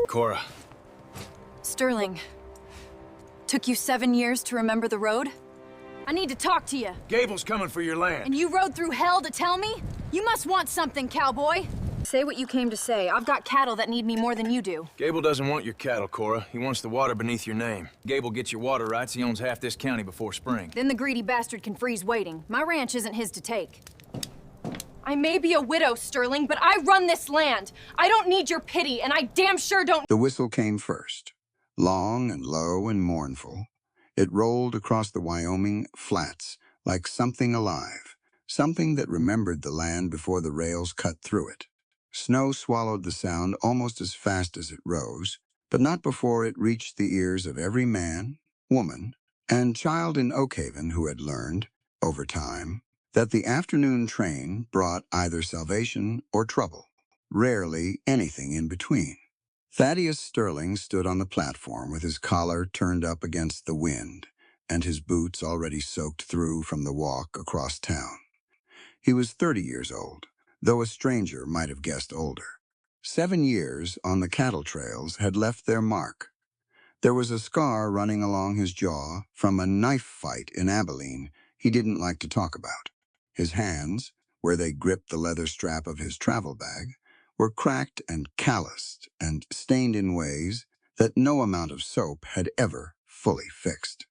Cora. Sterling, took you 7 years to remember the road? I need to talk to you. Gable's coming for your land. And you rode through hell to tell me? You must want something, cowboy. Say what you came to say. I've got cattle that need me more than you do. Gable doesn't want your cattle, Cora. He wants the water beneath your name. Gable gets your water rights. He owns half this county before spring. Then the greedy bastard can freeze waiting. My ranch isn't his to take. I may be a widow, Sterling, but I run this land. I don't need your pity, and I damn sure don't— The whistle came first, long and low and mournful. It rolled across the Wyoming flats like something alive, something that remembered the land before the rails cut through it. Snow swallowed the sound almost as fast as it rose, but not before it reached the ears of every man, woman, and child in Oakhaven who had learned, over time, that the afternoon train brought either salvation or trouble, rarely anything in between. Thaddeus Sterling stood on the platform with his collar turned up against the wind and his boots already soaked through from the walk across town. He was 30 years old, though a stranger might have guessed older. 7 years on the cattle trails had left their mark. There was a scar running along his jaw from a knife fight in Abilene he didn't like to talk about. His hands, where they gripped the leather strap of his travel bag, were cracked and calloused and stained in ways that no amount of soap had ever fully fixed.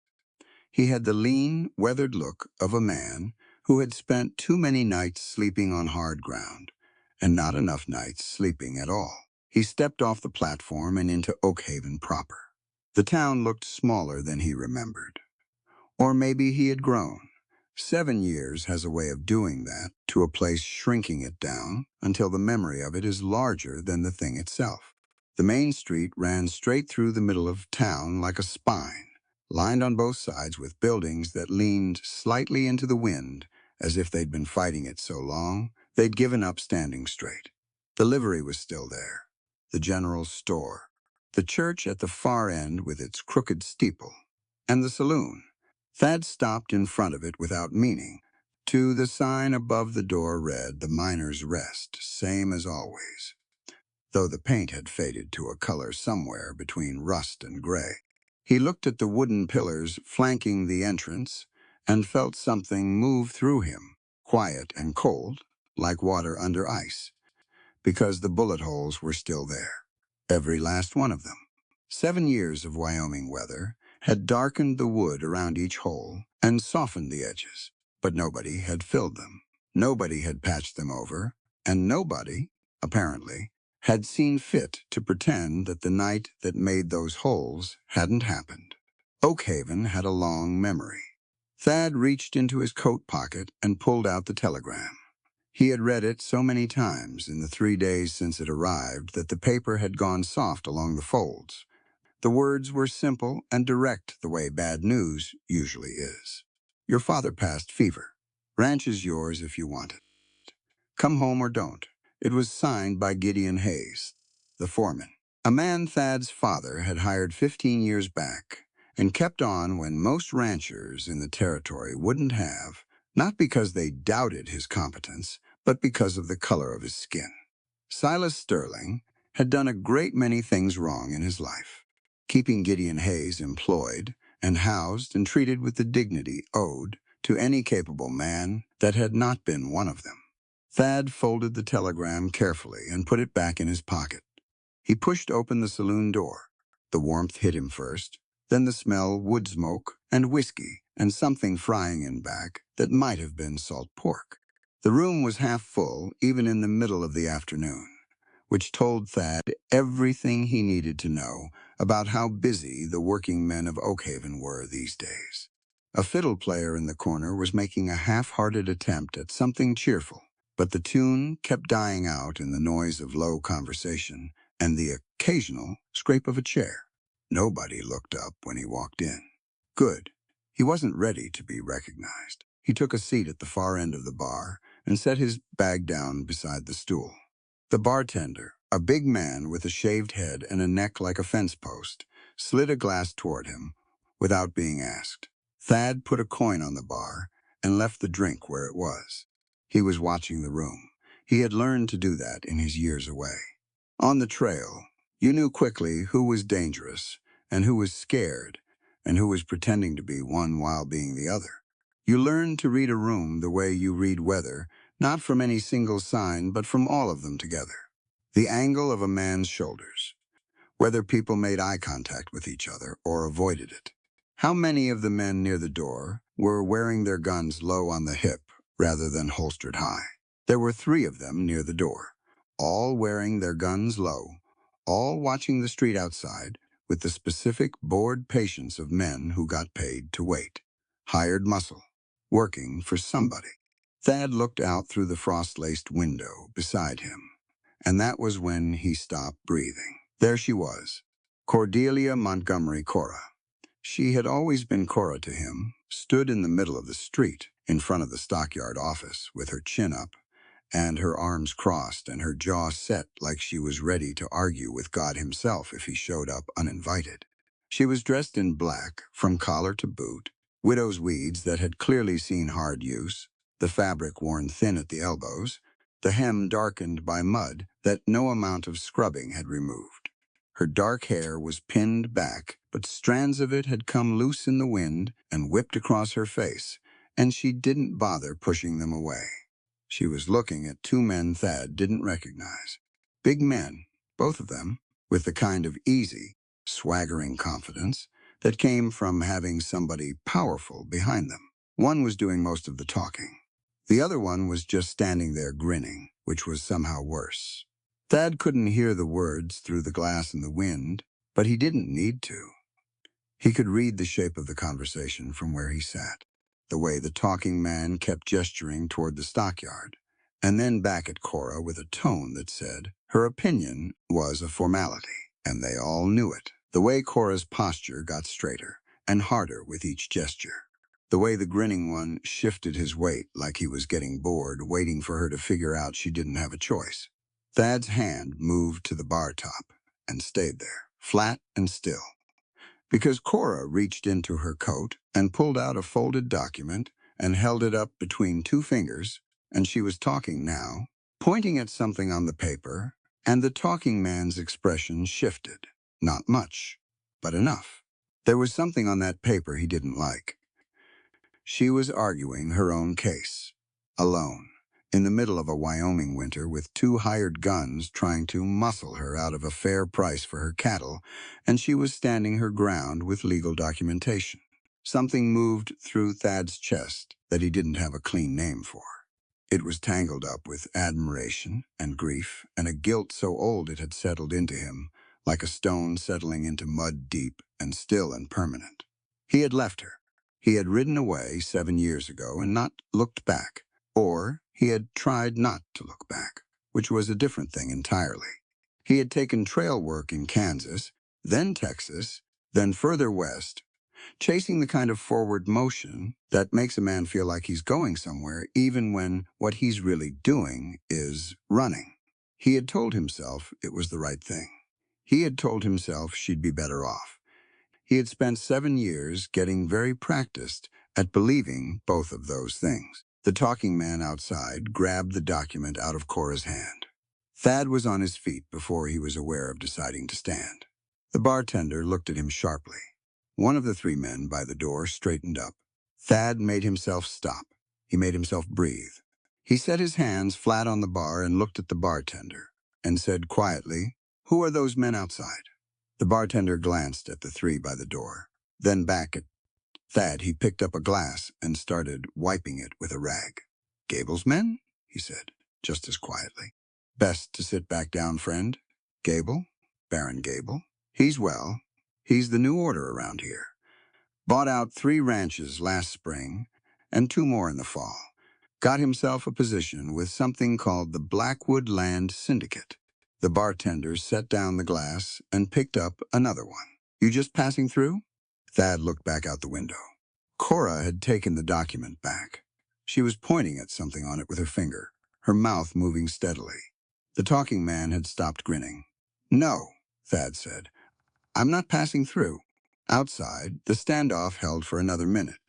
He had the lean, weathered look of a man who had spent too many nights sleeping on hard ground, and not enough nights sleeping at all. He stepped off the platform and into Oakhaven proper. The town looked smaller than he remembered. Or maybe he had grown. 7 years has a way of doing that to a place, shrinking it down until the memory of it is larger than the thing itself. The main street ran straight through the middle of town like a spine, lined on both sides with buildings that leaned slightly into the wind as if they'd been fighting it so long they'd given up standing straight. The livery was still there, the general store, the church at the far end with its crooked steeple, and the saloon. Thad stopped in front of it without meaning. To the sign above the door read, "The Miner's Rest, same as always," though the paint had faded to a color somewhere between rust and gray. He looked at the wooden pillars flanking the entrance and felt something move through him, quiet and cold, like water under ice, because the bullet holes were still there, every last one of them. 7 years of Wyoming weather had darkened the wood around each hole and softened the edges, but nobody had filled them. Nobody had patched them over, and nobody, apparently, had seen fit to pretend that the night that made those holes hadn't happened. Oakhaven had a long memory. Thad reached into his coat pocket and pulled out the telegram. He had read it so many times in the 3 days since it arrived that the paper had gone soft along the folds. The words were simple and direct the way bad news usually is. "Your father passed fever. Ranch is yours if you want it. Come home or don't." It was signed by Gideon Hayes, the foreman, a man Thad's father had hired 15 years back and kept on when most ranchers in the territory wouldn't have, not because they doubted his competence, but because of the color of his skin. Silas Sterling had done a great many things wrong in his life, keeping Gideon Hayes employed and housed and treated with the dignity owed to any capable man that had not been one of them. Thad folded the telegram carefully and put it back in his pocket. He pushed open the saloon door. The warmth hit him first, then the smell, wood smoke, and whiskey, and something frying in back that might have been salt pork. The room was half full, even in the middle of the afternoon, which told Thad everything he needed to know about how busy the working men of Oakhaven were these days. A fiddle player in the corner was making a half-hearted attempt at something cheerful, but the tune kept dying out in the noise of low conversation and the occasional scrape of a chair. Nobody looked up when he walked in. Good. He wasn't ready to be recognized. He took a seat at the far end of the bar and set his bag down beside the stool. The bartender, a big man with a shaved head and a neck like a fence post, slid a glass toward him without being asked. Thad put a coin on the bar and left the drink where it was. He was watching the room. He had learned to do that in his years away. On the trail, You knew quickly who was dangerous and who was scared and who was pretending to be one while being the other. You learned to read a room the way you read weather, not from any single sign, but from all of them together. The angle of a man's shoulders, whether people made eye contact with each other or avoided it. How many of the men near the door were wearing their guns low on the hip rather than holstered high? There were 3 of them near the door, all wearing their guns low, all watching the street outside with the specific bored patience of men who got paid to wait. Hired muscle, working for somebody. Thad looked out through the frost-laced window beside him, and that was when he stopped breathing. There she was, Cordelia Montgomery Cora. She had always been Cora to him, stood in the middle of the street, in front of the stockyard office, with her chin up, and her arms crossed and her jaw set like she was ready to argue with God himself if he showed up uninvited. She was dressed in black, from collar to boot, widow's weeds that had clearly seen hard use, the fabric worn thin at the elbows, the hem darkened by mud that no amount of scrubbing had removed. Her dark hair was pinned back, but strands of it had come loose in the wind and whipped across her face, and she didn't bother pushing them away. She was looking at 2 men Thad didn't recognize. Big men, both of them, with the kind of easy, swaggering confidence that came from having somebody powerful behind them. One was doing most of the talking. The other one was just standing there grinning, which was somehow worse. Thad couldn't hear the words through the glass in the wind, but he didn't need to. He could read the shape of the conversation from where he sat, the way the talking man kept gesturing toward the stockyard, and then back at Cora with a tone that said her opinion was a formality, and they all knew it. The way Cora's posture got straighter and harder with each gesture. The way the grinning one shifted his weight like he was getting bored, waiting for her to figure out she didn't have a choice. Thad's hand moved to the bar top and stayed there, flat and still. Because Cora reached into her coat and pulled out a folded document and held it up between 2 fingers, and she was talking now, pointing at something on the paper, and the talking man's expression shifted. Not much, but enough. There was something on that paper he didn't like. She was arguing her own case, alone, in the middle of a Wyoming winter with 2 hired guns trying to muscle her out of a fair price for her cattle, and she was standing her ground with legal documentation. Something moved through Thad's chest that he didn't have a clean name for. It was tangled up with admiration and grief and a guilt so old it had settled into him, like a stone settling into mud deep and still and permanent. He had left her. He had ridden away 7 years ago and not looked back. Or he had tried not to look back, which was a different thing entirely. He had taken trail work in Kansas, then Texas, then further west, chasing the kind of forward motion that makes a man feel like he's going somewhere even when what he's really doing is running. He had told himself it was the right thing. He had told himself she'd be better off. He had spent 7 years getting very practiced at believing both of those things. The talking man outside grabbed the document out of Cora's hand. Thad was on his feet before he was aware of deciding to stand. The bartender looked at him sharply. One of the 3 men by the door straightened up. Thad made himself stop. He made himself breathe. He set his hands flat on the bar and looked at the bartender and said quietly, "Who are those men outside?" The bartender glanced at the 3 by the door, then back at Thad. He picked up a glass and started wiping it with a rag. "Gable's men?" he said, just as quietly. "Best to sit back down, friend. Gable? Baron Gable? He's well. He's the new order around here. Bought out 3 ranches last spring and 2 more in the fall. Got himself a position with something called the Blackwood Land Syndicate." The bartender set down the glass and picked up another one. "You just passing through?" Thad looked back out the window. Cora had taken the document back. She was pointing at something on it with her finger, her mouth moving steadily. The talking man had stopped grinning. "No," Thad said. "I'm not passing through." Outside, the standoff held for another minute,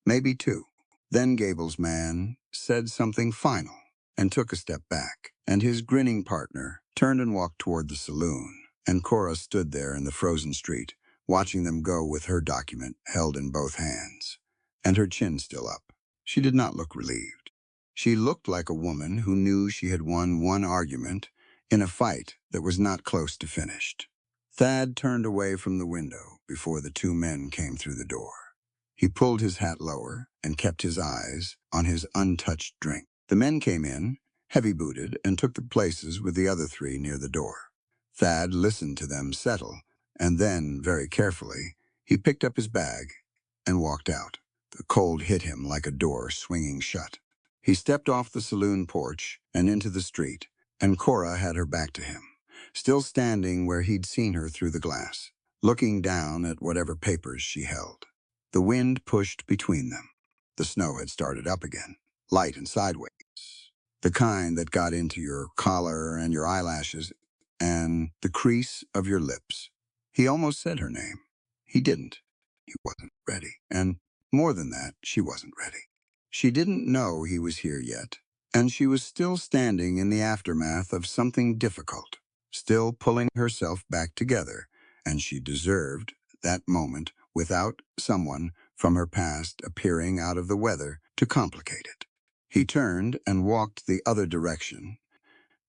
maybe 2. Then Gable's man said something final and took a step back, and his grinning partner turned and walked toward the saloon. and Cora stood there in the frozen street, watching them go with her document held in both hands, and her chin still up. She did not look relieved. She looked like a woman who knew she had won one argument in a fight that was not close to finished. Thad turned away from the window before the two men came through the door. He pulled his hat lower and kept his eyes on his untouched drink. The men came in, heavy-booted, and took their places with the other three near the door. Thad listened to them settle, and then, very carefully, he picked up his bag and walked out. The cold hit him like a door swinging shut. He stepped off the saloon porch and into the street, and Cora had her back to him, still standing where he'd seen her through the glass, looking down at whatever papers she held. The wind pushed between them. The snow had started up again, light and sideways, the kind that got into your collar and your eyelashes and the crease of your lips. He almost said her name. He didn't. He wasn't ready. And more than that, she wasn't ready. She didn't know he was here yet, and she was still standing in the aftermath of something difficult, still pulling herself back together, and she deserved that moment without someone from her past appearing out of the weather to complicate it. He turned and walked the other direction,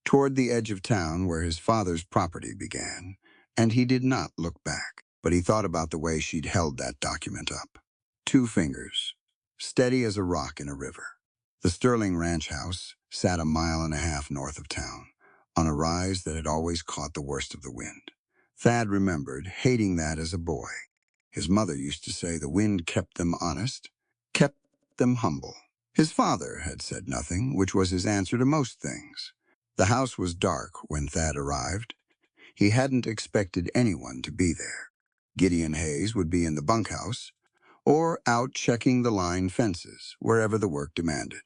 toward the edge of town where his father's property began, and he did not look back, but he thought about the way she'd held that document up. 2 fingers, steady as a rock in a river. The Sterling ranch house sat a mile and a half north of town, on a rise that had always caught the worst of the wind. Thad remembered hating that as a boy. His mother used to say the wind kept them honest, kept them humble. His father had said nothing, which was his answer to most things. The house was dark when Thad arrived. He hadn't expected anyone to be there. Gideon Hayes would be in the bunkhouse, or out checking the line fences, wherever the work demanded.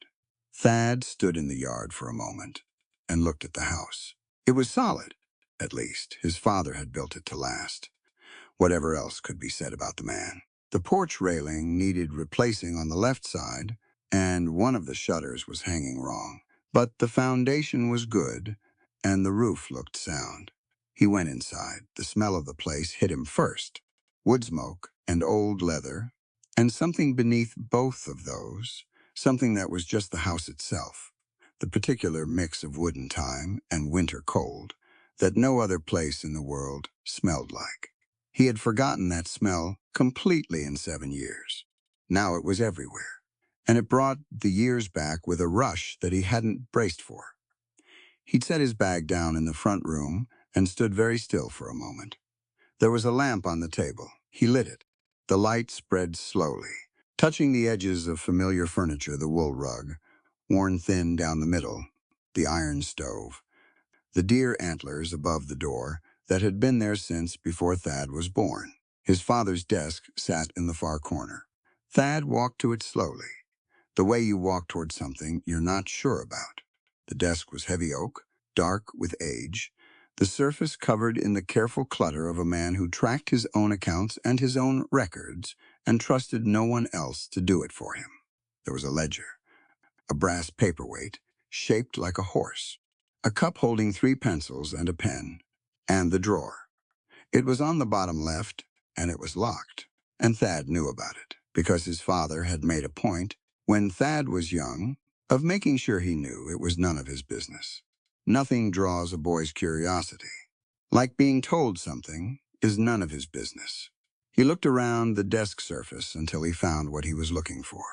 Thad stood in the yard for a moment and looked at the house. It was solid, at least. His father had built it to last. Whatever else could be said about the man. The porch railing needed replacing on the left side, and one of the shutters was hanging wrong. But the foundation was good, and the roof looked sound. He went inside. The smell of the place hit him first. Wood smoke and old leather, and something beneath both of those, something that was just the house itself, the particular mix of wooden time and winter cold that no other place in the world smelled like. He had forgotten that smell completely in 7 years. Now it was everywhere, and it brought the years back with a rush that he hadn't braced for. He'd set his bag down in the front room and stood very still for a moment. There was a lamp on the table. He lit it. The light spread slowly, touching the edges of familiar furniture, the wool rug, worn thin down the middle, the iron stove, the deer antlers above the door that had been there since before Thad was born. His father's desk sat in the far corner. Thad walked to it slowly, the way you walk toward something you're not sure about. The desk was heavy oak, dark with age, the surface covered in the careful clutter of a man who tracked his own accounts and his own records and trusted no one else to do it for him. There was a ledger, a brass paperweight shaped like a horse, a cup holding 3 pencils and a pen, and the drawer. It was on the bottom left, and it was locked, and Thad knew about it, because his father had made a point, when Thad was young, of making sure he knew it was none of his business. Nothing draws a boy's curiosity. Like being told something is none of his business. He looked around the desk surface until he found what he was looking for.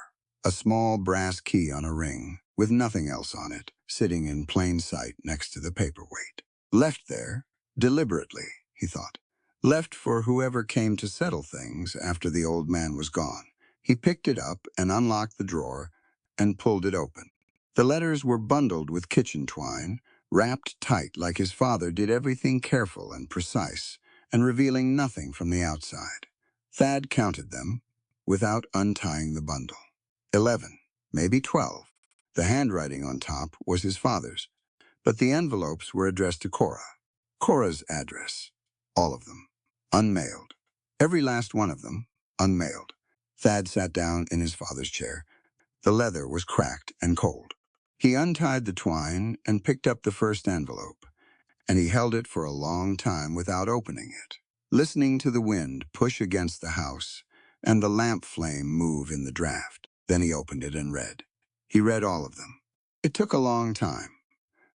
A small brass key on a ring, with nothing else on it, sitting in plain sight next to the paperweight. Left there, deliberately, he thought. Left for whoever came to settle things after the old man was gone. He picked it up and unlocked the drawer and pulled it open. The letters were bundled with kitchen twine, wrapped tight like his father did everything careful and precise, and revealing nothing from the outside. Thad counted them without untying the bundle. 11, maybe 12. The handwriting on top was his father's, but the envelopes were addressed to Cora. Cora's address. All of them. Unmailed. Every last one of them. Unmailed. Thad sat down in his father's chair. The leather was cracked and cold. He untied the twine and picked up the first envelope, and he held it for a long time without opening it, listening to the wind push against the house and the lamp flame move in the draft. Then he opened it and read. He read all of them. It took a long time.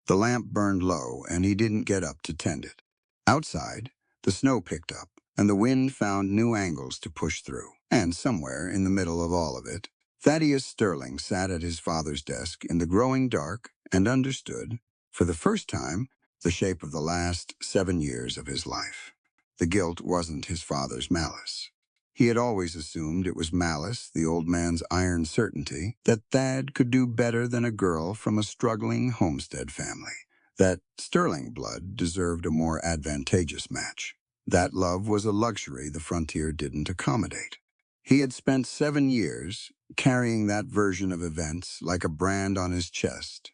The lamp burned low, and he didn't get up to tend it. Outside, the snow picked up, and the wind found new angles to push through. And somewhere in the middle of all of it, Thaddeus Sterling sat at his father's desk in the growing dark and understood, for the first time, the shape of the last 7 years of his life. The guilt wasn't his father's malice. He had always assumed it was malice, the old man's iron certainty, that Thad could do better than a girl from a struggling homestead family, that Sterling blood deserved a more advantageous match. That love was a luxury the frontier didn't accommodate. He had spent 7 years carrying that version of events like a brand on his chest,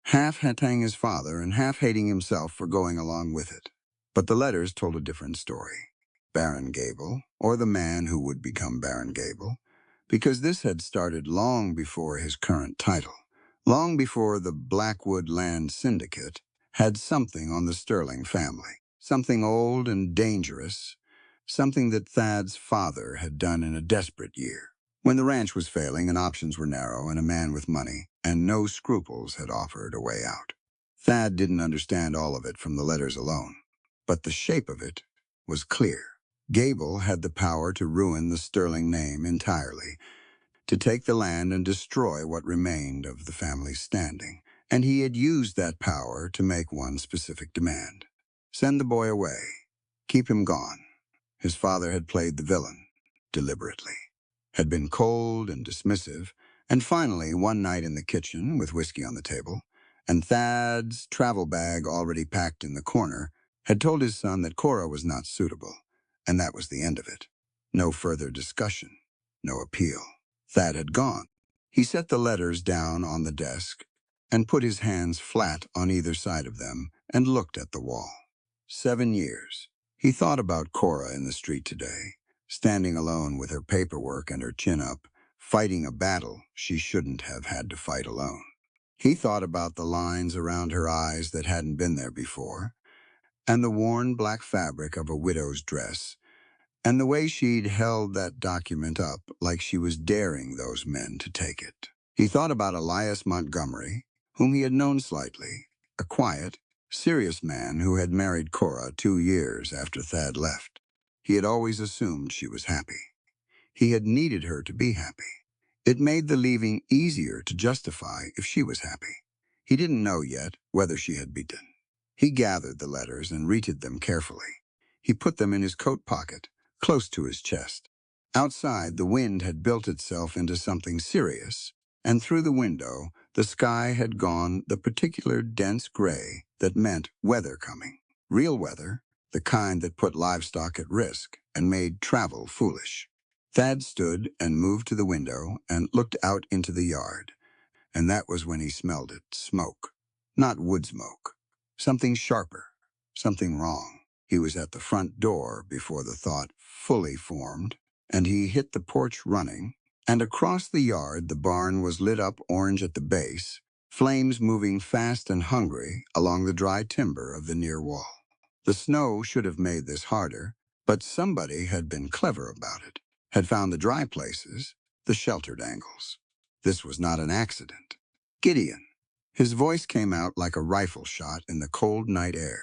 half hating his father and half hating himself for going along with it. But the letters told a different story. Baron Gable, or the man who would become Baron Gable, because this had started long before his current title, long before the Blackwood Land Syndicate had something on the Sterling family, something old and dangerous, something that Thad's father had done in a desperate year, when the ranch was failing and options were narrow and a man with money and no scruples had offered a way out. Thad didn't understand all of it from the letters alone, but the shape of it was clear. Gable had the power to ruin the Sterling name entirely, to take the land and destroy what remained of the family's standing, and he had used that power to make one specific demand. Send the boy away. Keep him gone. His father had played the villain, deliberately, had been cold and dismissive, and finally, one night in the kitchen with whiskey on the table, and Thad's travel bag already packed in the corner, had told his son that Cora was not suitable. And that was the end of it. No further discussion, no appeal. Thad had gone. He set the letters down on the desk and put his hands flat on either side of them and looked at the wall. 7 years. He thought about Cora in the street today, standing alone with her paperwork and her chin up, fighting a battle she shouldn't have had to fight alone. He thought about the lines around her eyes that hadn't been there before, and the worn black fabric of a widow's dress, and the way she'd held that document up like she was daring those men to take it. He thought about Elias Montgomery, whom he had known slightly, a quiet, serious man who had married Cora 2 years after Thad left. He had always assumed she was happy. He had needed her to be happy. It made the leaving easier to justify if she was happy. He didn't know yet whether she had beaten. He gathered the letters and read them carefully. He put them in his coat pocket, close to his chest. Outside, the wind had built itself into something serious, and through the window, the sky had gone the particular dense gray that meant weather coming. Real weather, the kind that put livestock at risk and made travel foolish. Thad stood and moved to the window and looked out into the yard, and that was when he smelled it, smoke. Not wood smoke. Something sharper, something wrong. He was at the front door before the thought fully formed, and he hit the porch running, and across the yard the barn was lit up orange at the base, flames moving fast and hungry along the dry timber of the near wall. The snow should have made this harder, but somebody had been clever about it, had found the dry places, the sheltered angles. This was not an accident. Gideon. His voice came out like a rifle shot in the cold night air.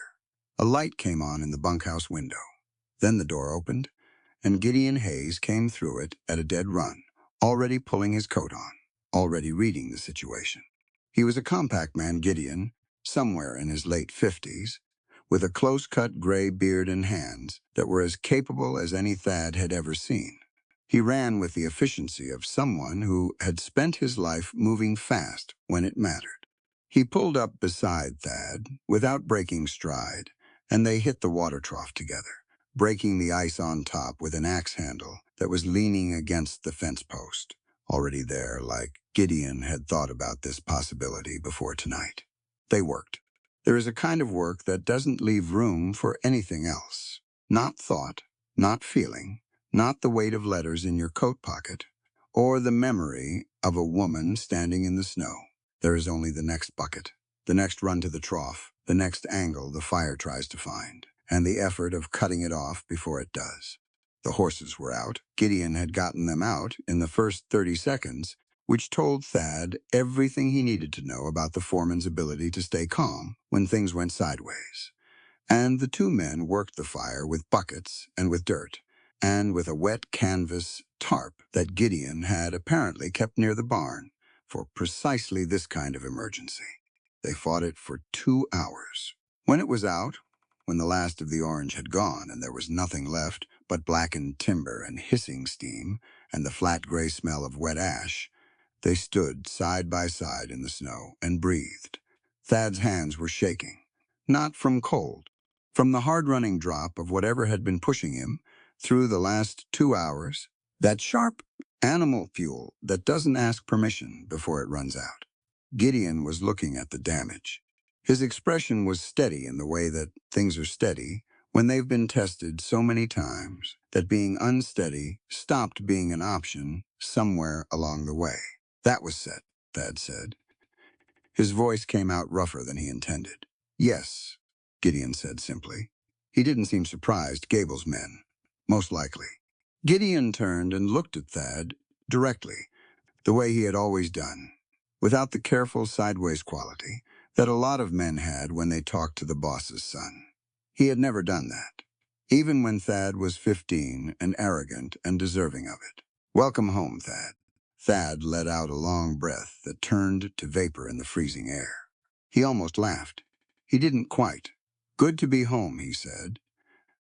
A light came on in the bunkhouse window. Then the door opened, and Gideon Hayes came through it at a dead run, already pulling his coat on, already reading the situation. He was a compact man, Gideon, somewhere in his late 50s, with a close-cut gray beard and hands that were as capable as any Thad had ever seen. He ran with the efficiency of someone who had spent his life moving fast when it mattered. He pulled up beside Thad without breaking stride, and they hit the water trough together, breaking the ice on top with an axe handle that was leaning against the fence post, already there like Gideon had thought about this possibility before tonight. They worked. There is a kind of work that doesn't leave room for anything else. Not thought, not feeling, not the weight of letters in your coat pocket, or the memory of a woman standing in the snow. There is only the next bucket, the next run to the trough, the next angle the fire tries to find, and the effort of cutting it off before it does. The horses were out. Gideon had gotten them out in the first 30 seconds, which told Thad everything he needed to know about the foreman's ability to stay calm when things went sideways. And the two men worked the fire with buckets and with dirt, and with a wet canvas tarp that Gideon had apparently kept near the barn for precisely this kind of emergency. They fought it for 2 hours. When it was out, when the last of the orange had gone and there was nothing left but blackened timber and hissing steam and the flat gray smell of wet ash, they stood side by side in the snow and breathed. Thad's hands were shaking, not from cold, from the hard-running drop of whatever had been pushing him through the last 2 hours, that sharp animal fuel that doesn't ask permission before it runs out. Gideon was looking at the damage. His expression was steady in the way that things are steady when they've been tested so many times that being unsteady stopped being an option somewhere along the way. That was set, Thad said. His voice came out rougher than he intended. Yes, Gideon said simply. He didn't seem surprised. Gable's men, most likely. Gideon turned and looked at Thad directly, the way he had always done, without the careful sideways quality that a lot of men had when they talked to the boss's son. He had never done that, even when Thad was 15 and arrogant and deserving of it. Welcome home, Thad. Thad let out a long breath that turned to vapor in the freezing air. He almost laughed. He didn't quite. Good to be home, he said,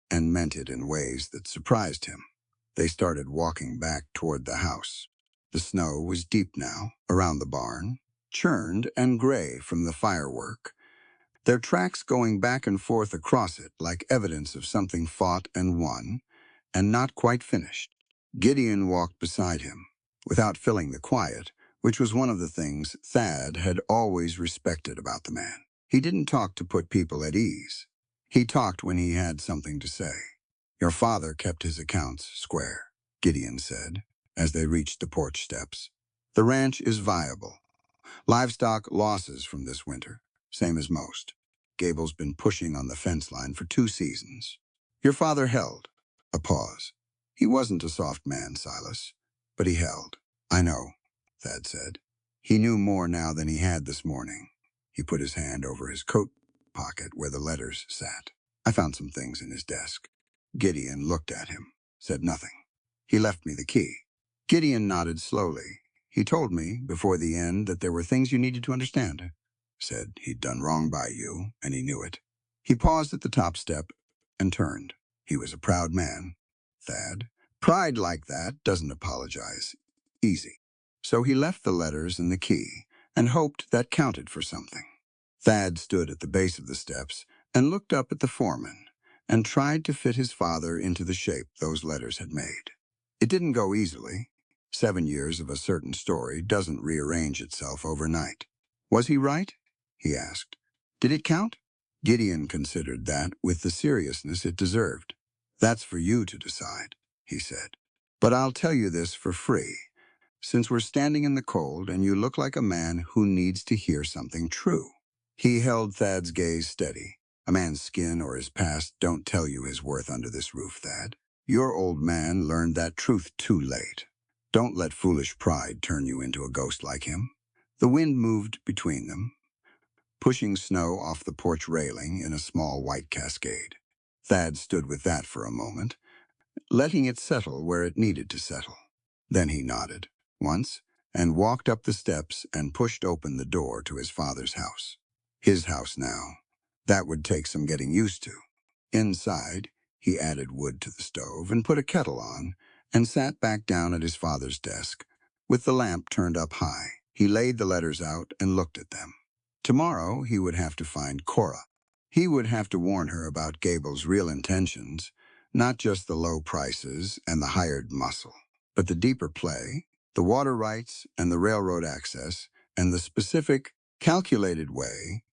and meant it in ways that surprised him. They started walking back toward the house. The snow was deep now, around the barn, churned and gray from the firework, their tracks going back and forth across it like evidence of something fought and won, and not quite finished. Gideon walked beside him, without filling the quiet, which was one of the things Thad had always respected about the man. He didn't talk to put people at ease. He talked when he had something to say. Your father kept his accounts square, Gideon said, as they reached the porch steps. The ranch is viable. Livestock losses from this winter, same as most. Gable's been pushing on the fence line for 2 seasons. Your father held. A pause. He wasn't a soft man, Silas, but he held. I know, Thad said. He knew more now than he had this morning. He put his hand over his coat pocket where the letters sat. I found some things in his desk. Gideon looked at him, said nothing. He left me the key. Gideon nodded slowly. He told me, before the end, that there were things you needed to understand. Said he'd done wrong by you, and he knew it. He paused at the top step and turned. He was a proud man, Thad. Pride like that doesn't apologize. Easy. So he left the letters and the key, and hoped that counted for something. Thad stood at the base of the steps and looked up at the foreman, and tried to fit his father into the shape those letters had made. It didn't go easily. 7 years of a certain story doesn't rearrange itself overnight. Was he right? He asked. Did it count? Gideon considered that with the seriousness it deserved. That's for you to decide, he said. But I'll tell you this for free, since we're standing in the cold and you look like a man who needs to hear something true. He held Thad's gaze steady. A man's skin or his past don't tell you his worth under this roof, Thad. Your old man learned that truth too late. Don't let foolish pride turn you into a ghost like him. The wind moved between them, pushing snow off the porch railing in a small white cascade. Thad stood with that for a moment, letting it settle where it needed to settle. Then he nodded, once, and walked up the steps and pushed open the door to his father's house. His house now. That would take some getting used to. Inside, he added wood to the stove and put a kettle on, and sat back down at his father's desk, with the lamp turned up high. He laid the letters out and looked at them. Tomorrow he would have to find Cora. He would have to warn her about Gable's real intentions, not just the low prices and the hired muscle, but the deeper play, the water rights and the railroad access, and the specific, calculated way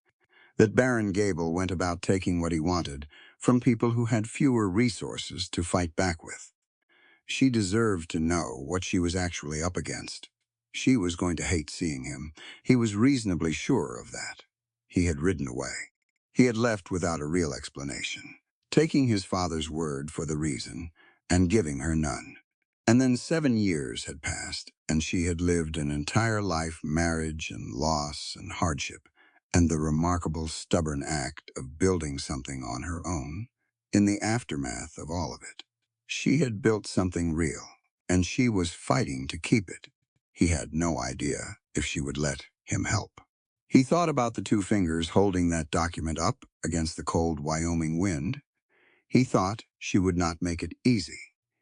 that Baron Gable went about taking what he wanted from people who had fewer resources to fight back with. She deserved to know what she was actually up against. She was going to hate seeing him. He was reasonably sure of that. He had ridden away. He had left without a real explanation, taking his father's word for the reason and giving her none. And then 7 years had passed, and she had lived an entire life, marriage and loss and hardship, and the remarkable stubborn act of building something on her own. In the aftermath of all of it, she had built something real, and she was fighting to keep it. He had no idea if she would let him help. He thought about the 2 fingers holding that document up against the cold Wyoming wind. He thought she would not make it easy.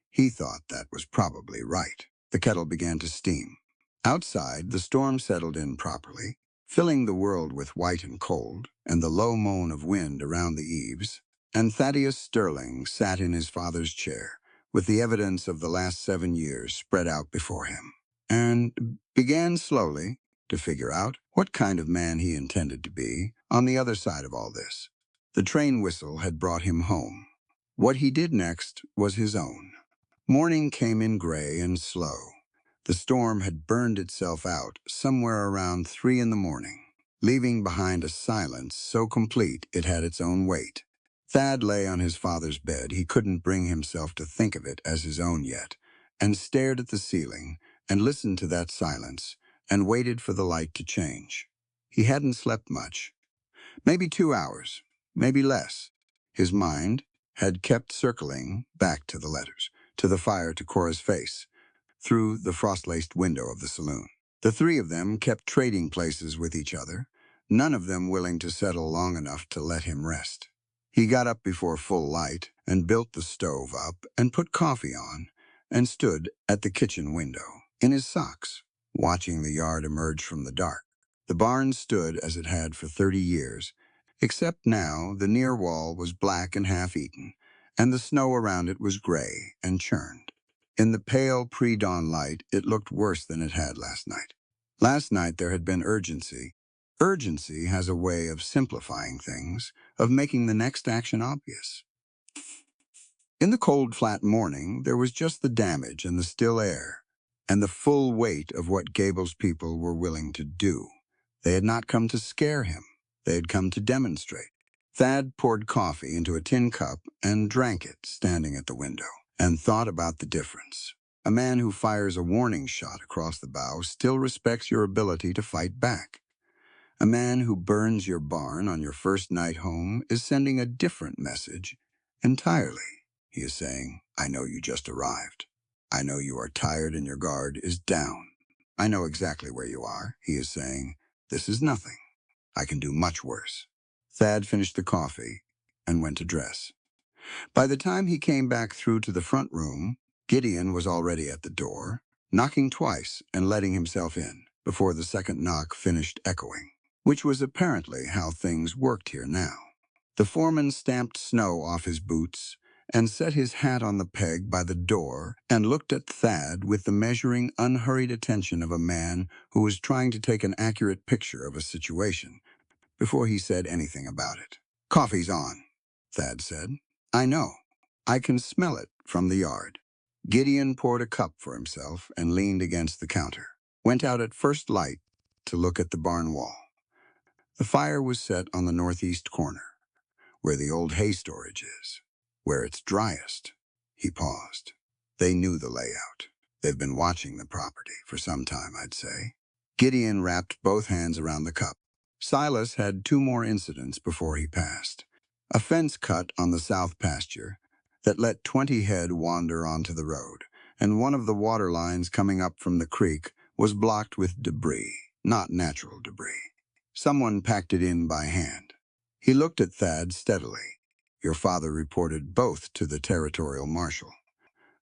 He thought that was probably right. The kettle began to steam. Outside, the storm settled in properly, filling the world with white and cold, and the low moan of wind around the eaves. And Thaddeus Sterling sat in his father's chair, with the evidence of the last 7 years spread out before him, and began slowly to figure out what kind of man he intended to be on the other side of all this. The train whistle had brought him home. What he did next was his own. Morning came in gray and slow. The storm had burned itself out somewhere around 3 in the morning, leaving behind a silence so complete it had its own weight. Thad lay on his father's bed. He couldn't bring himself to think of it as his own yet, and stared at the ceiling and listened to that silence and waited for the light to change. He hadn't slept much. Maybe 2 hours, maybe less. His mind had kept circling back to the letters, to the fire, to Cora's face, through the frost-laced window of the saloon. The 3 of them kept trading places with each other, none of them willing to settle long enough to let him rest. He got up before full light and built the stove up and put coffee on and stood at the kitchen window, in his socks, watching the yard emerge from the dark. The barn stood as it had for 30 years, except now the near wall was black and half-eaten, and the snow around it was gray and churned. In the pale pre-dawn light, it looked worse than it had last night. Last night there had been urgency. Urgency has a way of simplifying things, of making the next action obvious. In the cold, flat morning, there was just the damage and the still air, and the full weight of what Gable's people were willing to do. They had not come to scare him. They had come to demonstrate. Thad poured coffee into a tin cup and drank it, standing at the window, and thought about the difference. A man who fires a warning shot across the bow still respects your ability to fight back. A man who burns your barn on your first night home is sending a different message entirely. He is saying, I know you just arrived. I know you are tired and your guard is down. I know exactly where you are. He is saying, this is nothing. I can do much worse. Thad finished the coffee and went to dress. By the time he came back through to the front room, Gideon was already at the door, knocking twice and letting himself in before the second knock finished echoing, which was apparently how things worked here now. The foreman stamped snow off his boots and set his hat on the peg by the door and looked at Thad with the measuring, unhurried attention of a man who was trying to take an accurate picture of a situation before he said anything about it. Coffee's on, Thad said. I know. I can smell it from the yard. Gideon poured a cup for himself and leaned against the counter. Went out at first light to look at the barn wall. The fire was set on the northeast corner, where the old hay storage is, where it's driest. He paused. They knew the layout. They've been watching the property for some time, I'd say. Gideon wrapped both hands around the cup. Silas had 2 more incidents before he passed. A fence cut on the south pasture that let 20 head wander onto the road, and one of the water lines coming up from the creek was blocked with debris, not natural debris. Someone packed it in by hand. He looked at Thad steadily. Your father reported both to the territorial marshal.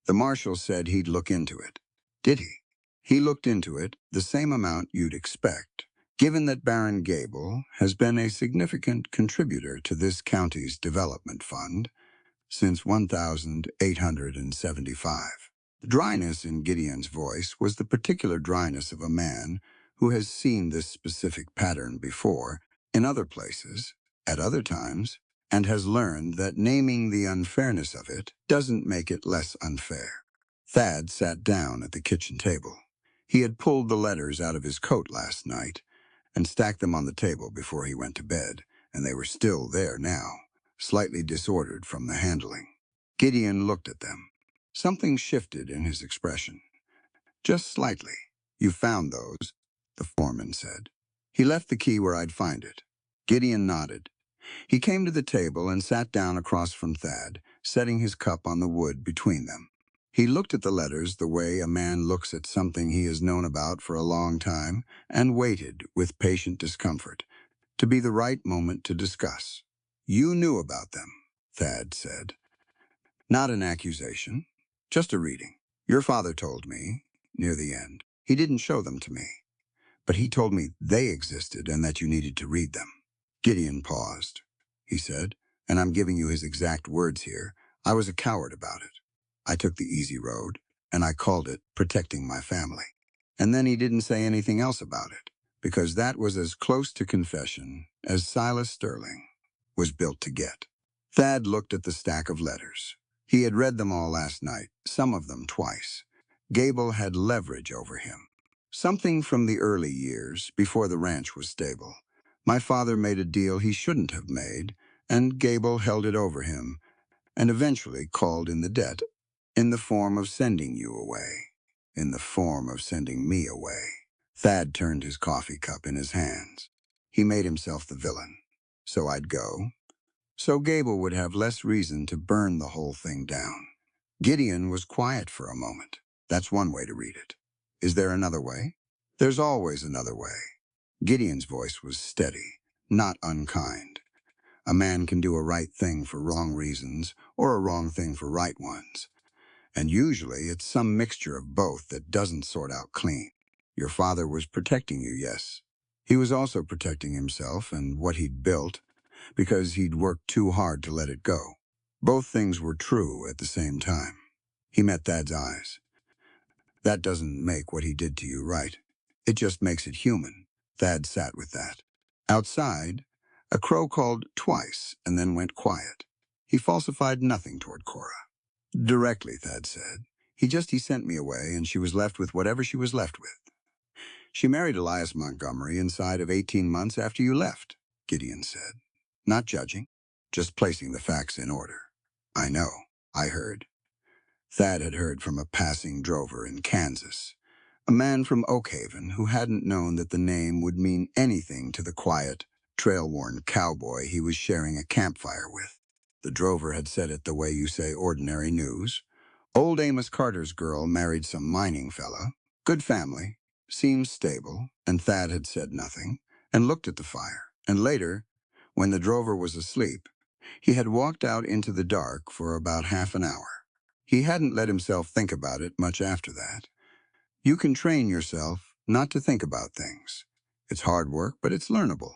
The marshal said he'd look into it. Did he? He looked into it the same amount you'd expect, given that Baron Gable has been a significant contributor to this county's development fund since 1875. The dryness in Gideon's voice was the particular dryness of a man who has seen this specific pattern before, in other places, at other times, and has learned that naming the unfairness of it doesn't make it less unfair. Thad sat down at the kitchen table. He had pulled the letters out of his coat last night and stacked them on the table before he went to bed, and they were still there now, slightly disordered from the handling. Gideon looked at them. Something shifted in his expression. Just slightly. You found those, the foreman said. He left the key where I'd find it. Gideon nodded. He came to the table and sat down across from Thad, setting his cup on the wood between them. He looked at the letters the way a man looks at something he has known about for a long time and waited with patient discomfort to be the right moment to discuss. You knew about them, Thad said. Not an accusation, just a reading. Your father told me, near the end. He didn't show them to me, but he told me they existed and that you needed to read them. Gideon paused. He said, and I'm giving you his exact words here, I was a coward about it. I took the easy road, and I called it protecting my family. And then he didn't say anything else about it, because that was as close to confession as Silas Sterling was built to get. Thad looked at the stack of letters. He had read them all last night, some of them twice. Gable had leverage over him. Something from the early years, before the ranch was stable. My father made a deal he shouldn't have made, and Gable held it over him, and eventually called in the debt, in the form of sending you away, in the form of sending me away. Thad turned his coffee cup in his hands. He made himself the villain. So I'd go. So Gable would have less reason to burn the whole thing down. Gideon was quiet for a moment. That's one way to read it. Is there another way? There's always another way. Gideon's voice was steady, not unkind. A man can do a right thing for wrong reasons or a wrong thing for right ones. And usually it's some mixture of both that doesn't sort out clean. Your father was protecting you, yes. He was also protecting himself and what he'd built because he'd worked too hard to let it go. Both things were true at the same time. He met Thad's eyes. That doesn't make what he did to you right. It just makes it human. Thad sat with that. Outside, a crow called twice and then went quiet. He falsified nothing toward Cora. Directly, Thad said. He sent me away and she was left with whatever she was left with. She married Elias Montgomery inside of 18 months after you left, Gideon said. Not judging, just placing the facts in order. I know, I heard. Thad had heard from a passing drover in Kansas, a man from Oakhaven who hadn't known that the name would mean anything to the quiet, trail-worn cowboy he was sharing a campfire with. The drover had said it the way you say ordinary news. Old Amos Carter's girl married some mining fella. Good family, seems stable, and Thad had said nothing, and looked at the fire. And later, when the drover was asleep, he had walked out into the dark for about half an hour. He hadn't let himself think about it much after that. You can train yourself not to think about things. It's hard work, but it's learnable.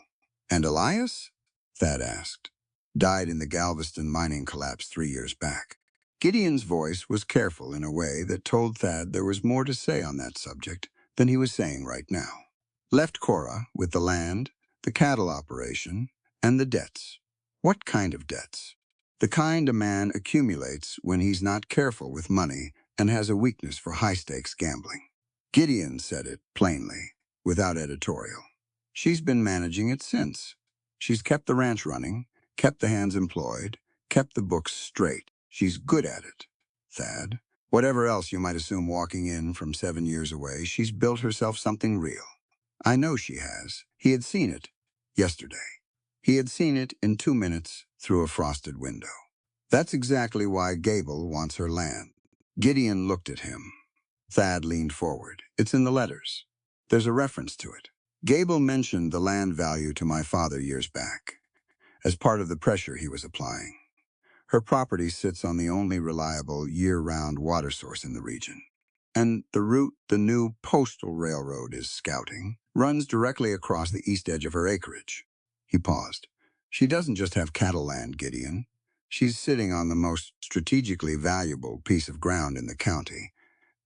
And Elias? Thad asked. Died in the Galveston mining collapse 3 years back. Gideon's voice was careful in a way that told Thad there was more to say on that subject than he was saying right now. Left Cora with the land, the cattle operation, and the debts. What kind of debts? The kind a man accumulates when he's not careful with money and has a weakness for high-stakes gambling. Gideon said it plainly, without editorial. She's been managing it since. She's kept the ranch running, kept the hands employed, kept the books straight. She's good at it, Thad. Whatever else you might assume walking in from 7 years away, she's built herself something real. I know she has. He had seen it yesterday. He had seen it in 2 minutes through a frosted window. That's exactly why Gable wants her land. Gideon looked at him. Thad leaned forward. It's in the letters. There's a reference to it. Gable mentioned the land value to my father years back, as part of the pressure he was applying. Her property sits on the only reliable year-round water source in the region. And the route the new postal railroad is scouting runs directly across the east edge of her acreage. He paused. She doesn't just have cattle land, Gideon. She's sitting on the most strategically valuable piece of ground in the county,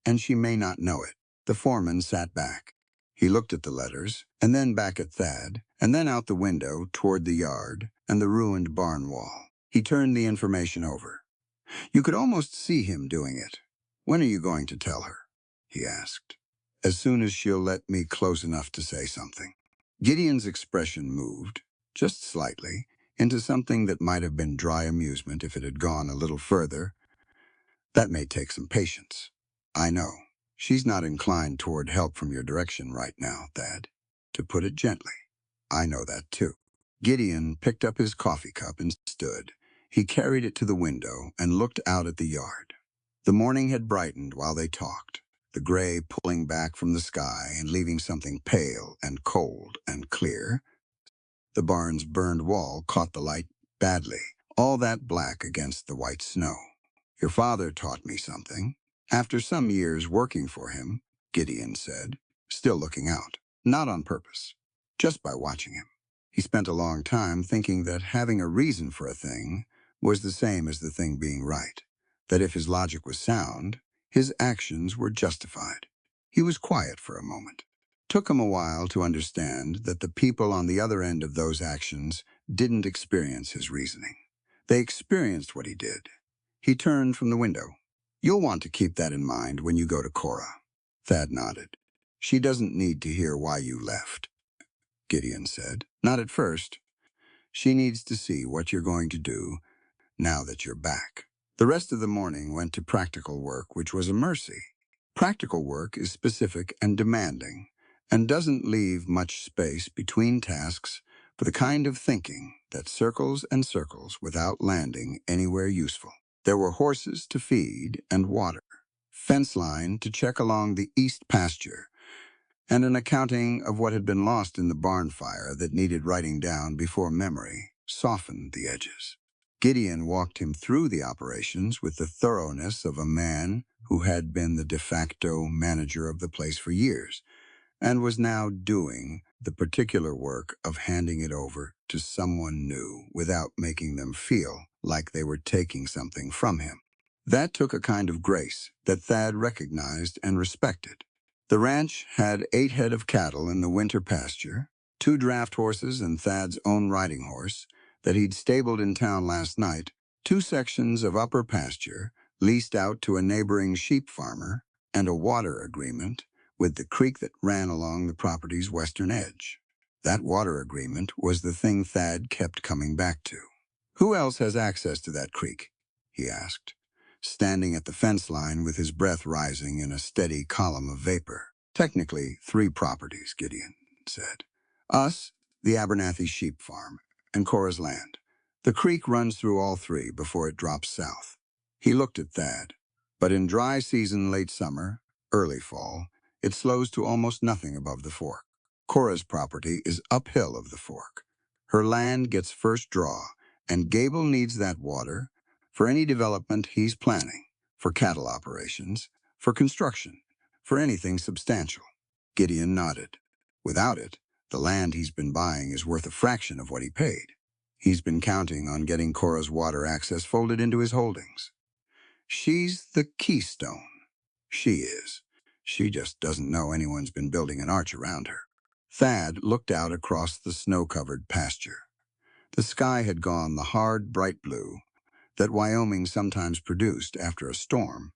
and she may not know it. The foreman sat back. He looked at the letters, and then back at Thad, and then out the window toward the yard and the ruined barn wall. He turned the information over. You could almost see him doing it. When are you going to tell her? He asked. As soon as she'll let me close enough to say something. Gideon's expression moved, just slightly, into something that might have been dry amusement if it had gone a little further. That may take some patience. I know. She's not inclined toward help from your direction right now, Thad. To put it gently, I know that too. Gideon picked up his coffee cup and stood. He carried it to the window and looked out at the yard. The morning had brightened while they talked, the gray pulling back from the sky and leaving something pale and cold and clear. The barn's burned wall caught the light badly, all that black against the white snow. Your father taught me something. After some years working for him, Gideon said, still looking out, not on purpose, just by watching him. He spent a long time thinking that having a reason for a thing was the same as the thing being right, that if his logic was sound, his actions were justified. He was quiet for a moment. Took him a while to understand that the people on the other end of those actions didn't experience his reasoning. They experienced what he did. He turned from the window. You'll want to keep that in mind when you go to Cora. Thad nodded. She doesn't need to hear why you left, Gideon said. Not at first. She needs to see what you're going to do now that you're back. The rest of the morning went to practical work, which was a mercy. Practical work is specific and demanding, and doesn't leave much space between tasks for the kind of thinking that circles and circles without landing anywhere useful. There were horses to feed and water, fence line to check along the east pasture, and an accounting of what had been lost in the barn fire that needed writing down before memory softened the edges. Gideon walked him through the operations with the thoroughness of a man who had been the de facto manager of the place for years, and was now doing the particular work of handing it over to someone new without making them feel like they were taking something from him. That took a kind of grace that Thad recognized and respected. The ranch had 8 head of cattle in the winter pasture, 2 draft horses and Thad's own riding horse that he'd stabled in town last night, 2 sections of upper pasture leased out to a neighboring sheep farmer, and a water agreement with the creek that ran along the property's western edge. That water agreement was the thing Thad kept coming back to. Who else has access to that creek? He asked, standing at the fence line with his breath rising in a steady column of vapor. Technically, 3 properties, Gideon said. Us, the Abernathy sheep farm, and Cora's land. The creek runs through all 3 before it drops south. He looked at Thad. But in dry season, late summer, early fall, it slows to almost nothing above the fork. Cora's property is uphill of the fork. Her land gets first draw, and Gable needs that water for any development he's planning, for cattle operations, for construction, for anything substantial. Gideon nodded. Without it, the land he's been buying is worth a fraction of what he paid. He's been counting on getting Cora's water access folded into his holdings. She's the keystone. She is. She just doesn't know anyone's been building an arch around her. Thad looked out across the snow-covered pasture. The sky had gone the hard, bright blue that Wyoming sometimes produced after a storm,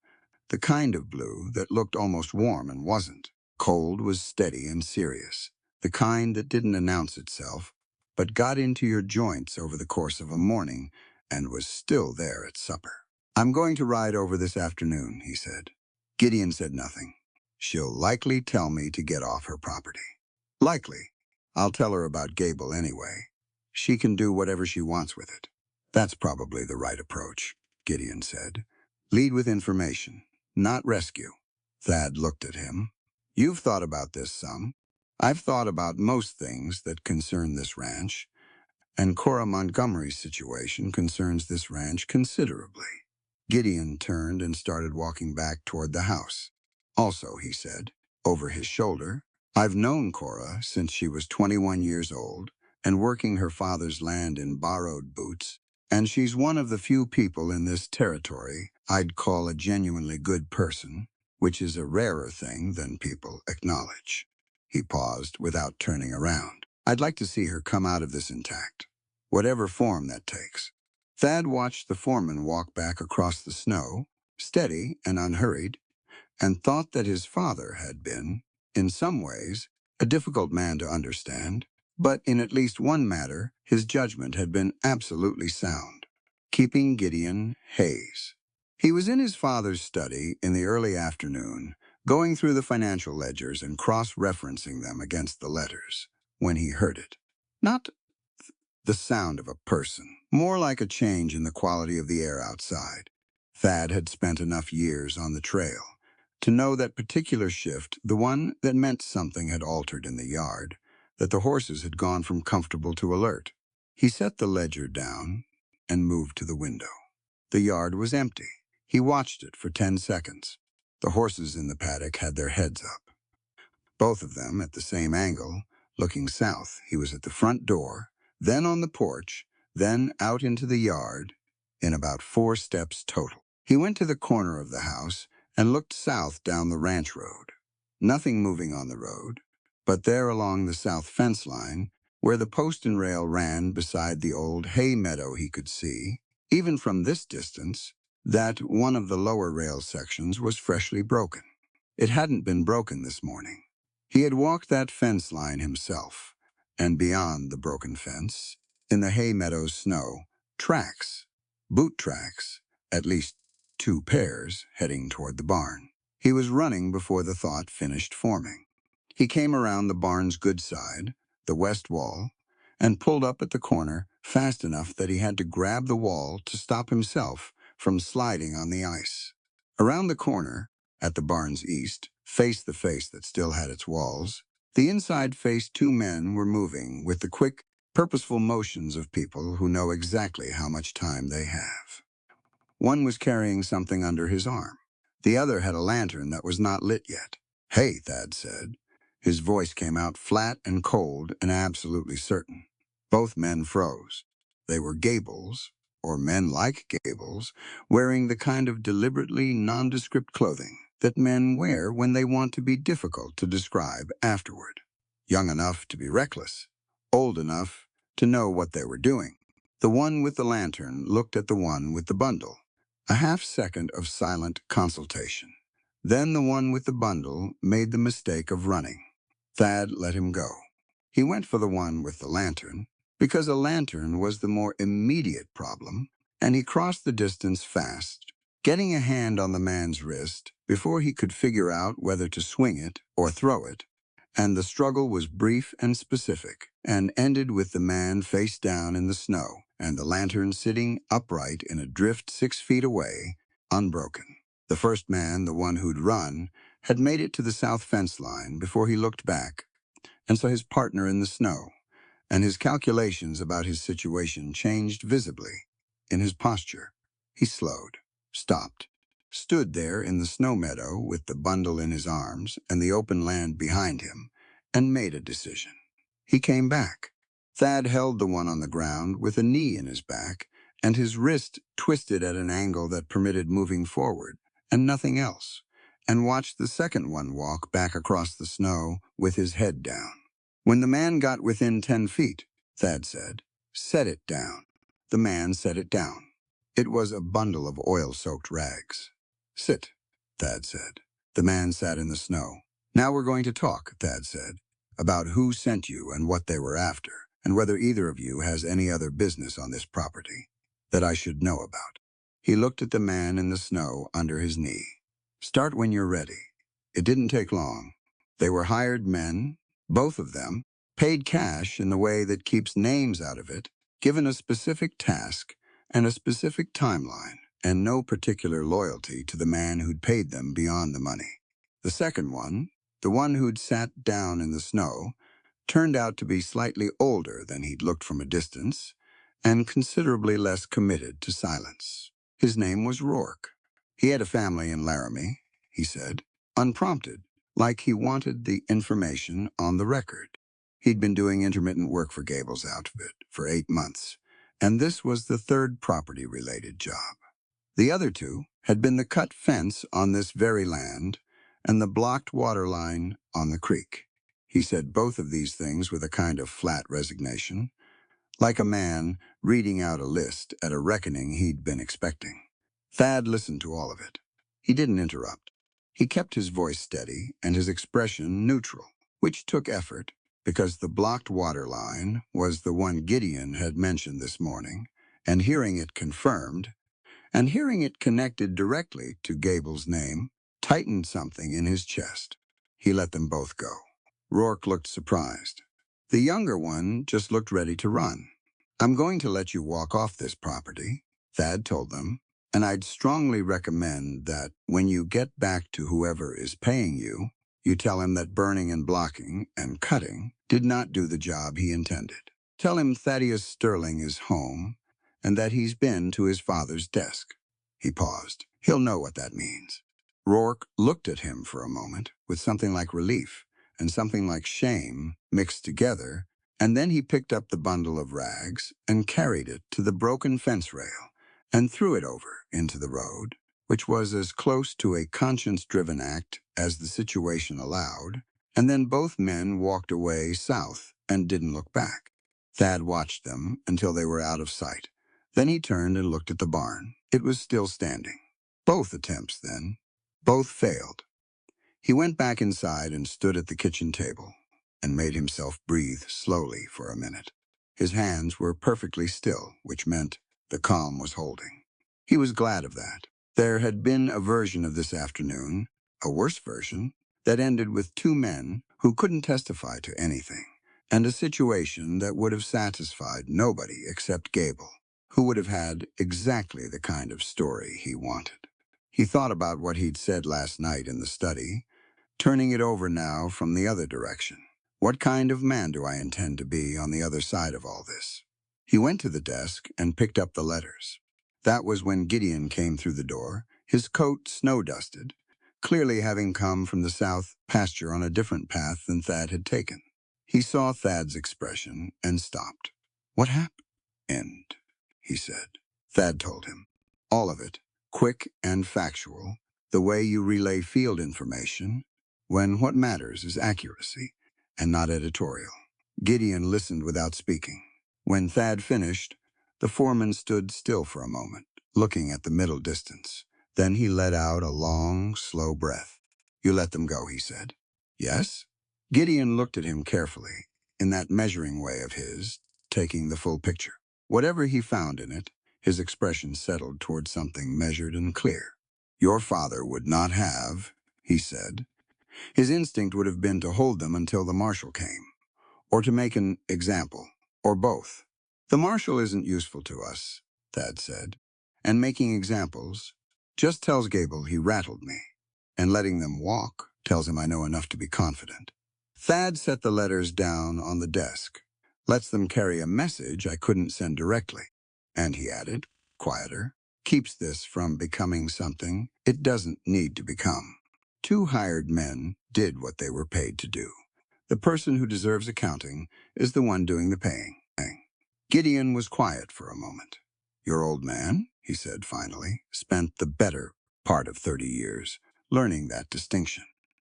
the kind of blue that looked almost warm and wasn't. Cold was steady and serious, the kind that didn't announce itself, but got into your joints over the course of a morning and was still there at supper. I'm going to ride over this afternoon, he said. Gideon said nothing. She'll likely tell me to get off her property. Likely. I'll tell her about Gable anyway. She can do whatever she wants with it. That's probably the right approach, Gideon said. Lead with information, not rescue. Thad looked at him. You've thought about this some. I've thought about most things that concern this ranch, and Cora Montgomery's situation concerns this ranch considerably. Gideon turned and started walking back toward the house. Also, he said, over his shoulder, I've known Cora since she was 21 years old and working her father's land in borrowed boots, and she's one of the few people in this territory I'd call a genuinely good person, which is a rarer thing than people acknowledge. He paused without turning around. I'd like to see her come out of this intact, whatever form that takes. Thad watched the foreman walk back across the snow, steady and unhurried, and thought that his father had been, in some ways, a difficult man to understand. But in at least one matter, his judgment had been absolutely sound. Keeping Gideon Hayes. He was in his father's study in the early afternoon, going through the financial ledgers and cross-referencing them against the letters, when he heard it. Not the sound of a person, more like a change in the quality of the air outside. Thad had spent enough years on the trail to know that particular shift, the one that meant something had altered in the yard, that the horses had gone from comfortable to alert. He set the ledger down and moved to the window. The yard was empty. He watched it for 10 seconds. The horses in the paddock had their heads up, both of them at the same angle, looking south. He was at the front door, then on the porch, then out into the yard, in about 4 steps total. He went to the corner of the house and looked south down the ranch road. Nothing moving on the road, but there along the south fence line, where the post and rail ran beside the old hay meadow, he could see, even from this distance, that one of the lower rail sections was freshly broken. It hadn't been broken this morning. He had walked that fence line himself, and beyond the broken fence, in the hay meadow's snow, tracks, boot tracks, at least 2 pairs heading toward the barn. He was running before the thought finished forming. He came around the barn's good side, the west wall, and pulled up at the corner fast enough that he had to grab the wall to stop himself from sliding on the ice. Around the corner, at the barn's east, faced the face that still had its walls, the inside face 2 men were moving with the quick, purposeful motions of people who know exactly how much time they have. One was carrying something under his arm. The other had a lantern that was not lit yet. "Hey," Thad said. His voice came out flat and cold and absolutely certain. Both men froze. They were Gables, or men like Gables, wearing the kind of deliberately nondescript clothing that men wear when they want to be difficult to describe afterward. Young enough to be reckless, old enough to know what they were doing. The one with the lantern looked at the one with the bundle. A half-second of silent consultation. Then the one with the bundle made the mistake of running. Thad let him go. He went for the one with the lantern, because a lantern was the more immediate problem, and he crossed the distance fast, getting a hand on the man's wrist before he could figure out whether to swing it or throw it, and the struggle was brief and specific, and ended with the man face down in the snow, and the lantern sitting upright in a drift 6 feet away, unbroken. The first man, the one who'd run, had made it to the south fence line before he looked back, and saw his partner in the snow, and his calculations about his situation changed visibly. In his posture, he slowed, stopped, stood there in the snow meadow with the bundle in his arms and the open land behind him, and made a decision. He came back. Thad held the one on the ground with a knee in his back, and his wrist twisted at an angle that permitted moving forward, and nothing else, and watched the second one walk back across the snow with his head down. When the man got within 10 feet, Thad said, "Set it down." The man set it down. It was a bundle of oil-soaked rags. "Sit," Thad said. The man sat in the snow. "Now we're going to talk," Thad said, "about who sent you and what they were after, and whether either of you has any other business on this property that I should know about." He looked at the man in the snow under his knee. "Start when you're ready." It didn't take long. They were hired men, both of them, paid cash in the way that keeps names out of it, given a specific task and a specific timeline, and no particular loyalty to the man who'd paid them beyond the money. The second one, the one who'd sat down in the snow, turned out to be slightly older than he'd looked from a distance, and considerably less committed to silence. His name was Rourke. He had a family in Laramie, he said, unprompted, like he wanted the information on the record. He'd been doing intermittent work for Gable's outfit for 8 months, and this was the 3rd property-related job. The other 2 had been the cut fence on this very land and the blocked water line on the creek. He said both of these things with a kind of flat resignation, like a man reading out a list at a reckoning he'd been expecting. Thad listened to all of it. He didn't interrupt. He kept his voice steady and his expression neutral, which took effort, because the blocked water line was the one Gideon had mentioned this morning, and hearing it confirmed, and hearing it connected directly to Gable's name, tightened something in his chest. He let them both go. Rourke looked surprised. The younger one just looked ready to run. "I'm going to let you walk off this property," Thad told them, "and I'd strongly recommend that when you get back to whoever is paying you, you tell him that burning and blocking and cutting did not do the job he intended. Tell him Thaddeus Sterling is home and that he's been to his father's desk." He paused. "He'll know what that means." Rourke looked at him for a moment with something like relief and something like shame mixed together, and then he picked up the bundle of rags and carried it to the broken fence rail and threw it over into the road, which was as close to a conscience-driven act as the situation allowed, and then both men walked away south and didn't look back. Thad watched them until they were out of sight. Then he turned and looked at the barn. It was still standing. Both attempts, then. Both failed. He went back inside and stood at the kitchen table and made himself breathe slowly for a minute. His hands were perfectly still, which meant the calm was holding. He was glad of that. There had been a version of this afternoon, a worse version, that ended with two men who couldn't testify to anything, and a situation that would have satisfied nobody except Gable, who would have had exactly the kind of story he wanted. He thought about what he'd said last night in the study, turning it over now from the other direction. What kind of man do I intend to be on the other side of all this? He went to the desk and picked up the letters. That was when Gideon came through the door, his coat snow-dusted, clearly having come from the south pasture on a different path than Thad had taken. He saw Thad's expression and stopped. "What happened?" he said. Thad told him. All of it, quick and factual, the way you relay field information, when what matters is accuracy and not editorial. Gideon listened without speaking. When Thad finished, the foreman stood still for a moment, looking at the middle distance. Then he let out a long, slow breath. "You let them go," he said. "Yes?" Gideon looked at him carefully, in that measuring way of his, taking the full picture. Whatever he found in it, his expression settled toward something measured and clear. "Your father would not have," he said. "His instinct would have been to hold them until the marshal came, or to make an example, or both. The marshal isn't useful to us," Thad said, "and making examples just tells Gable he rattled me, and letting them walk tells him I know enough to be confident." Thad set the letters down on the desk. "Lets them carry a message I couldn't send directly." And he added, quieter, "keeps this from becoming something it doesn't need to become." Two hired men did what they were paid to do. The person who deserves accounting is the one doing the paying. Gideon was quiet for a moment. "Your old man," he said finally, "spent the better part of 30 years learning that distinction."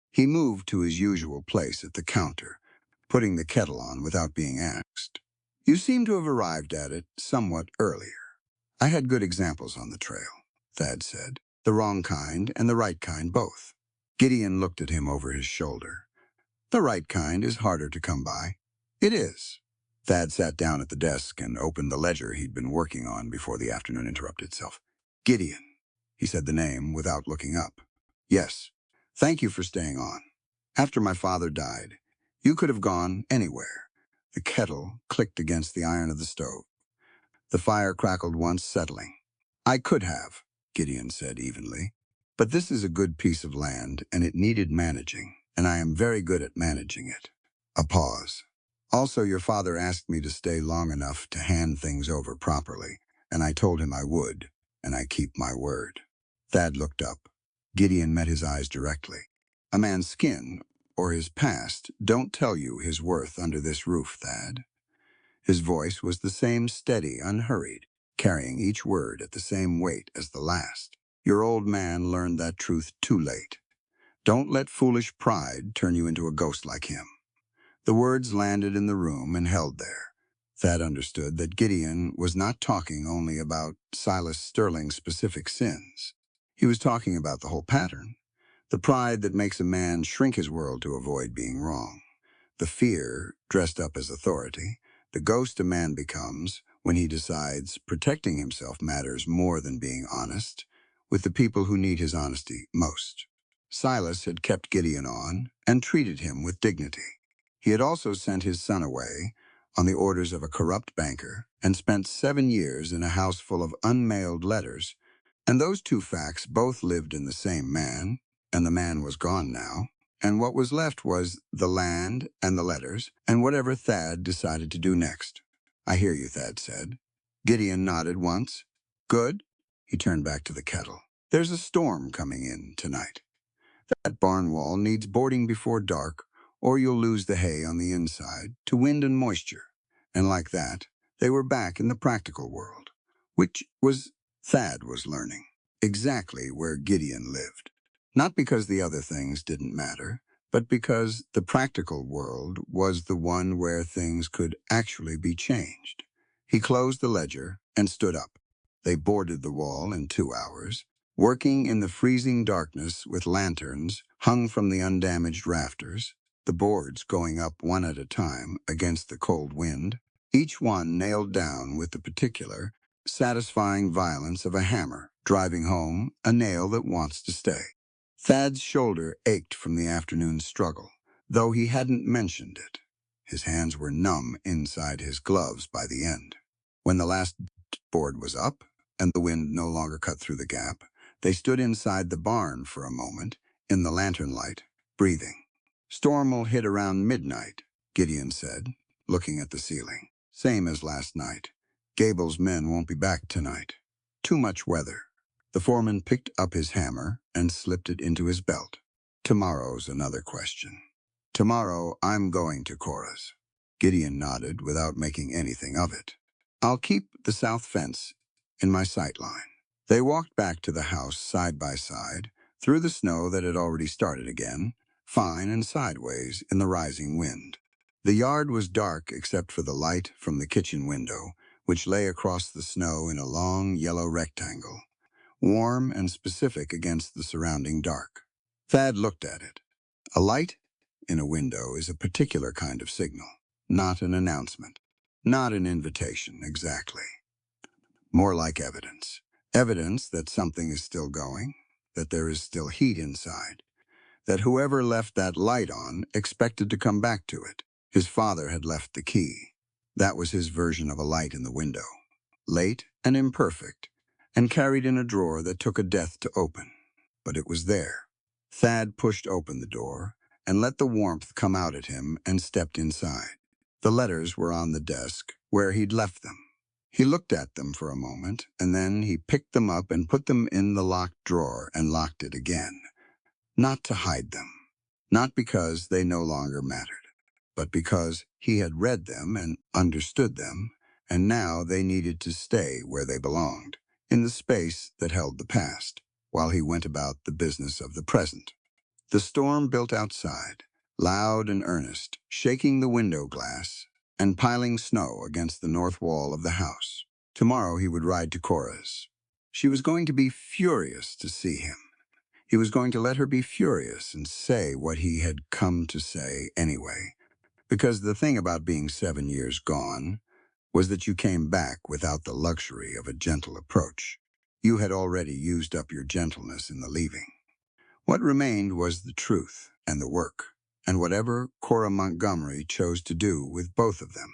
He moved to his usual place at the counter, putting the kettle on without being asked. "You seem to have arrived at it somewhat earlier. I had good examples on the trail," Thad said. "The wrong kind and the right kind both." Gideon looked at him over his shoulder. "The right kind is harder to come by." "It is." Thad sat down at the desk and opened the ledger he'd been working on before the afternoon interrupted itself. "Gideon." He said the name without looking up. "Yes. Thank you for staying on. After my father died, you could have gone anywhere." The kettle clicked against the iron of the stove. The fire crackled once, settling. "I could have," Gideon said evenly. "But this is a good piece of land, and it needed managing, and I am very good at managing it." A pause. "Also, your father asked me to stay long enough to hand things over properly, and I told him I would, and I keep my word." Thad looked up. Gideon met his eyes directly. "A man's skin, or his past, don't tell you his worth under this roof, Thad." His voice was the same steady, unhurried, carrying each word at the same weight as the last. "Your old man learned that truth too late. Don't let foolish pride turn you into a ghost like him." The words landed in the room and held there. Thad understood that Gideon was not talking only about Silas Sterling's specific sins. He was talking about the whole pattern, the pride that makes a man shrink his world to avoid being wrong, The fear, dressed up as authority, the ghost a man becomes when he decides protecting himself matters more than being honest with the people who need his honesty most. Silas had kept Gideon on and treated him with dignity. He had also sent his son away on the orders of a corrupt banker and spent 7 years in a house full of unmailed letters, and those two facts both lived in the same man, and the man was gone now, and what was left was the land and the letters and whatever Thad decided to do next. "I hear you," Thad said. Gideon nodded once. "Good." He turned back to the kettle. "There's a storm coming in tonight. That barn wall needs boarding before dark, or you'll lose the hay on the inside to wind and moisture." And like that, they were back in the practical world, which was, Thad was learning, exactly where Gideon lived. Not because the other things didn't matter, but because the practical world was the one where things could actually be changed. He closed the ledger and stood up. They boarded the wall in 2 hours, working in the freezing darkness with lanterns hung from the undamaged rafters, the boards going up one at a time against the cold wind, each one nailed down with the particular, satisfying violence of a hammer, driving home a nail that wants to stay. Thad's shoulder ached from the afternoon's struggle, though he hadn't mentioned it. His hands were numb inside his gloves by the end. When the last board was up, and the wind no longer cut through the gap, they stood inside the barn for a moment, in the lantern light, breathing. "Storm'll hit around midnight," Gideon said, looking at the ceiling. "Same as last night. Gable's men won't be back tonight. Too much weather." The foreman picked up his hammer and slipped it into his belt. "Tomorrow's another question. Tomorrow I'm going to Cora's." Gideon nodded without making anything of it. "I'll keep the south fence in my sight line." They walked back to the house side by side, through the snow that had already started again, fine and sideways in the rising wind. The yard was dark except for the light from the kitchen window, which lay across the snow in a long yellow rectangle, warm and specific against the surrounding dark. Thad looked at it. A light in a window is a particular kind of signal, not an announcement, not an invitation exactly. More like evidence. Evidence that something is still going, that there is still heat inside, that whoever left that light on expected to come back to it. His father had left the key. That was his version of a light in the window. Late and imperfect, and carried in a drawer that took a death to open. But it was there. Thad pushed open the door and let the warmth come out at him and stepped inside. The letters were on the desk where he'd left them. He looked at them for a moment, and then he picked them up and put them in the locked drawer and locked it again. Not to hide them, not because they no longer mattered, but because he had read them and understood them, and now they needed to stay where they belonged, in the space that held the past, while he went about the business of the present. The storm built outside, loud and earnest, shaking the window glass and piling snow against the north wall of the house. Tomorrow he would ride to Cora's. She was going to be furious to see him. He was going to let her be furious and say what he had come to say anyway. Because the thing about being 7 years gone was that you came back without the luxury of a gentle approach. You had already used up your gentleness in the leaving. What remained was the truth and the work, and whatever Cora Montgomery chose to do with both of them.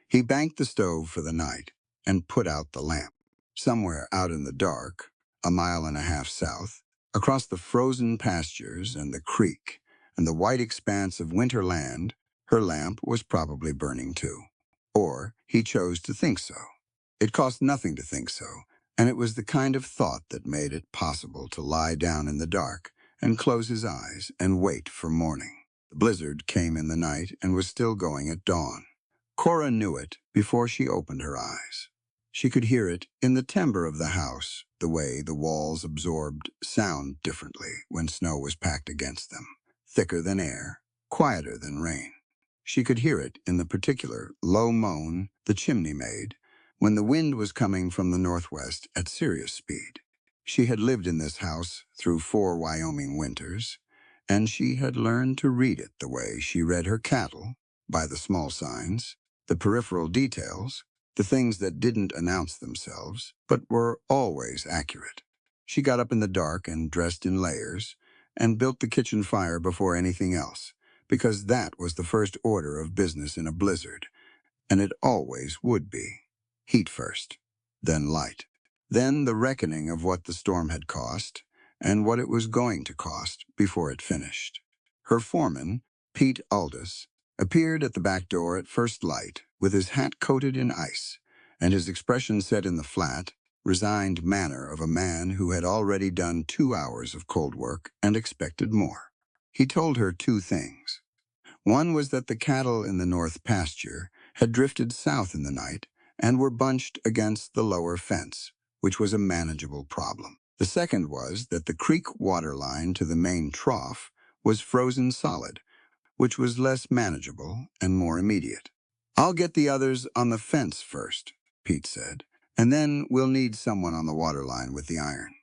He banked the stove for the night and put out the lamp. Somewhere out in the dark, a mile and a half south, across the frozen pastures and the creek and the white expanse of winter land, her lamp was probably burning too. Or he chose to think so. It cost nothing to think so, and it was the kind of thought that made it possible to lie down in the dark and close his eyes and wait for morning. The blizzard came in the night and was still going at dawn. Cora knew it before she opened her eyes. She could hear it in the timbre of the house, the way the walls absorbed sound differently when snow was packed against them, thicker than air, quieter than rain. She could hear it in the particular low moan the chimney made when the wind was coming from the northwest at serious speed. She had lived in this house through 4 Wyoming winters, and she had learned to read it the way she read her cattle by the small signs, the peripheral details, the things that didn't announce themselves, but were always accurate. She got up in the dark and dressed in layers, and built the kitchen fire before anything else, because that was the first order of business in a blizzard, and it always would be. Heat first, then light. Then the reckoning of what the storm had cost, and what it was going to cost before it finished. Her foreman, Pete Aldous, appeared at the back door at first light with his hat coated in ice, and his expression set in the flat, resigned manner of a man who had already done 2 hours of cold work and expected more. He told her two things. One was that the cattle in the north pasture had drifted south in the night and were bunched against the lower fence, which was a manageable problem. The second was that the creek water line to the main trough was frozen solid, which was less manageable and more immediate. "I'll get the others on the fence first," Pete said, "and then we'll need someone on the water line with the iron."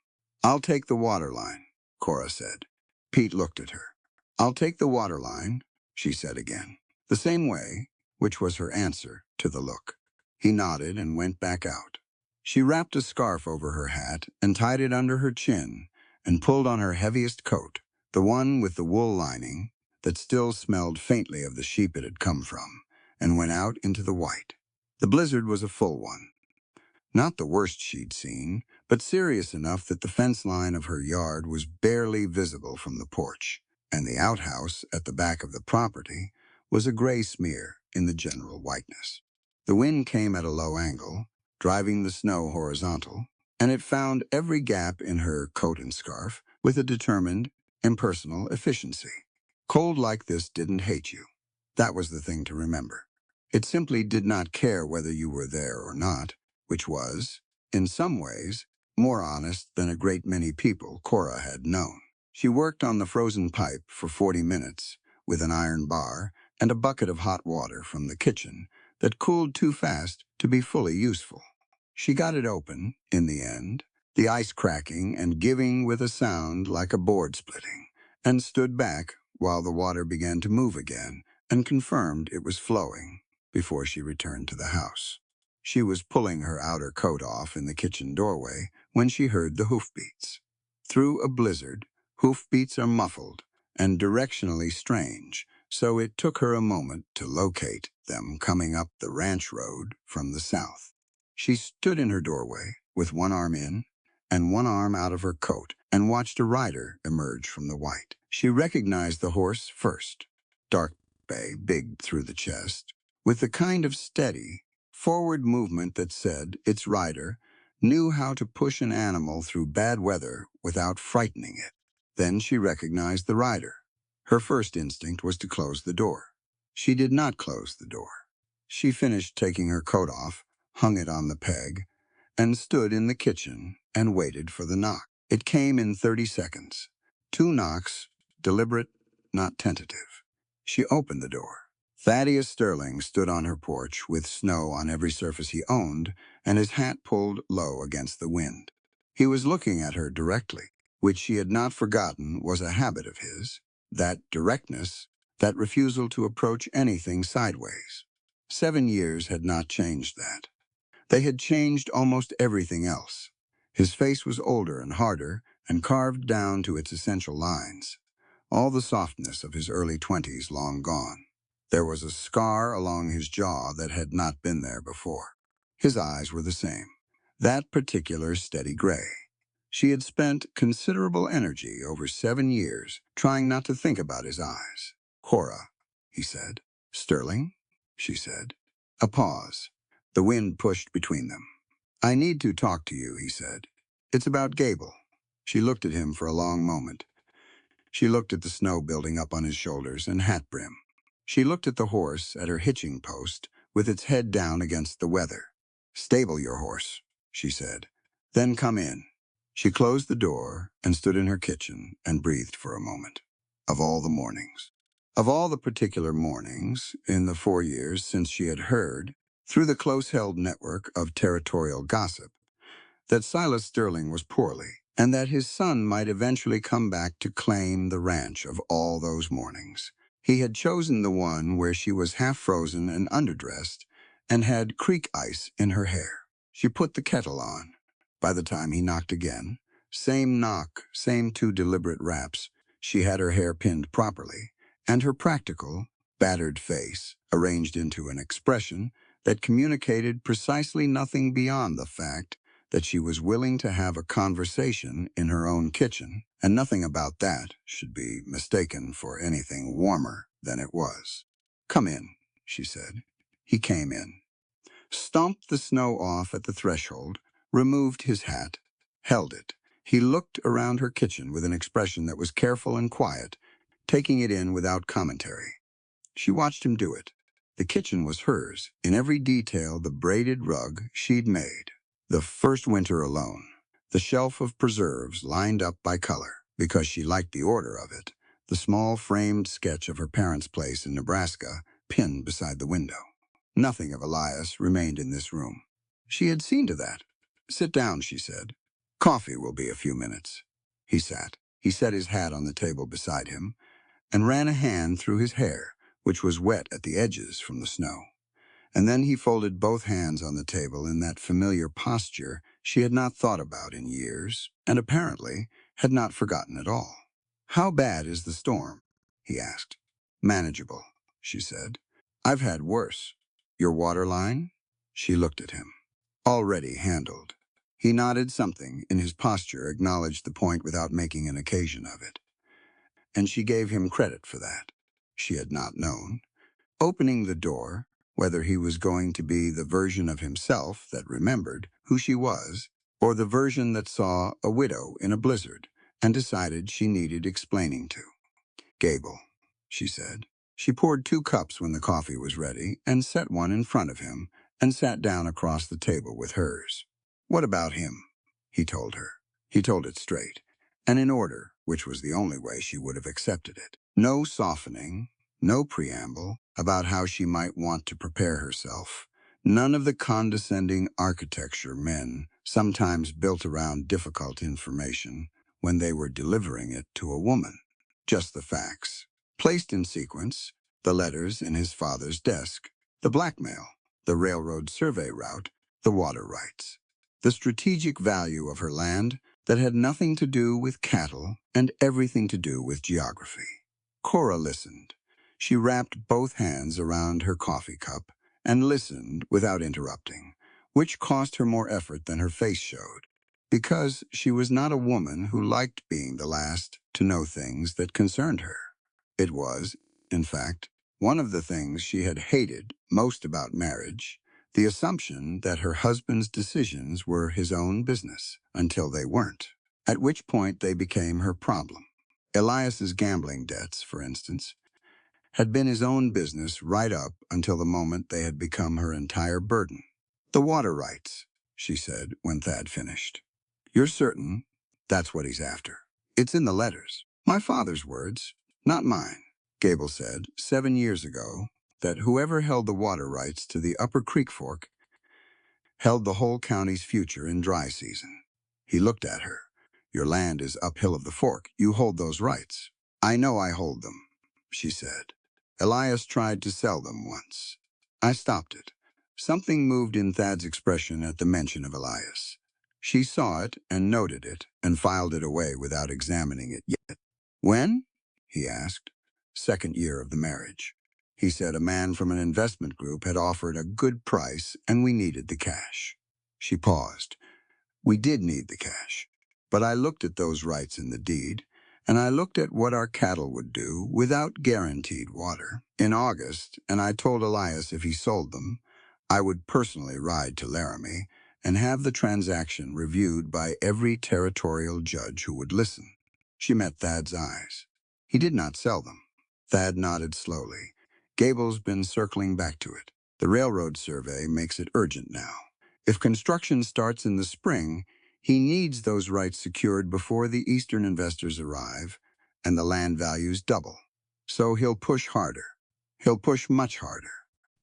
"I'll take the water line," Cora said. Pete looked at her. "I'll take the water line," she said again, the same way, which was her answer to the look. He nodded and went back out. She wrapped a scarf over her hat and tied it under her chin and pulled on her heaviest coat, the one with the wool lining that still smelled faintly of the sheep it had come from, and went out into the white. The blizzard was a full one. Not the worst she'd seen, but serious enough that the fence line of her yard was barely visible from the porch, and the outhouse at the back of the property was a gray smear in the general whiteness. The wind came at a low angle, driving the snow horizontal, and it found every gap in her coat and scarf with a determined, impersonal efficiency. Cold like this didn't hate you. That was the thing to remember. It simply did not care whether you were there or not, which was, in some ways, more honest than a great many people Cora had known. She worked on the frozen pipe for 40 minutes with an iron bar and a bucket of hot water from the kitchen that cooled too fast to be fully useful. She got it open, in the end, the ice cracking and giving with a sound like a board splitting, and stood back while the water began to move again and confirmed it was flowing before she returned to the house. She was pulling her outer coat off in the kitchen doorway when she heard the hoofbeats. Through a blizzard, hoofbeats are muffled and directionally strange, so it took her a moment to locate them coming up the ranch road from the south. She stood in her doorway with one arm in and one arm out of her coat and watched a rider emerge from the white. She recognized the horse first, dark bay, big through the chest, with the kind of steady, forward movement that said its rider knew how to push an animal through bad weather without frightening it. Then she recognized the rider. Her first instinct was to close the door. She did not close the door. She finished taking her coat off, hung it on the peg, and stood in the kitchen and waited for the knock. It came in 30 seconds. 2 knocks, deliberate, not tentative. She opened the door. Thaddeus Sterling stood on her porch with snow on every surface he owned and his hat pulled low against the wind. He was looking at her directly, which she had not forgotten was a habit of his, that directness, that refusal to approach anything sideways. 7 years had not changed that. They had changed almost everything else. His face was older and harder and carved down to its essential lines, all the softness of his early 20s long gone. There was a scar along his jaw that had not been there before. His eyes were the same, that particular steady gray. She had spent considerable energy over 7 years trying not to think about his eyes. "Cora," he said. "Sterling," she said. A pause. The wind pushed between them. "I need to talk to you," he said. "It's about Gable." She looked at him for a long moment. She looked at the snow building up on his shoulders and hat brim. She looked at the horse at her hitching post with its head down against the weather. "Stable your horse," she said. "Then come in." She closed the door and stood in her kitchen and breathed for a moment. Of all the mornings. Of all the particular mornings in the 4 years since she had heard, through the close-held network of territorial gossip, that Silas Sterling was poorly, and that his son might eventually come back to claim the ranch of all those mornings, He had chosen the one where she was half frozen and underdressed and had creek ice in her hair. She put the kettle on. By the time he knocked again, same knock, same two deliberate raps, she had her hair pinned properly, and her practical, battered face arranged into an expression that communicated precisely nothing beyond the fact that she was willing to have a conversation in her own kitchen, and nothing about that should be mistaken for anything warmer than it was. "Come in," she said. He came in, stomped the snow off at the threshold, removed his hat, held it. He looked around her kitchen with an expression that was careful and quiet, taking it in without commentary. She watched him do it. The kitchen was hers, in every detail the braided rug she'd made. The first winter alone. The shelf of preserves lined up by color, because she liked the order of it. The small framed sketch of her parents' place in Nebraska pinned beside the window. Nothing of Elias remained in this room. She had seen to that. "Sit down," she said. "Coffee will be a few minutes." He sat. He set his hat on the table beside him and ran a hand through his hair, which was wet at the edges from the snow. And then he folded both hands on the table in that familiar posture she had not thought about in years, and apparently had not forgotten at all. "How bad is the storm?" he asked. "Manageable," she said. "I've had worse." "Your water line?" She looked at him. "Already handled." He nodded. Something in his posture acknowledged the point without making an occasion of it. And she gave him credit for that. She had not known. Opening the door, whether he was going to be the version of himself that remembered who she was, or the version that saw a widow in a blizzard and decided she needed explaining to. "Gable," she said. She poured 2 cups when the coffee was ready and set one in front of him and sat down across the table with hers. "What about him?" he told her. He told it straight, and in order, which was the only way she would have accepted it. No softening, no preamble about how she might want to prepare herself. None of the condescending architecture men sometimes built around difficult information when they were delivering it to a woman. Just the facts. Placed in sequence, the letters in his father's desk, the blackmail, the railroad survey route, the water rights. The strategic value of her land that had nothing to do with cattle and everything to do with geography. Cora listened. She wrapped both hands around her coffee cup and listened without interrupting, which cost her more effort than her face showed, because she was not a woman who liked being the last to know things that concerned her. It was, in fact, one of the things she had hated most about marriage, the assumption that her husband's decisions were his own business until they weren't, at which point they became her problem. Elias's gambling debts, for instance, had been his own business right up until the moment they had become her entire burden. "The water rights," she said when Thad finished. "You're certain that's what he's after?" "It's in the letters. My father's words, not mine." Gable said 7 years ago that whoever held the water rights to the Upper Creek Fork held the whole county's future in dry season. He looked at her. "Your land is uphill of the fork. You hold those rights." "I know I hold them," she said. "Elias tried to sell them once. I stopped it." Something moved in Thad's expression at the mention of Elias. She saw it and noted it and filed it away without examining it yet. "When?" he asked. "2nd year of the marriage." He said a man from an investment group had offered a good price and we needed the cash. She paused. "We did need the cash. But I looked at those rights in the deed, and I looked at what our cattle would do without guaranteed water in August, and I told Elias if he sold them, I would personally ride to Laramie and have the transaction reviewed by every territorial judge who would listen." She met Thad's eyes. "He did not sell them." Thad nodded slowly. "Gable's been circling back to it. The railroad survey makes it urgent now. If construction starts in the spring, he needs those rights secured before the Eastern investors arrive and the land values double. So he'll push harder. He'll push much harder.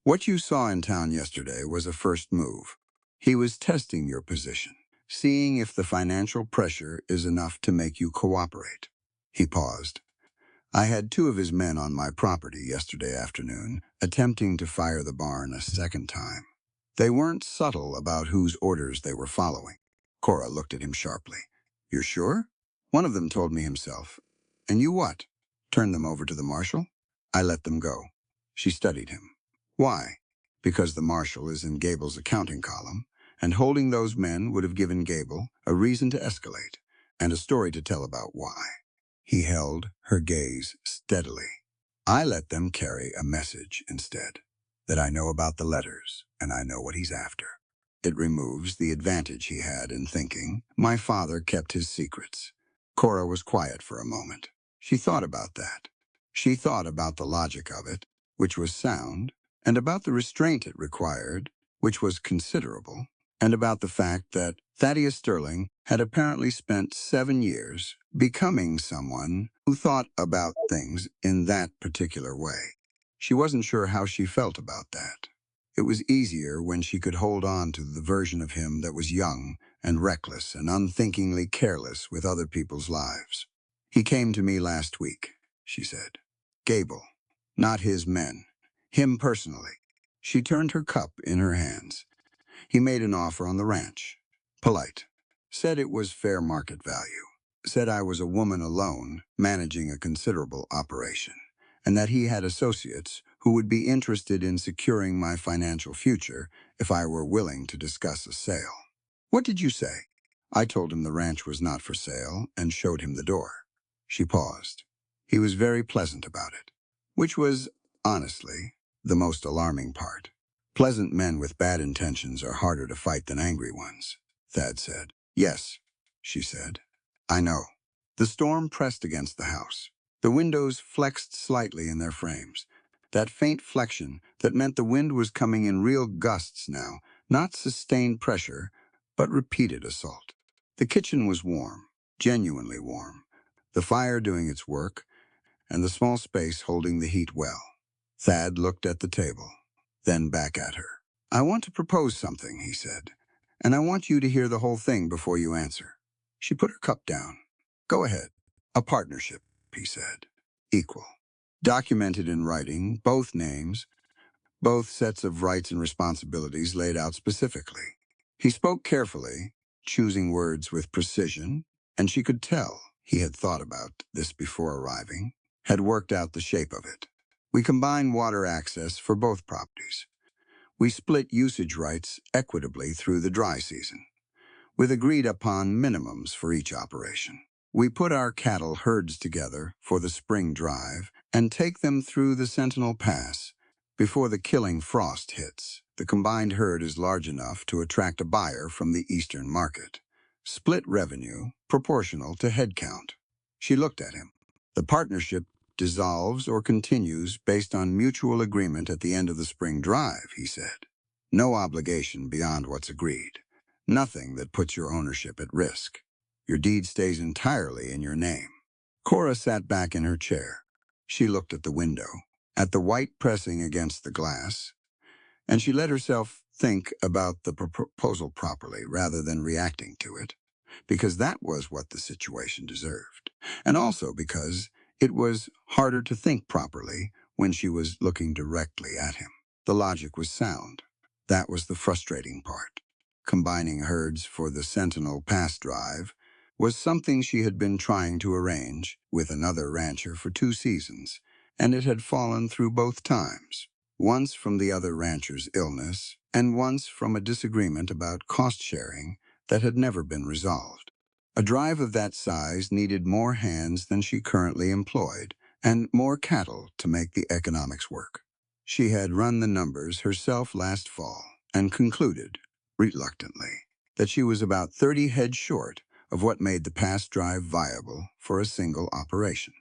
What you saw in town yesterday was a first move. He was testing your position, seeing if the financial pressure is enough to make you cooperate." He paused. I had 2 of his men on my property yesterday afternoon, attempting to fire the barn a second time. They weren't subtle about whose orders they were following. Cora looked at him sharply. You're sure? One of them told me himself. And you what? Turned them over to the marshal? I let them go. She studied him. Why? Because the marshal is in Gable's accounting column, and holding those men would have given Gable a reason to escalate, and a story to tell about why. He held her gaze steadily. I let them carry a message instead, that I know about the letters, and I know what he's after. It removes the advantage he had in thinking my father kept his secrets. Cora was quiet for a moment. She thought about that. She thought about the logic of it, which was sound, and about the restraint it required, which was considerable, and about the fact that Thaddeus Sterling had apparently spent 7 years becoming someone who thought about things in that particular way. She wasn't sure how she felt about that. It was easier when she could hold on to the version of him that was young and reckless and unthinkingly careless with other people's lives. He came to me last week, she said. Gable, not his men. Him personally. She turned her cup in her hands. He made an offer on the ranch. Polite. Said it was fair market value. Said I was a woman alone managing a considerable operation, and that he had associates who would be interested in securing my financial future if I were willing to discuss a sale. What did you say? I told him the ranch was not for sale and showed him the door. She paused. He was very pleasant about it, which was, honestly, the most alarming part. Pleasant men with bad intentions are harder to fight than angry ones, Thad said. Yes, she said. I know. The storm pressed against the house. The windows flexed slightly in their frames. That faint flexion that meant the wind was coming in real gusts now, not sustained pressure, but repeated assault. The kitchen was warm, genuinely warm, the fire doing its work, and the small space holding the heat well. Thad looked at the table, then back at her. I want to propose something, he said, and I want you to hear the whole thing before you answer. She put her cup down. Go ahead. A partnership, he said. Equal. Documented in writing, both names, both sets of rights and responsibilities laid out specifically. He spoke carefully, choosing words with precision, and she could tell he had thought about this before arriving, had worked out the shape of it. We combine water access for both properties. We split usage rights equitably through the dry season, with agreed-upon minimums for each operation. We put our cattle herds together for the spring drive and take them through the Sentinel Pass before the killing frost hits. The combined herd is large enough to attract a buyer from the eastern market. Split revenue proportional to head count. She looked at him. The partnership dissolves or continues based on mutual agreement at the end of the spring drive, he said. No obligation beyond what's agreed. Nothing that puts your ownership at risk. Your deed stays entirely in your name. Cora sat back in her chair. She looked at the window, at the white pressing against the glass, and she let herself think about the proposal properly rather than reacting to it, because that was what the situation deserved, and also because it was harder to think properly when she was looking directly at him. The logic was sound. That was the frustrating part. Combining herds for the Sentinel Pass drive was something she had been trying to arrange with another rancher for 2 seasons, and it had fallen through both times, once from the other rancher's illness and once from a disagreement about cost-sharing that had never been resolved. A drive of that size needed more hands than she currently employed, and more cattle to make the economics work. She had run the numbers herself last fall and concluded, reluctantly, that she was about 30 head short of what made the pass drive viable for a single operation.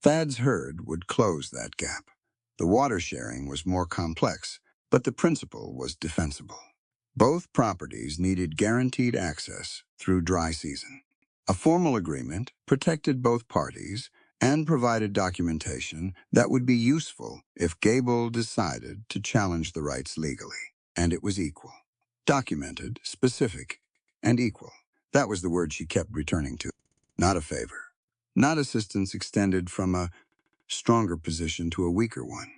Thad's herd would close that gap. The water sharing was more complex, but the principle was defensible. Both properties needed guaranteed access through dry season. A formal agreement protected both parties and provided documentation that would be useful if Gable decided to challenge the rights legally. And it was equal. Documented, specific, and equal. That was the word she kept returning to. Not a favor. Not assistance extended from a stronger position to a weaker one,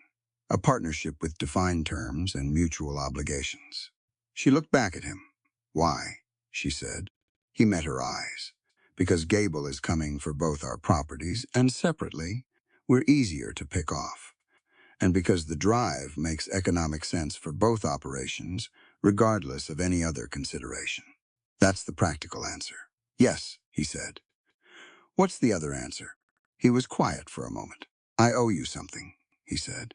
a partnership with defined terms and mutual obligations. She looked back at him. "Why?" she said. He met her eyes. "Because Gable is coming for both our properties, and separately, we're easier to pick off. And because the drive makes economic sense for both operations, regardless of any other consideration." That's the practical answer. "Yes," he said. "What's the other answer?" He was quiet for a moment. "I owe you something," he said.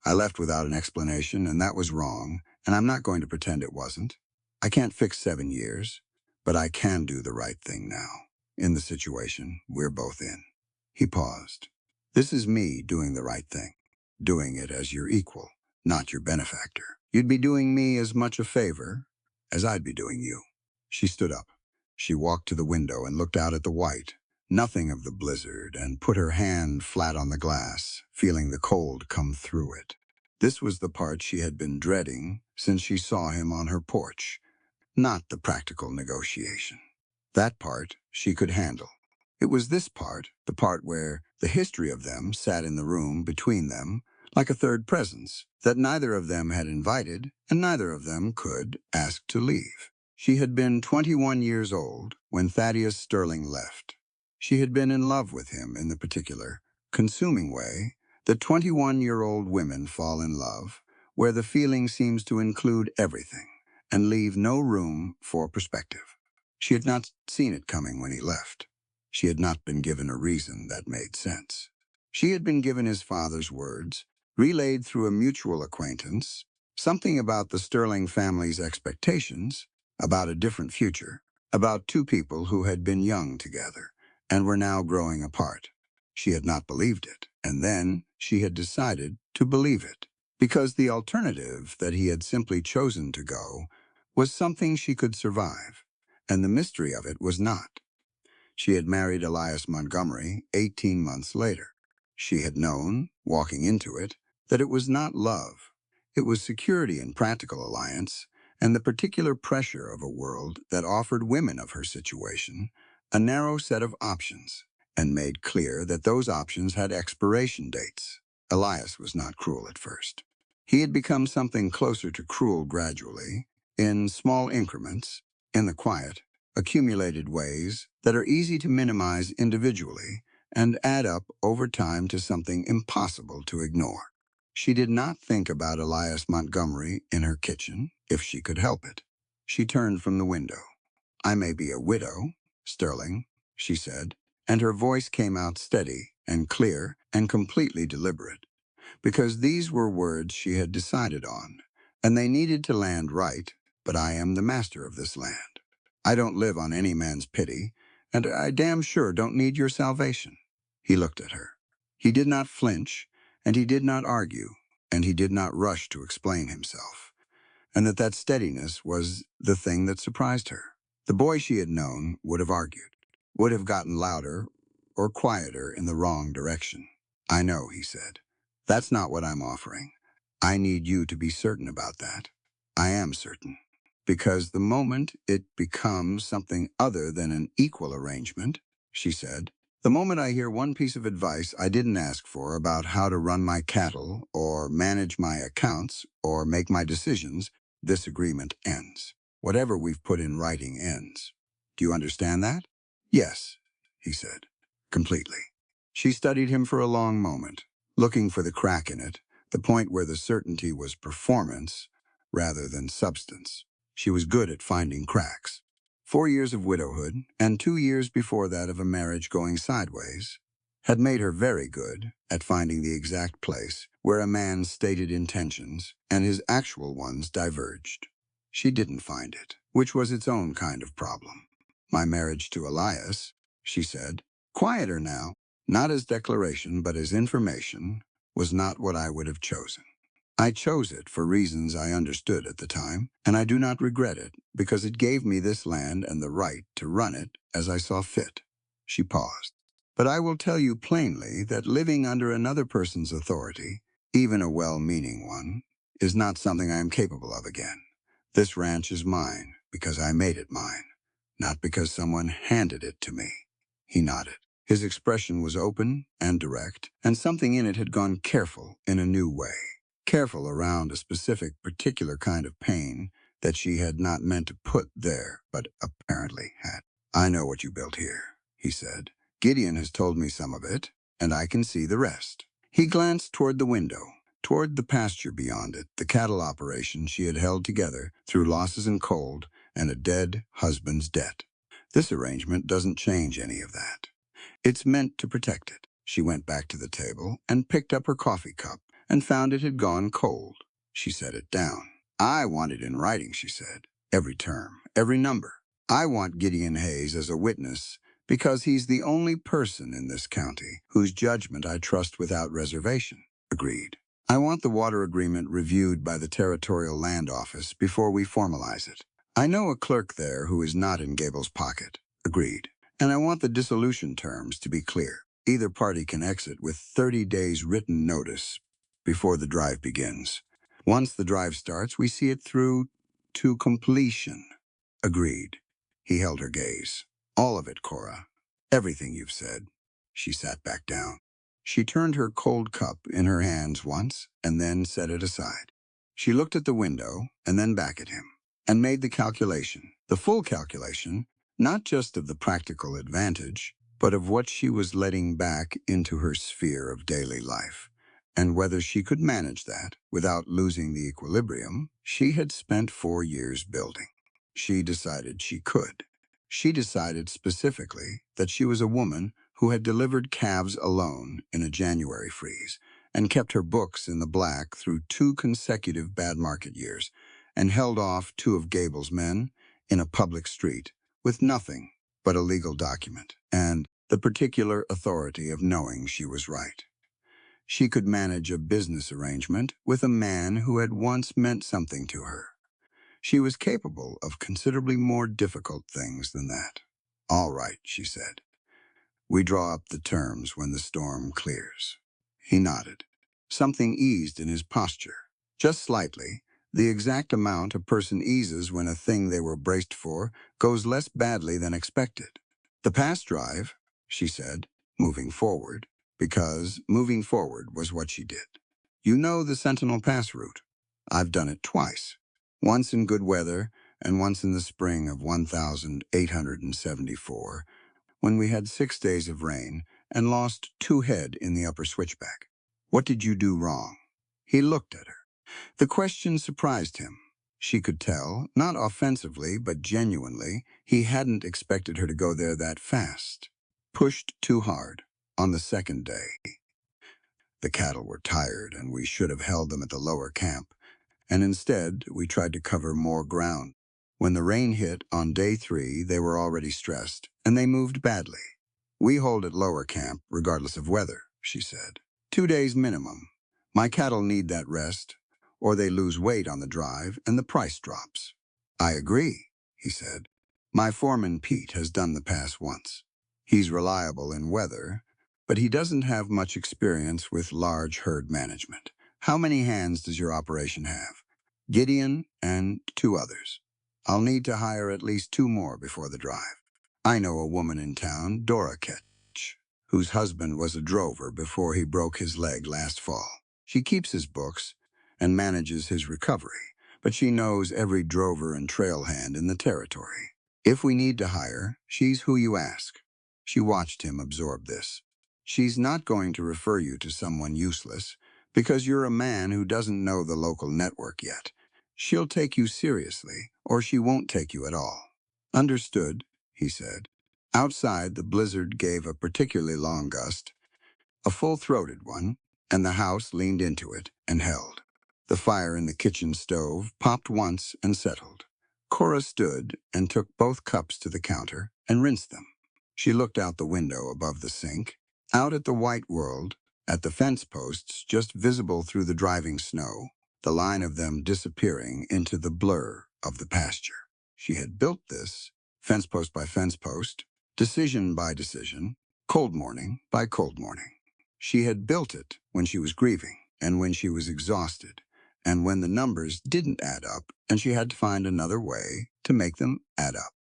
"I left without an explanation, and that was wrong, and I'm not going to pretend it wasn't. I can't fix 7 years, but I can do the right thing now, in the situation we're both in." He paused. "This is me doing the right thing, doing it as your equal, not your benefactor. You'd be doing me as much a favor as I'd be doing you." She stood up. She walked to the window and looked out at the white, nothing of the blizzard, and put her hand flat on the glass, feeling the cold come through it. This was the part she had been dreading since she saw him on her porch, not the practical negotiation. That part she could handle. It was this part, the part where the history of them sat in the room between them, like a third presence, that neither of them had invited and neither of them could ask to leave. She had been 21 years old when Thaddeus Sterling left. She had been in love with him in the particular, consuming way that 21-year-old women fall in love, where the feeling seems to include everything and leave no room for perspective. She had not seen it coming when he left. She had not been given a reason that made sense. She had been given his father's words, relayed through a mutual acquaintance, something about the Sterling family's expectations, about a different future, about two people who had been young together and were now growing apart. She had not believed it, and then she had decided to believe it, because the alternative that he had simply chosen to go was something she could survive, and the mystery of it was not. She had married Elias Montgomery 18 months later. She had known, walking into it, that it was not love. It was security and practical alliance, and the particular pressure of a world that offered women of her situation a narrow set of options, and made clear that those options had expiration dates. Elias was not cruel at first. He had become something closer to cruel gradually, in small increments, in the quiet, accumulated ways that are easy to minimize individually and add up over time to something impossible to ignore. She did not think about Elias Montgomery in her kitchen, if she could help it. She turned from the window. "I may be a widow, Sterling," she said, and her voice came out steady and clear and completely deliberate, because these were words she had decided on, and they needed to land right, "but I am the master of this land. I don't live on any man's pity, and I damn sure don't need your salvation." He looked at her. He did not flinch, and he did not argue, and he did not rush to explain himself, and that steadiness was the thing that surprised her. The boy she had known would have argued, would have gotten louder or quieter in the wrong direction. "I know," he said. "That's not what I'm offering. I need you to be certain about that." "I am certain. Because the moment it becomes something other than an equal arrangement," she said, "the moment I hear one piece of advice I didn't ask for about how to run my cattle or manage my accounts or make my decisions, this agreement ends. Whatever we've put in writing ends. Do you understand that?" "Yes," he said, "completely." She studied him for a long moment, looking for the crack in it, the point where the certainty was performance rather than substance. She was good at finding cracks. 4 years of widowhood, and 2 years before that of a marriage going sideways, had made her very good at finding the exact place where a man's stated intentions and his actual ones diverged. She didn't find it, which was its own kind of problem. "My marriage to Elias," she said, quieter now, not as declaration but as information, "was not what I would have chosen. I chose it for reasons I understood at the time, and I do not regret it because it gave me this land and the right to run it as I saw fit." She paused. "But I will tell you plainly that living under another person's authority, even a well-meaning one, is not something I am capable of again. This ranch is mine because I made it mine, not because someone handed it to me." He nodded. His expression was open and direct, and something in it had gone careful in a new way. Careful around a specific, particular kind of pain that she had not meant to put there, but apparently had. "I know what you built here," he said. "Gideon has told me some of it, and I can see the rest." He glanced toward the window, toward the pasture beyond it, the cattle operation she had held together through losses and cold and a dead husband's debt. "This arrangement doesn't change any of that. It's meant to protect it." She went back to the table and picked up her coffee cup and found it had gone cold. She set it down. "I want it in writing," she said. "Every term, every number. I want Gideon Hayes as a witness because he's the only person in this county whose judgment I trust without reservation." "Agreed." "I want the water agreement reviewed by the Territorial Land Office before we formalize it. I know a clerk there who is not in Gable's pocket." "Agreed." "And I want the dissolution terms to be clear. Either party can exit with 30 days written notice before the drive begins. Once the drive starts, we see it through to completion." "Agreed." He held her gaze. "All of it, Cora. Everything you've said." She sat back down. She turned her cold cup in her hands once and then set it aside. She looked at the window and then back at him and made the calculation, the full calculation, not just of the practical advantage, but of what she was letting back into her sphere of daily life, and whether she could manage that without losing the equilibrium she had spent 4 years building. She decided she could. She decided specifically that she was a woman who had delivered calves alone in a January freeze and kept her books in the black through 2 consecutive bad market years and held off 2 of Gable's men in a public street with nothing but a legal document and the particular authority of knowing she was right. She could manage a business arrangement with a man who had once meant something to her. She was capable of considerably more difficult things than that. "All right," she said. "We draw up the terms when the storm clears." He nodded. Something eased in his posture. Just slightly, the exact amount a person eases when a thing they were braced for goes less badly than expected. "The pass drive," she said, moving forward, because moving forward was what she did. "You know the Sentinel Pass route. I've done it twice. Once in good weather and once in the spring of 1874, when we had 6 days of rain and lost 2 head in the upper switchback. What did you do wrong?" He looked at her. The question surprised him. She could tell, not offensively but genuinely, he hadn't expected her to go there that fast. "Pushed too hard on the second day. The cattle were tired and we should have held them at the lower camp, and instead we tried to cover more ground. When the rain hit on day 3, they were already stressed, and they moved badly. We hold at lower camp, regardless of weather," she said. 2 days minimum. My cattle need that rest, or they lose weight on the drive, and the price drops." "I agree," he said. "My foreman, Pete, has done the pass once. He's reliable in weather, but he doesn't have much experience with large herd management. How many hands does your operation have?" "Gideon and 2 others. I'll need to hire at least 2 more before the drive. I know a woman in town, Dora Ketch, whose husband was a drover before he broke his leg last fall. She keeps his books and manages his recovery, but she knows every drover and trailhand in the territory. If we need to hire, she's who you ask." She watched him absorb this. "She's not going to refer you to someone useless because you're a man who doesn't know the local network yet. She'll take you seriously, or she won't take you at all." "Understood," he said. Outside, the blizzard gave a particularly long gust, a full-throated one, and the house leaned into it and held. The fire in the kitchen stove popped once and settled. Cora stood and took both cups to the counter and rinsed them. She looked out the window above the sink, out at the white world, at the fence posts just visible through the driving snow, the line of them disappearing into the blur of the pasture. She had built this, fence post by fence post, decision by decision, cold morning by cold morning. She had built it when she was grieving and when she was exhausted and when the numbers didn't add up and she had to find another way to make them add up.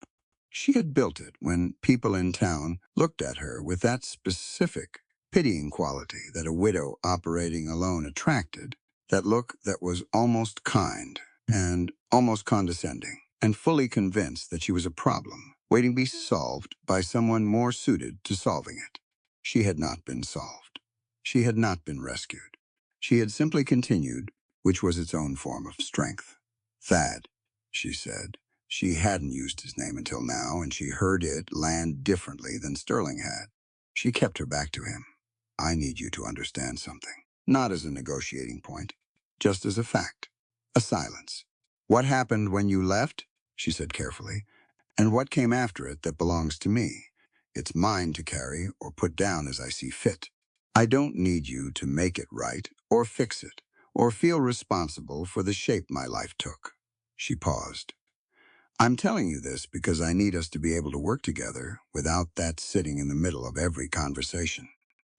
She had built it when people in town looked at her with that specific, pitying quality that a widow operating alone attracted, that look that was almost kind and almost condescending, and fully convinced that she was a problem, waiting to be solved by someone more suited to solving it. She had not been solved. She had not been rescued. She had simply continued, which was its own form of strength. Thad, she said. She hadn't used his name until now, and she heard it land differently than Sterling had. She kept her back to him. I need you to understand something. Not as a negotiating point, just as a fact. A silence. What happened when you left? She said carefully. And what came after it that belongs to me? It's mine to carry or put down as I see fit. I don't need you to make it right or fix it or feel responsible for the shape my life took. She paused. I'm telling you this because I need us to be able to work together without that sitting in the middle of every conversation.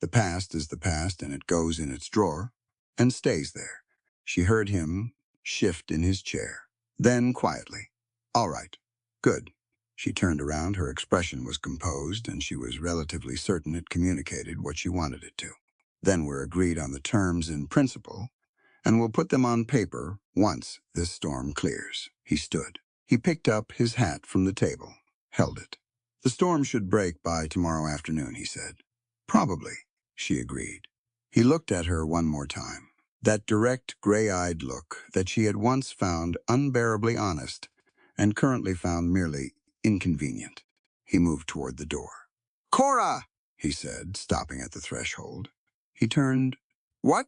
The past is the past and it goes in its drawer and stays there. She heard him shift in his chair. Then quietly, all right, good. She turned around, her expression was composed, and she was relatively certain it communicated what she wanted it to. Then we're agreed on the terms in principle, and we'll put them on paper once this storm clears. He stood. He picked up his hat from the table, held it. The storm should break by tomorrow afternoon, he said. Probably, she agreed. He looked at her one more time. That direct, gray-eyed look that she had once found unbearably honest and currently found merely inconvenient. He moved toward the door. Cora, he said, stopping at the threshold. He turned. What?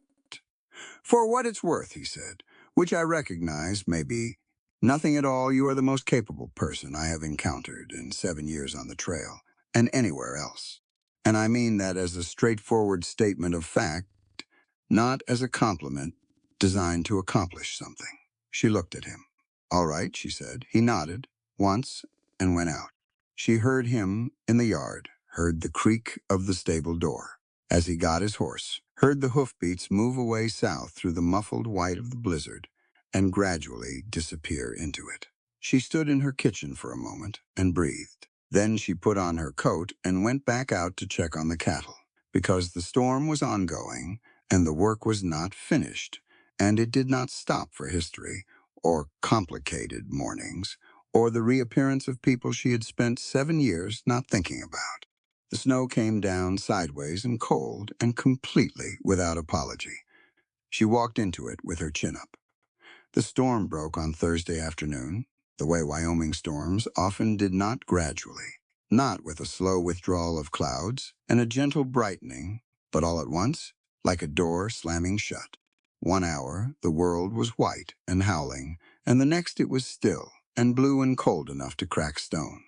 For what it's worth, he said, which I recognize may be nothing at all. You are the most capable person I have encountered in 7 years on the trail, and anywhere else. And I mean that as a straightforward statement of fact, not as a compliment designed to accomplish something. She looked at him. All right, she said. He nodded once and went out. She heard him in the yard, heard the creak of the stable door as he got his horse, heard the hoofbeats move away south through the muffled white of the blizzard and gradually disappear into it. She stood in her kitchen for a moment and breathed. Then she put on her coat and went back out to check on the cattle, because the storm was ongoing and the work was not finished, and it did not stop for history or complicated mornings or the reappearance of people she had spent 7 years not thinking about. The snow came down sideways and cold and completely without apology. She walked into it with her chin up. The storm broke on Thursday afternoon, the way Wyoming storms often did, not gradually, not with a slow withdrawal of clouds and a gentle brightening, but all at once, like a door slamming shut. 1 hour, the world was white and howling, and the next it was still and blue and cold enough to crack stone.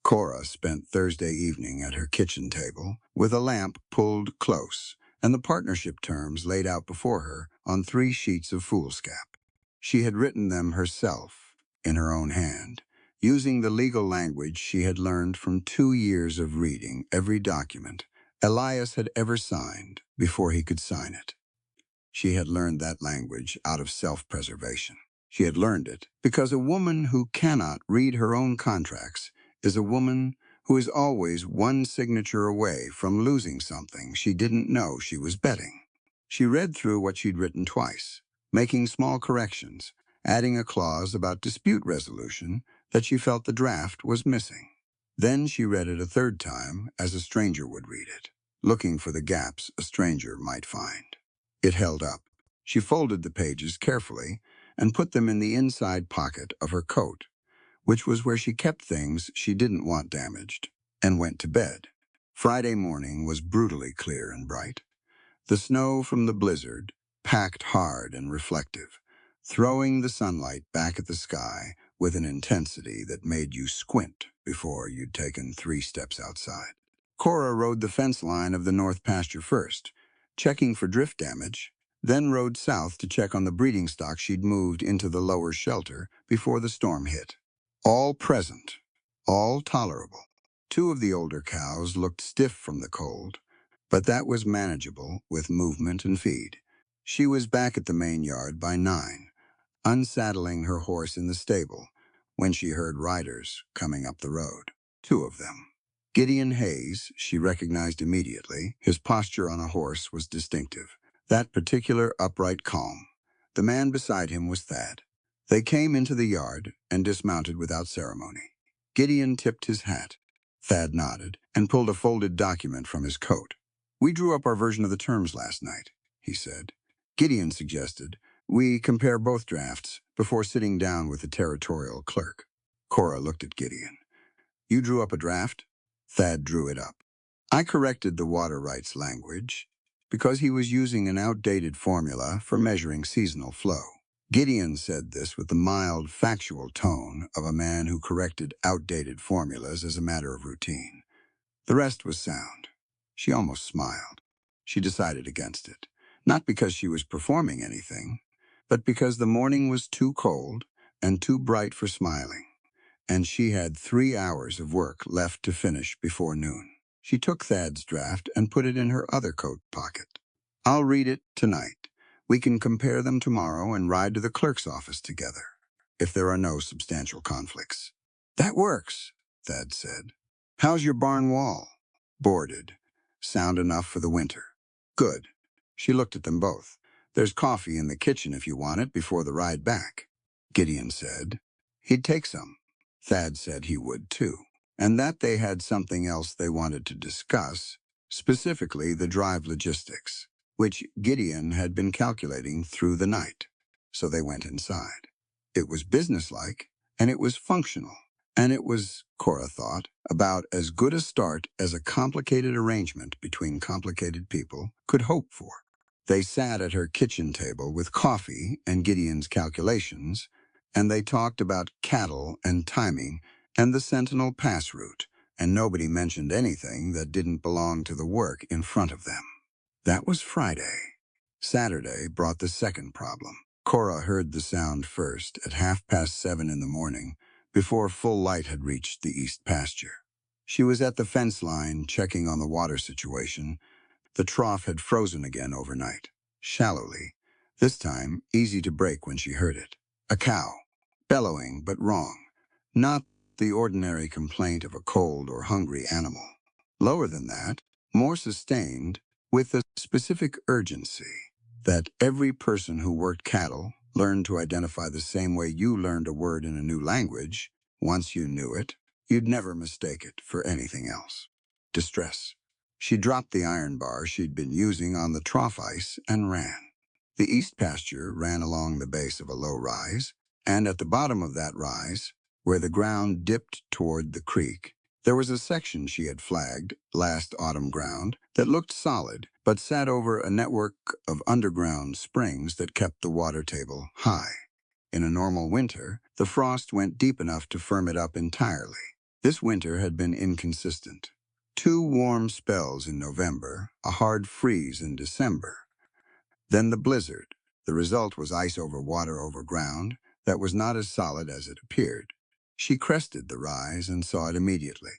Cora spent Thursday evening at her kitchen table with a lamp pulled close and the partnership terms laid out before her on 3 sheets of foolscap. She had written them herself, in her own hand, using the legal language she had learned from 2 years of reading every document Elias had ever signed before he could sign it. She had learned that language out of self-preservation. She had learned it because a woman who cannot read her own contracts is a woman who is always one signature away from losing something she didn't know she was betting. She read through what she'd written twice, making small corrections, adding a clause about dispute resolution that she felt the draft was missing. Then she read it a third time as a stranger would read it, looking for the gaps a stranger might find. It held up. She folded the pages carefully and put them in the inside pocket of her coat, which was where she kept things she didn't want damaged, and went to bed. Friday morning was brutally clear and bright. The snow from the blizzard packed hard and reflective, throwing the sunlight back at the sky with an intensity that made you squint before you'd taken 3 steps outside. Cora rode the fence line of the north pasture first, checking for drift damage, then rode south to check on the breeding stock she'd moved into the lower shelter before the storm hit. All present, all tolerable. 2 of the older cows looked stiff from the cold, but that was manageable with movement and feed. She was back at the main yard by 9, unsaddling her horse in the stable when she heard riders coming up the road. 2 of them. Gideon Hayes, she recognized immediately. His posture on a horse was distinctive. That particular upright calm. The man beside him was Thad. They came into the yard and dismounted without ceremony. Gideon tipped his hat. Thad nodded and pulled a folded document from his coat. "We drew up our version of the terms last night," he said. Gideon suggested, "We compare both drafts before sitting down with the territorial clerk." Cora looked at Gideon. "You drew up a draft?" Thad drew it up. "I corrected the water rights language because he was using an outdated formula for measuring seasonal flow." Gideon said this with the mild, factual tone of a man who corrected outdated formulas as a matter of routine. The rest was sound. She almost smiled. She decided against it, not because she was performing anything, but because the morning was too cold and too bright for smiling, and she had 3 hours of work left to finish before noon. She took Thad's draft and put it in her other coat pocket. "I'll read it tonight. We can compare them tomorrow and ride to the clerk's office together, if there are no substantial conflicts." "That works," Thad said. "How's your barn wall?" "Boarded. Sound enough for the winter." "Good." She looked at them both. "There's coffee in the kitchen if you want it before the ride back." Gideon said he'd take some. Thad said he would too, and that they had something else they wanted to discuss, specifically the drive logistics, which Gideon had been calculating through the night. So they went inside. It was businesslike, and it was functional, and it was, Cora thought, about as good a start as a complicated arrangement between complicated people could hope for. They sat at her kitchen table with coffee and Gideon's calculations, and they talked about cattle and timing and the Sentinel Pass route, and nobody mentioned anything that didn't belong to the work in front of them. That was Friday. Saturday brought the second problem. Cora heard the sound first at 7:30 in the morning, before full light had reached the east pasture. She was at the fence line checking on the water situation. The trough had frozen again overnight, shallowly, this time easy to break when she heard it. A cow, bellowing but wrong, not the ordinary complaint of a cold or hungry animal. Lower than that, more sustained, with a specific urgency that every person who worked cattle learned to identify the same way you learned a word in a new language. Once you knew it, you'd never mistake it for anything else. Distress. She dropped the iron bar she'd been using on the trough ice and ran. The east pasture ran along the base of a low rise, and at the bottom of that rise, where the ground dipped toward the creek, there was a section she had flagged, last autumn ground, that looked solid, but sat over a network of underground springs that kept the water table high. In a normal winter, the frost went deep enough to firm it up entirely. This winter had been inconsistent. 2 warm spells in November, a hard freeze in December. Then the blizzard. The result was ice over water over ground that was not as solid as it appeared. She crested the rise and saw it immediately.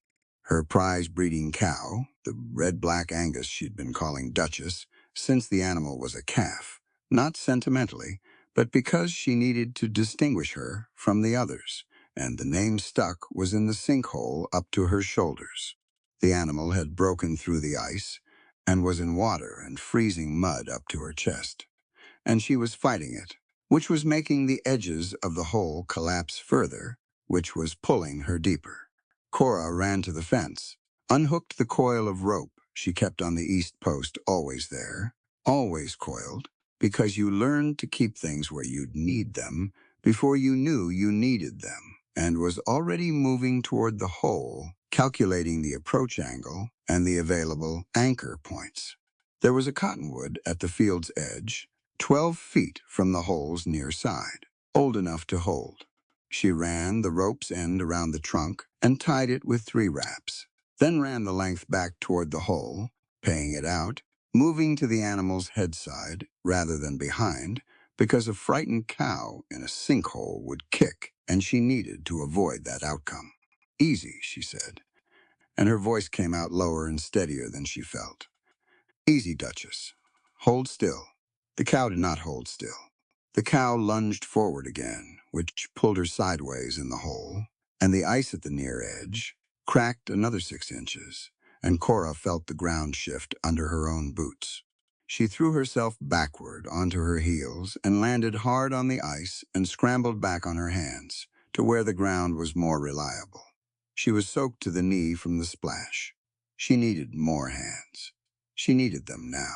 Her prize-breeding cow, the red-black Angus she'd been calling Duchess, since the animal was a calf, not sentimentally, but because she needed to distinguish her from the others, and the name stuck was in the sinkhole up to her shoulders. The animal had broken through the ice and was in water and freezing mud up to her chest, and she was fighting it, which was making the edges of the hole collapse further, which was pulling her deeper. Cora ran to the fence, unhooked the coil of rope she kept on the east post, always there, always coiled, because you learned to keep things where you'd need them before you knew you needed them, and was already moving toward the hole, calculating the approach angle and the available anchor points. There was a cottonwood at the field's edge, 12 feet from the hole's near side, old enough to hold. She ran the rope's end around the trunk and tied it with 3 wraps, then ran the length back toward the hole, paying it out, moving to the animal's head side rather than behind, because a frightened cow in a sinkhole would kick, and she needed to avoid that outcome. "Easy," she said, and her voice came out lower and steadier than she felt. "Easy, Duchess. Hold still." The cow did not hold still. The cow lunged forward again, which pulled her sideways in the hole, and the ice at the near edge cracked another 6 inches, and Cora felt the ground shift under her own boots. She threw herself backward onto her heels and landed hard on the ice and scrambled back on her hands to where the ground was more reliable. She was soaked to the knee from the splash. She needed more hands. She needed them now.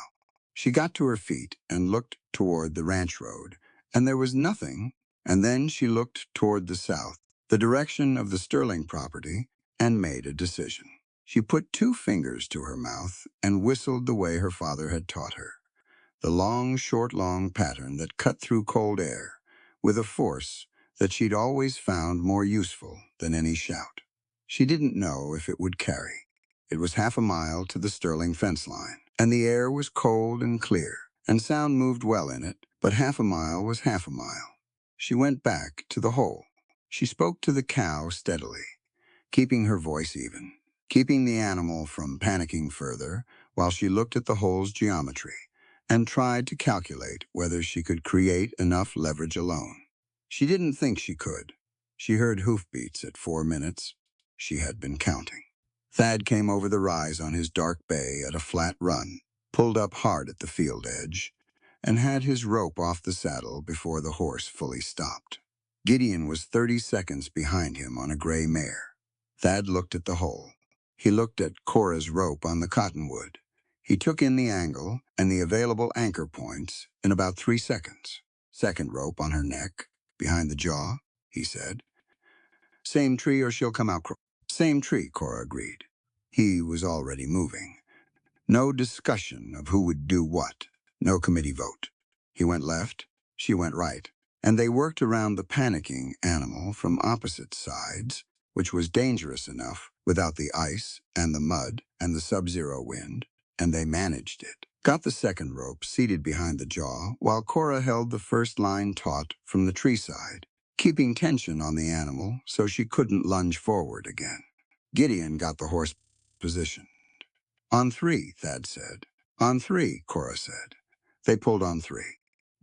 She got to her feet and looked toward the ranch road, and there was nothing, and then she looked toward the south, the direction of the Sterling property, and made a decision. She put 2 fingers to her mouth and whistled the way her father had taught her, the long, short, long pattern that cut through cold air, with a force that she'd always found more useful than any shout. She didn't know if it would carry. It was half a mile to the Sterling fence line, and the air was cold and clear, and sound moved well in it, but half a mile was half a mile. She went back to the hole. She spoke to the cow steadily, keeping her voice even, keeping the animal from panicking further while she looked at the hole's geometry and tried to calculate whether she could create enough leverage alone. She didn't think she could. She heard hoofbeats at 4 minutes. She had been counting. Thad came over the rise on his dark bay at a flat run, pulled up hard at the field edge, and had his rope off the saddle before the horse fully stopped. Gideon was 30 seconds behind him on a gray mare. Thad looked at the hole. He looked at Cora's rope on the cottonwood. He took in the angle and the available anchor points in about 3 seconds. Second rope on her neck, behind the jaw, he said. Same tree or she'll come out. Same tree, Cora agreed. He was already moving. No discussion of who would do what. No committee vote. He went left, she went right, and they worked around the panicking animal from opposite sides, which was dangerous enough without the ice and the mud and the sub-zero wind, and they managed it. Got the second rope seated behind the jaw while Cora held the first line taut from the tree side, keeping tension on the animal so she couldn't lunge forward again. Gideon got the horse positioned. On 3, Thad said. On 3, Cora said. They pulled on 3.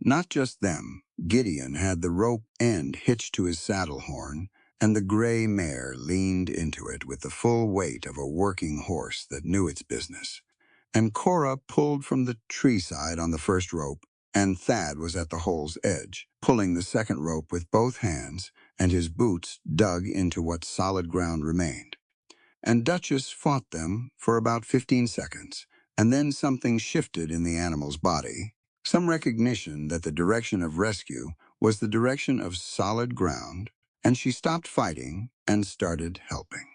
Not just them. Gideon had the rope end hitched to his saddle horn, and the gray mare leaned into it with the full weight of a working horse that knew its business. And Cora pulled from the tree side on the first rope, and Thad was at the hole's edge, pulling the second rope with both hands, and his boots dug into what solid ground remained. And Duchess fought them for about 15 seconds, and then something shifted in the animal's body, some recognition that the direction of rescue was the direction of solid ground, and she stopped fighting and started helping.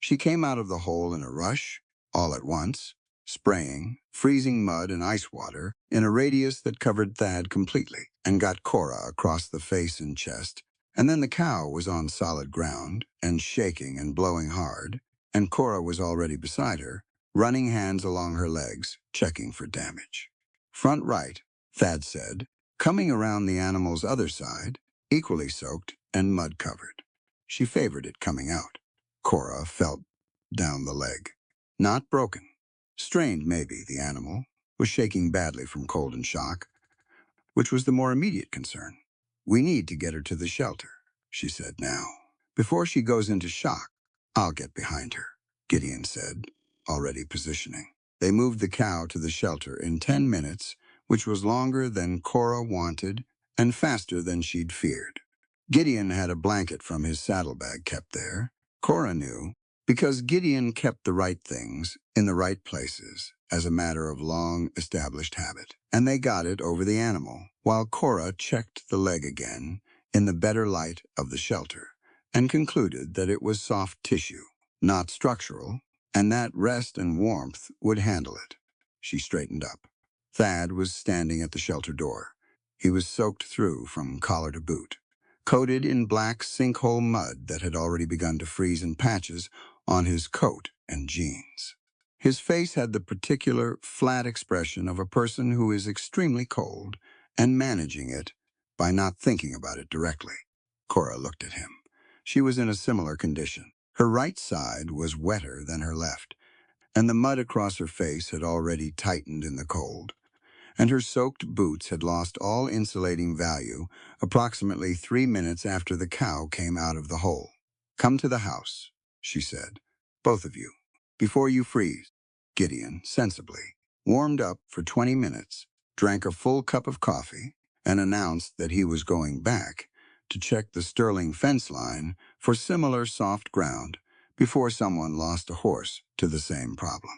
She came out of the hole in a rush, all at once, spraying, freezing mud and ice water in a radius that covered Thad completely, and got Cora across the face and chest, and then the cow was on solid ground and shaking and blowing hard, and Cora was already beside her, running hands along her legs, checking for damage. Front right, Thad said, coming around the animal's other side, equally soaked and mud-covered. She favored it coming out. Cora felt down the leg. Not broken. Strained, maybe, the animal was shaking badly from cold and shock, which was the more immediate concern. We need to get her to the shelter, she said now. Before she goes into shock, I'll get behind her, Gideon said, already positioning. They moved the cow to the shelter in 10 minutes, which was longer than Cora wanted and faster than she'd feared. Gideon had a blanket from his saddlebag kept there. Cora knew, because Gideon kept the right things in the right places as a matter of long-established habit. And they got it over the animal, while Cora checked the leg again in the better light of the shelter, and concluded that it was soft tissue, not structural, and that rest and warmth would handle it. She straightened up. Thad was standing at the shelter door. He was soaked through from collar to boot, coated in black sinkhole mud that had already begun to freeze in patches on his coat and jeans. His face had the particular flat expression of a person who is extremely cold and managing it by not thinking about it directly. Cora looked at him. She was in a similar condition. Her right side was wetter than her left, and the mud across her face had already tightened in the cold, and her soaked boots had lost all insulating value approximately 3 minutes after the cow came out of the hole. Come to the house, she said. both of you, before you freeze." Gideon, sensibly, warmed up for 20 minutes, drank a full cup of coffee, and announced that he was going back to check the Sterling fence line for similar soft ground before someone lost a horse to the same problem.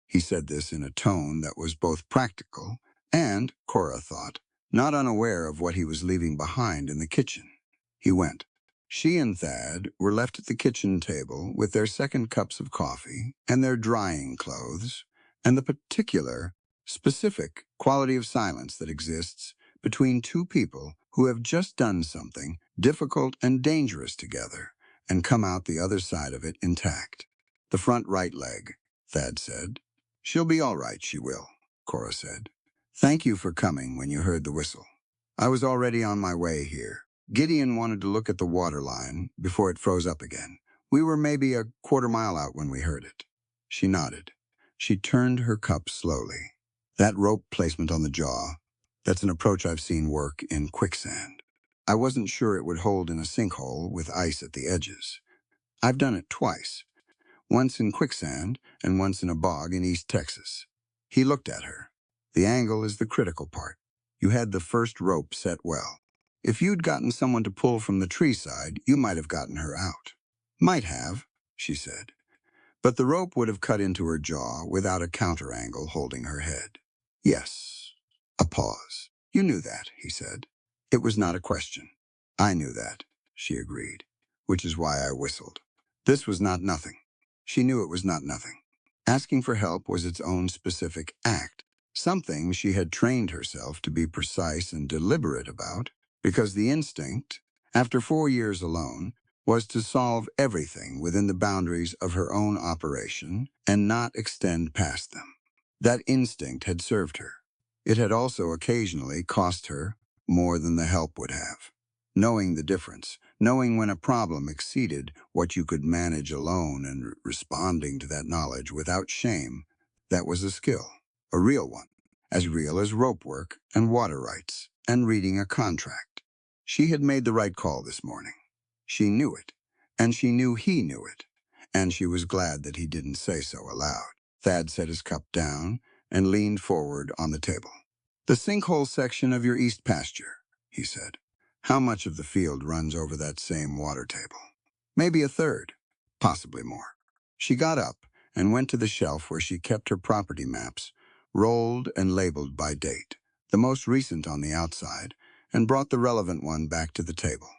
He said this in a tone that was both practical and, Cora thought, not unaware of what he was leaving behind in the kitchen. He went. She and Thad were left at the kitchen table with their second cups of coffee and their drying clothes, and the particular, specific quality of silence that exists between two people who have just done something difficult and dangerous together and come out the other side of it intact. "The front right leg," Thad said. "She'll be all right, she will," Cora said. "Thank you for coming when you heard the whistle. I was already on my way here." Gideon wanted to look at the water line before it froze up again. "We were maybe a quarter-mile out when we heard it." She nodded. She turned her cup slowly. "That rope placement on the jaw, that's an approach I've seen work in quicksand. I wasn't sure it would hold in a sinkhole with ice at the edges. I've done it twice, once in quicksand and once in a bog in East Texas." He looked at her. "The angle is the critical part. You had the first rope set well. If you'd gotten someone to pull from the tree side, you might have gotten her out." "Might have," she said. "But the rope would have cut into her jaw without a counter angle holding her head." "Yes." A pause. "You knew that," he said. "It was not a question." "I knew that," she agreed, "which is why I whistled." This was not nothing. She knew it was not nothing. Asking for help was its own specific act, something she had trained herself to be precise and deliberate about, because the instinct, after 4 years alone, was to solve everything within the boundaries of her own operation and not extend past them. That instinct had served her. It had also occasionally cost her more than the help would have. Knowing the difference, knowing when a problem exceeded what you could manage alone and responding to that knowledge without shame, that was a skill, a real one, as real as rope work and water rights and reading a contract. She had made the right call this morning. She knew it, and she knew he knew it, and she was glad that he didn't say so aloud. Thad set his cup down and leaned forward on the table. "The sinkhole section of your east pasture," he said. "How much of the field runs over that same water table?" "Maybe a third, possibly more." She got up and went to the shelf where she kept her property maps, rolled and labeled by date, the most recent on the outside, and brought the relevant one back to the table.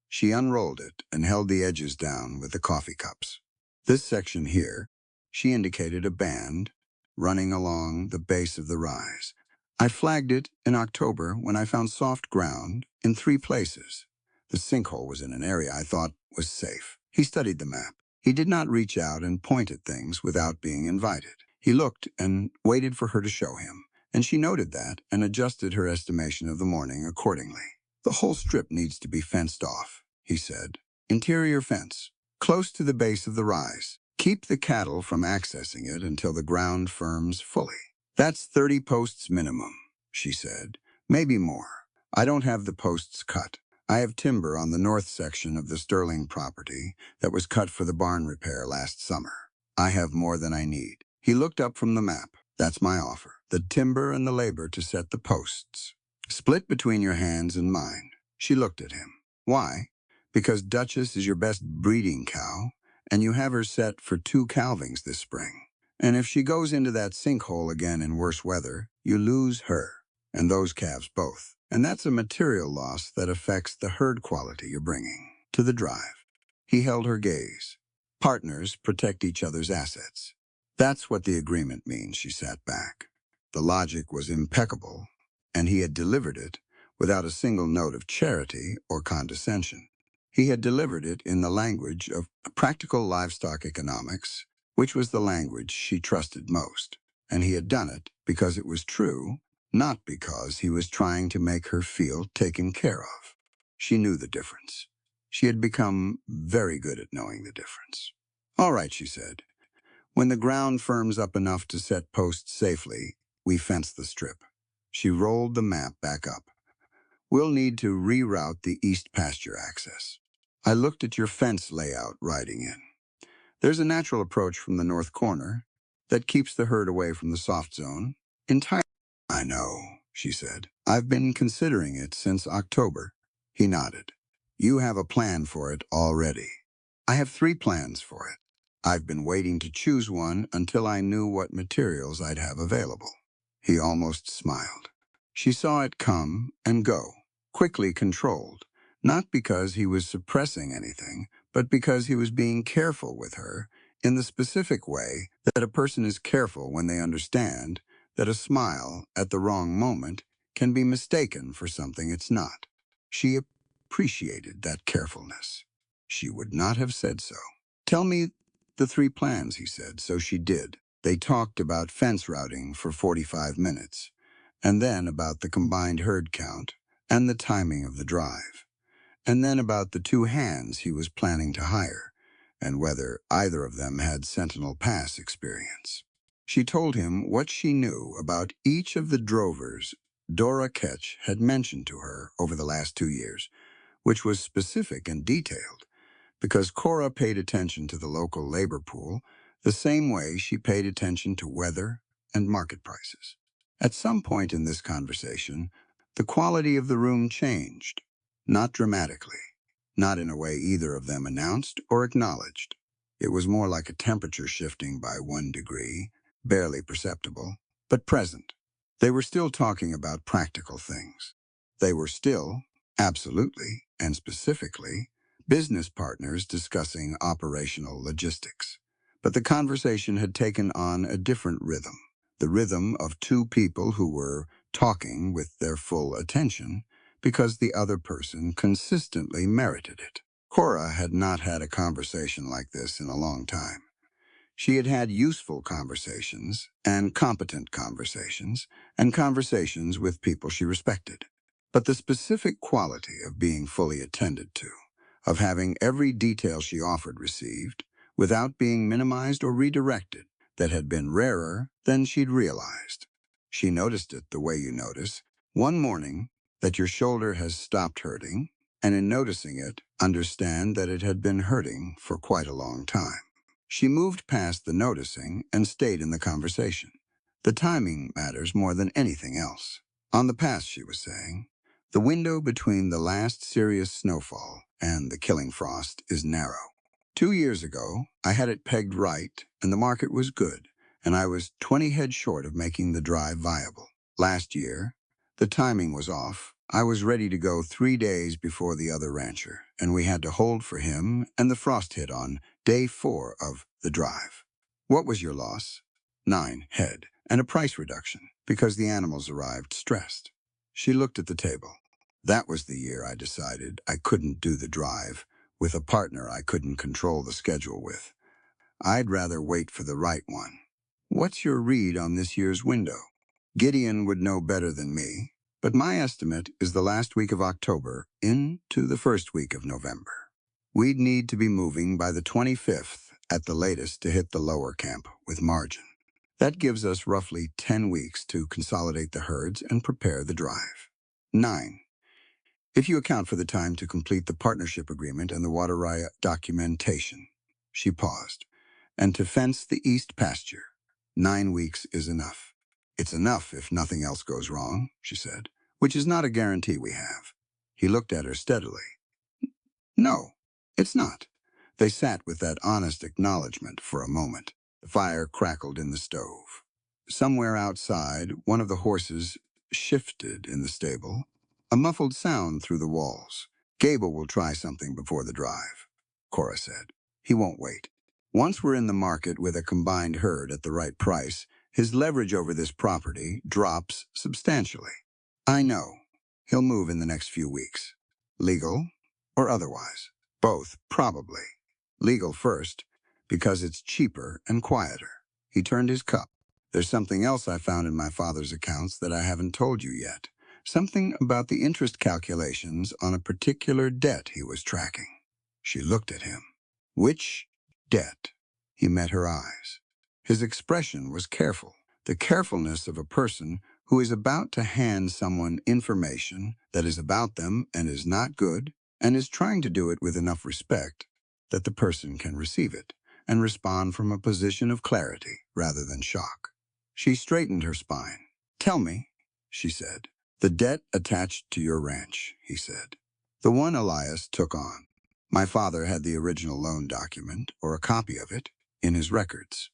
She unrolled it and held the edges down with the coffee cups. "This section here," she indicated a band running along the base of the rise. "I flagged it in October when I found soft ground in 3 places. The sinkhole was in an area I thought was safe." He studied the map. He did not reach out and point at things without being invited. He looked and waited for her to show him, and she noted that and adjusted her estimation of the morning accordingly. "The whole strip needs to be fenced off," he said. "Interior fence, close to the base of the rise. Keep the cattle from accessing it until the ground firms fully." "That's 30 posts minimum," she said. "Maybe more. I don't have the posts cut. I have timber on the north section of the Sterling property that was cut for the barn repair last summer. I have more than I need." He looked up from the map. "That's my offer. The timber and the labor to set the posts. Split between your hands and mine." She looked at him. "Why?" "Because Duchess is your best breeding cow, and you have her set for 2 calvings this spring. And if she goes into that sinkhole again in worse weather, you lose her, and those calves both. And that's a material loss that affects the herd quality you're bringing to the drive." He held her gaze. "Partners protect each other's assets. That's what the agreement means." She sat back. The logic was impeccable, and he had delivered it without a single note of charity or condescension. He had delivered it in the language of practical livestock economics, which was the language she trusted most. And he had done it because it was true, not because he was trying to make her feel taken care of. She knew the difference. She had become very good at knowing the difference. "All right," she said. "When the ground firms up enough to set posts safely, we fence the strip." She rolled the map back up. "We'll need to reroute the east pasture access. I looked at your fence layout riding in. There's a natural approach from the north corner that keeps the herd away from the soft zone entirely. I know, she said. I've been considering it since October. He nodded. You have a plan for it already. I have 3 plans for it. I've been waiting to choose one until I knew what materials I'd have available. He almost smiled. She saw it come and go, quickly controlled, not because he was suppressing anything, but because he was being careful with her in the specific way that a person is careful when they understand that a smile at the wrong moment can be mistaken for something it's not. She appreciated that carefulness. She would not have said so. Tell me the 3 plans, he said, so she did. They talked about fence routing for 45 minutes, and then about the combined herd count and the timing of the drive, and then about the 2 hands he was planning to hire, and whether either of them had Sentinel Pass experience. She told him what she knew about each of the drovers Dora Ketch had mentioned to her over the last 2 years, which was specific and detailed, because Cora paid attention to the local labor pool the same way she paid attention to weather and market prices. At some point in this conversation, the quality of the room changed, not dramatically, not in a way either of them announced or acknowledged. It was more like a temperature shifting by 1 degree, barely perceptible, but present. They were still talking about practical things. They were still, absolutely and specifically, business partners discussing operational logistics. But the conversation had taken on a different rhythm, the rhythm of 2 people who were talking with their full attention because the other person consistently merited it. Cora had not had a conversation like this in a long time. She had had useful conversations and competent conversations and conversations with people she respected. But the specific quality of being fully attended to, of having every detail she offered received, without being minimized or redirected, that had been rarer than she'd realized. She noticed it the way you notice, one morning, that your shoulder has stopped hurting, and in noticing it, understand that it had been hurting for quite a long time. She moved past the noticing and stayed in the conversation. The timing matters more than anything else. On the pass, she was saying, the window between the last serious snowfall and the killing frost is narrow. 2 years ago, I had it pegged right, and the market was good, and I was 20 head short of making the drive viable. Last year, the timing was off. I was ready to go 3 days before the other rancher, and we had to hold for him, and the frost hit on day 4 of the drive. What was your loss? 9 head, and a price reduction, because the animals arrived stressed. She looked at the table. That was the year I decided I couldn't do the drive with a partner I couldn't control the schedule with. I'd rather wait for the right one. What's your read on this year's window? Gideon would know better than me, but my estimate is the last week of October into the first week of November. We'd need to be moving by the 25th at the latest to hit the lower camp with margin. That gives us roughly 10 weeks to consolidate the herds and prepare the drive. 9. If you account for the time to complete the partnership agreement and the Wateraya documentation. She paused. And to fence the east pasture. 9 weeks is enough. It's enough if nothing else goes wrong, she said, which is not a guarantee we have. He looked at her steadily. No, it's not. They sat with that honest acknowledgement for a moment. The fire crackled in the stove. Somewhere outside, one of the horses shifted in the stable, a muffled sound through the walls. Gable will try something before the drive, Cora said. He won't wait. Once we're in the market with a combined herd at the right price, his leverage over this property drops substantially. I know. He'll move in the next few weeks. Legal or otherwise. Both, probably. Legal first, because it's cheaper and quieter. He turned his cup. There's something else I found in my father's accounts that I haven't told you yet. Something about the interest calculations on a particular debt he was tracking. She looked at him. Which debt? He met her eyes. His expression was careful, the carefulness of a person who is about to hand someone information that is about them and is not good, and is trying to do it with enough respect that the person can receive it, and respond from a position of clarity rather than shock. She straightened her spine. "Tell me," she said. "The debt attached to your ranch," he said. "The one Elias took on. My father had the original loan document, or a copy of it, in his records.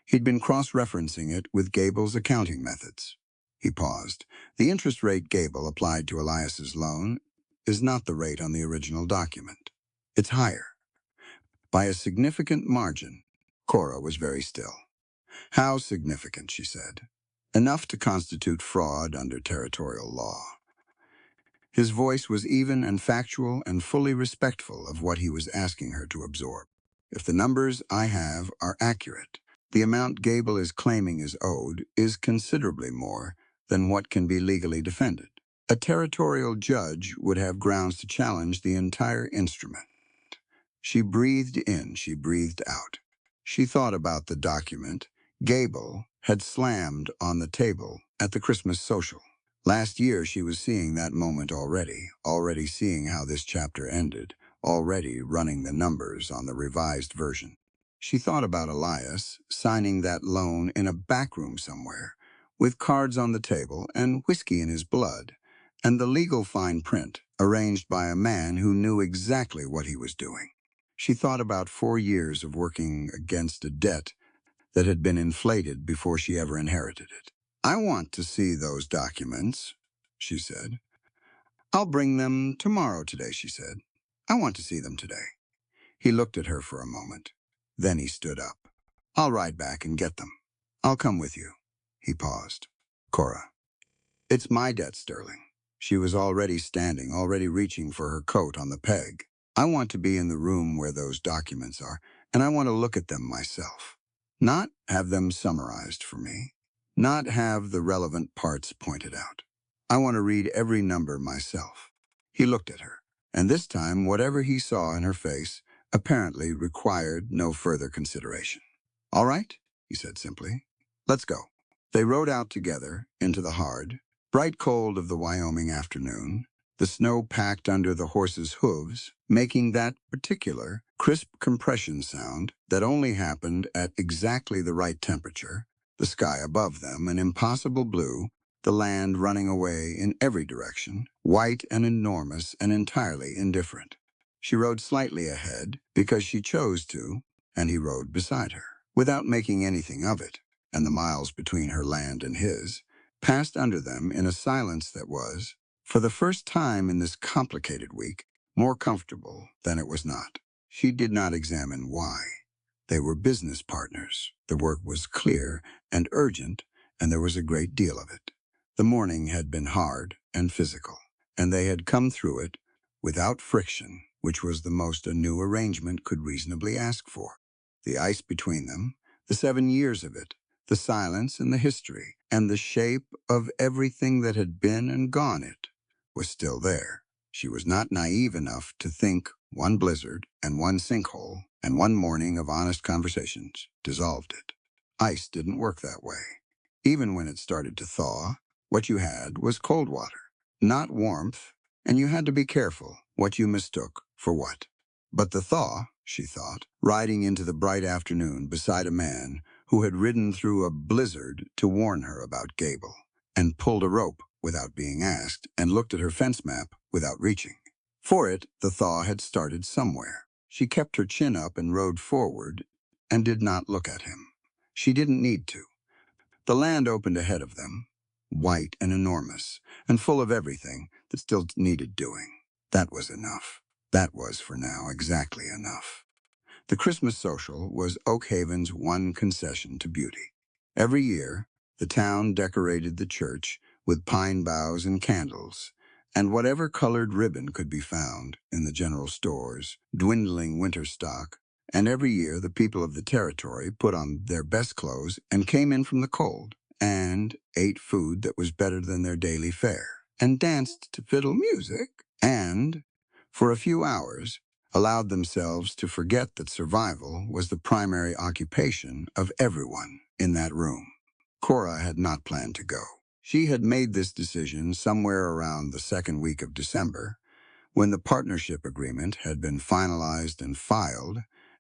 He'd been cross-referencing it with Gable's accounting methods." He paused. "The interest rate Gable applied to Elias's loan is not the rate on the original document. It's higher, by a significant margin." Cora was very still. "How significant?" she said. "Enough to constitute fraud under territorial law." His voice was even and factual and fully respectful of what he was asking her to absorb. "If the numbers I have are accurate, the amount Gable is claiming is owed is considerably more than what can be legally defended. A territorial judge would have grounds to challenge the entire instrument." She breathed in, she breathed out. She thought about the document Gable had slammed on the table at the Christmas social. Last year she was seeing that moment already seeing how this chapter ended, already running the numbers on the revised version. She thought about Elias signing that loan in a back room somewhere, with cards on the table and whiskey in his blood, and the legal fine print arranged by a man who knew exactly what he was doing. She thought about 4 years of working against a debt that had been inflated before she ever inherited it. "I want to see those documents," she said. "I'll bring them tomorrow today," she said. "I want to see them today." He looked at her for a moment. Then he stood up. "I'll ride back and get them. I'll come with you." He paused. "Cora, it's my debt, Sterling." She was already standing, already reaching for her coat on the peg. "I want to be in the room where those documents are, and I want to look at them myself. Not have them summarized for me. Not have the relevant parts pointed out. I want to read every number myself." He looked at her, and this time whatever he saw in her face apparently required no further consideration. "All right," he said simply. "Let's go." They rode out together into the hard, bright cold of the Wyoming afternoon, the snow packed under the horses' hooves, making that particular, crisp compression sound that only happened at exactly the right temperature, the sky above them an impossible blue, the land running away in every direction, white and enormous and entirely indifferent. She rode slightly ahead because she chose to, and he rode beside her, without making anything of it, and the miles between her land and his passed under them in a silence that was, for the first time in this complicated week, more comfortable than it was not. She did not examine why. They were business partners. The work was clear and urgent, and there was a great deal of it. The morning had been hard and physical, and they had come through it without friction, which was the most a new arrangement could reasonably ask for. The ice between them, the 7 years of it, the silence and the history, and the shape of everything that had been and gone it, was still there. She was not naive enough to think one blizzard and one sinkhole and one morning of honest conversations dissolved it. Ice didn't work that way. Even when it started to thaw, what you had was cold water, not warmth, and you had to be careful what you mistook for what. But the thaw, she thought, riding into the bright afternoon beside a man who had ridden through a blizzard to warn her about Gable, and pulled a rope without being asked, and looked at her fence map without reaching. For it, the thaw had started somewhere. She kept her chin up and rode forward and did not look at him. She didn't need to. The land opened ahead of them, white and enormous, and full of everything that still needed doing. That was enough. That was, for now, exactly enough. The Christmas social was Oak Haven's one concession to beauty. Every year, the town decorated the church with pine boughs and candles, and whatever colored ribbon could be found in the general stores, dwindling winter stock, and every year the people of the territory put on their best clothes and came in from the cold, and ate food that was better than their daily fare, and danced to fiddle music, and, for a few hours, allowed themselves to forget that survival was the primary occupation of everyone in that room. Cora had not planned to go. She had made this decision somewhere around the second week of December, when the partnership agreement had been finalized and filed,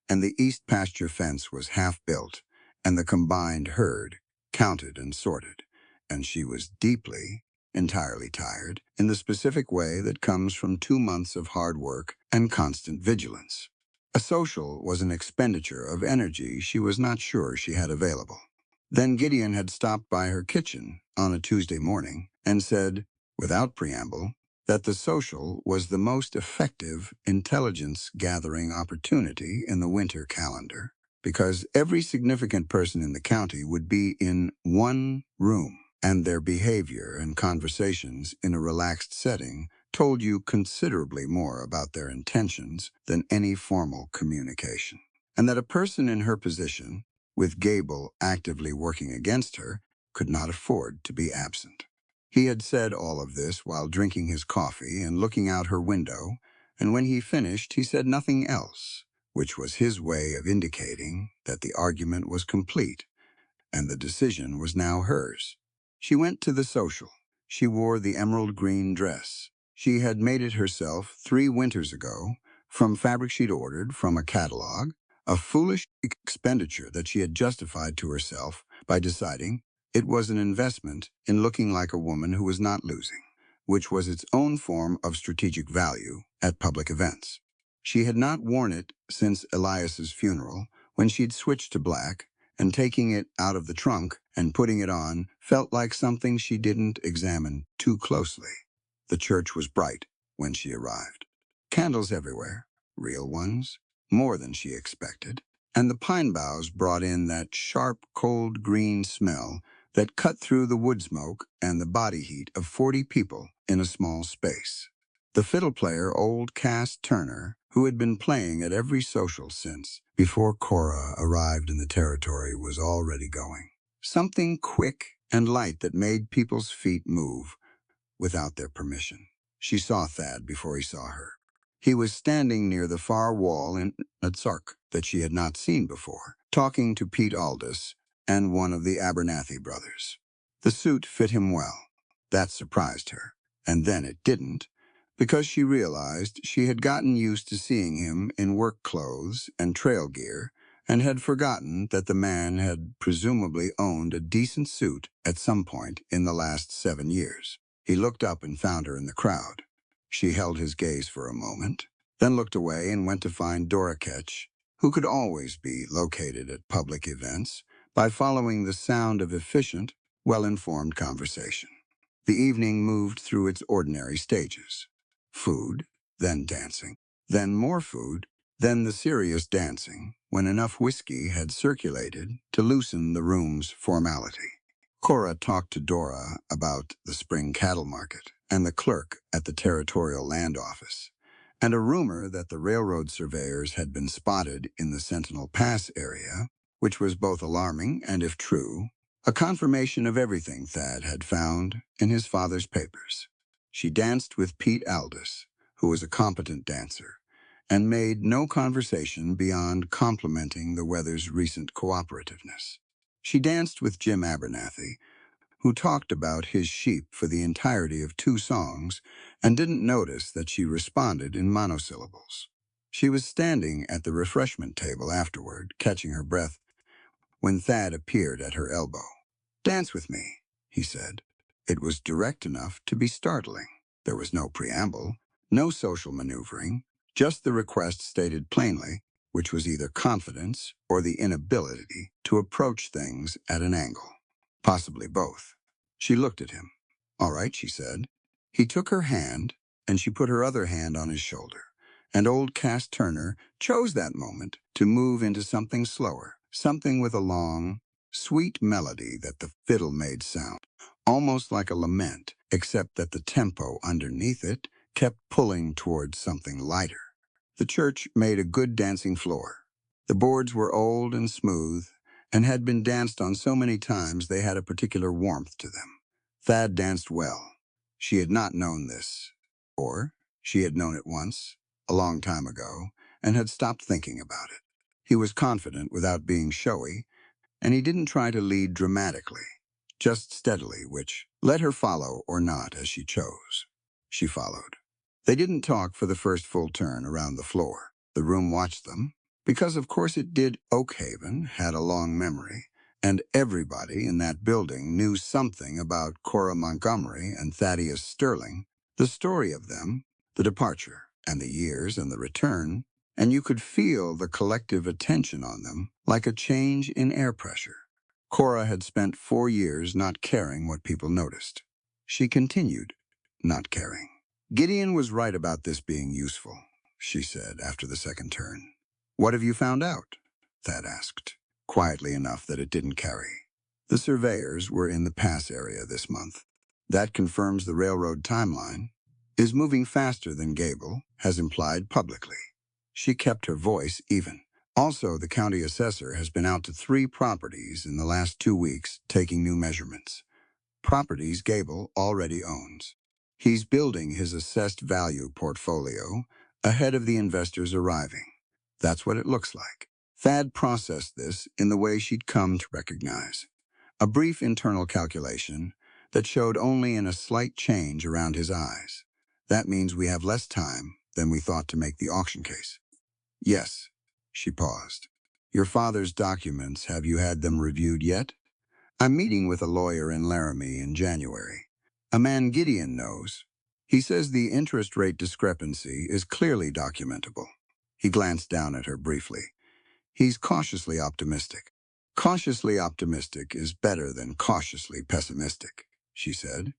and the east pasture fence was half-built, and the combined herd counted and sorted, and she was deeply, entirely tired in the specific way that comes from 2 months of hard work and constant vigilance. A social was an expenditure of energy she was not sure she had available. Then Gideon had stopped by her kitchen on a Tuesday morning and said, without preamble, that the social was the most effective intelligence-gathering opportunity in the winter calendar, because every significant person in the county would be in one room, and their behavior and conversations in a relaxed setting told you considerably more about their intentions than any formal communication. And that a person in her position, with Gable actively working against her, could not afford to be absent. He had said all of this while drinking his coffee and looking out her window, and when he finished, he said nothing else, which was his way of indicating that the argument was complete, and the decision was now hers. She went to the social. She wore the emerald green dress. She had made it herself 3 winters ago from fabric she'd ordered from a catalog, a foolish expenditure that she had justified to herself by deciding it was an investment in looking like a woman who was not losing, which was its own form of strategic value at public events. She had not worn it since Elias's funeral, when she'd switched to black, and taking it out of the trunk and putting it on felt like something she didn't examine too closely. The church was bright when she arrived. Candles everywhere, real ones, more than she expected, and the pine boughs brought in that sharp, cold green smell that cut through the wood smoke and the body heat of 40 people in a small space. The fiddle player, old Cass Turner, who had been playing at every social since before Cora arrived in the territory, was already going. Something quick and light that made people's feet move without their permission. She saw Thad before he saw her. He was standing near the far wall in a sark that she had not seen before, talking to Pete Aldous and one of the Abernathy brothers. The suit fit him well. That surprised her. And then it didn't, because she realized she had gotten used to seeing him in work clothes and trail gear, and had forgotten that the man had presumably owned a decent suit at some point in the last 7 years. He looked up and found her in the crowd. She held his gaze for a moment, then looked away and went to find Dora Ketch, who could always be located at public events by following the sound of efficient, well-informed conversation. The evening moved through its ordinary stages. Food, then dancing, then more food, then the serious dancing, when enough whiskey had circulated to loosen the room's formality. Cora talked to Dora about the spring cattle market and the clerk at the territorial land office, and a rumor that the railroad surveyors had been spotted in the Sentinel Pass area, which was both alarming and, if true, a confirmation of everything Thad had found in his father's papers. She danced with Pete Aldous, who was a competent dancer, and made no conversation beyond complimenting the weather's recent cooperativeness. She danced with Jim Abernathy, who talked about his sheep for the entirety of 2 songs and didn't notice that she responded in monosyllables. She was standing at the refreshment table afterward, catching her breath, when Thad appeared at her elbow. "Dance with me," he said. It was direct enough to be startling. There was no preamble, no social maneuvering, just the request stated plainly, which was either confidence or the inability to approach things at an angle. Possibly both. She looked at him. "All right," she said. He took her hand, and she put her other hand on his shoulder. And old Cass Turner chose that moment to move into something slower, something with a long, sweet melody that the fiddle made sound, almost like a lament, except that the tempo underneath it kept pulling towards something lighter. The church made a good dancing floor. The boards were old and smooth, and had been danced on so many times they had a particular warmth to them. Thad danced well. She had not known this, or she had known it once, a long time ago, and had stopped thinking about it. He was confident without being showy, and he didn't try to lead dramatically, just steadily, which let her follow or not as she chose. She followed. They didn't talk for the first full turn around the floor. The room watched them, Because of course it did. Oakhaven had a long memory, and everybody in that building knew something about Cora Montgomery and Thaddeus Sterling, the story of them, the departure, and the years and the return, and you could feel the collective attention on them like a change in air pressure. Cora had spent 4 years not caring what people noticed. She continued not caring. Gideon was right about this being useful, she said after the second turn. What have you found out? Thad asked, quietly enough that it didn't carry. The surveyors were in the pass area this month. That confirms the railroad timeline is moving faster than Gable has implied publicly. She kept her voice even. Also, the county assessor has been out to 3 properties in the last 2 weeks taking new measurements. Properties Gable already owns. He's building his assessed value portfolio ahead of the investors arriving. That's what it looks like. Thad processed this in the way she'd come to recognize. A brief internal calculation that showed only in a slight change around his eyes. That means we have less time than we thought to make the auction case. Yes, she paused. Your father's documents, have you had them reviewed yet? I'm meeting with a lawyer in Laramie in January. A man Gideon knows. He says the interest rate discrepancy is clearly documentable. He glanced down at her briefly. He's cautiously optimistic. Cautiously optimistic is better than cautiously pessimistic, she said.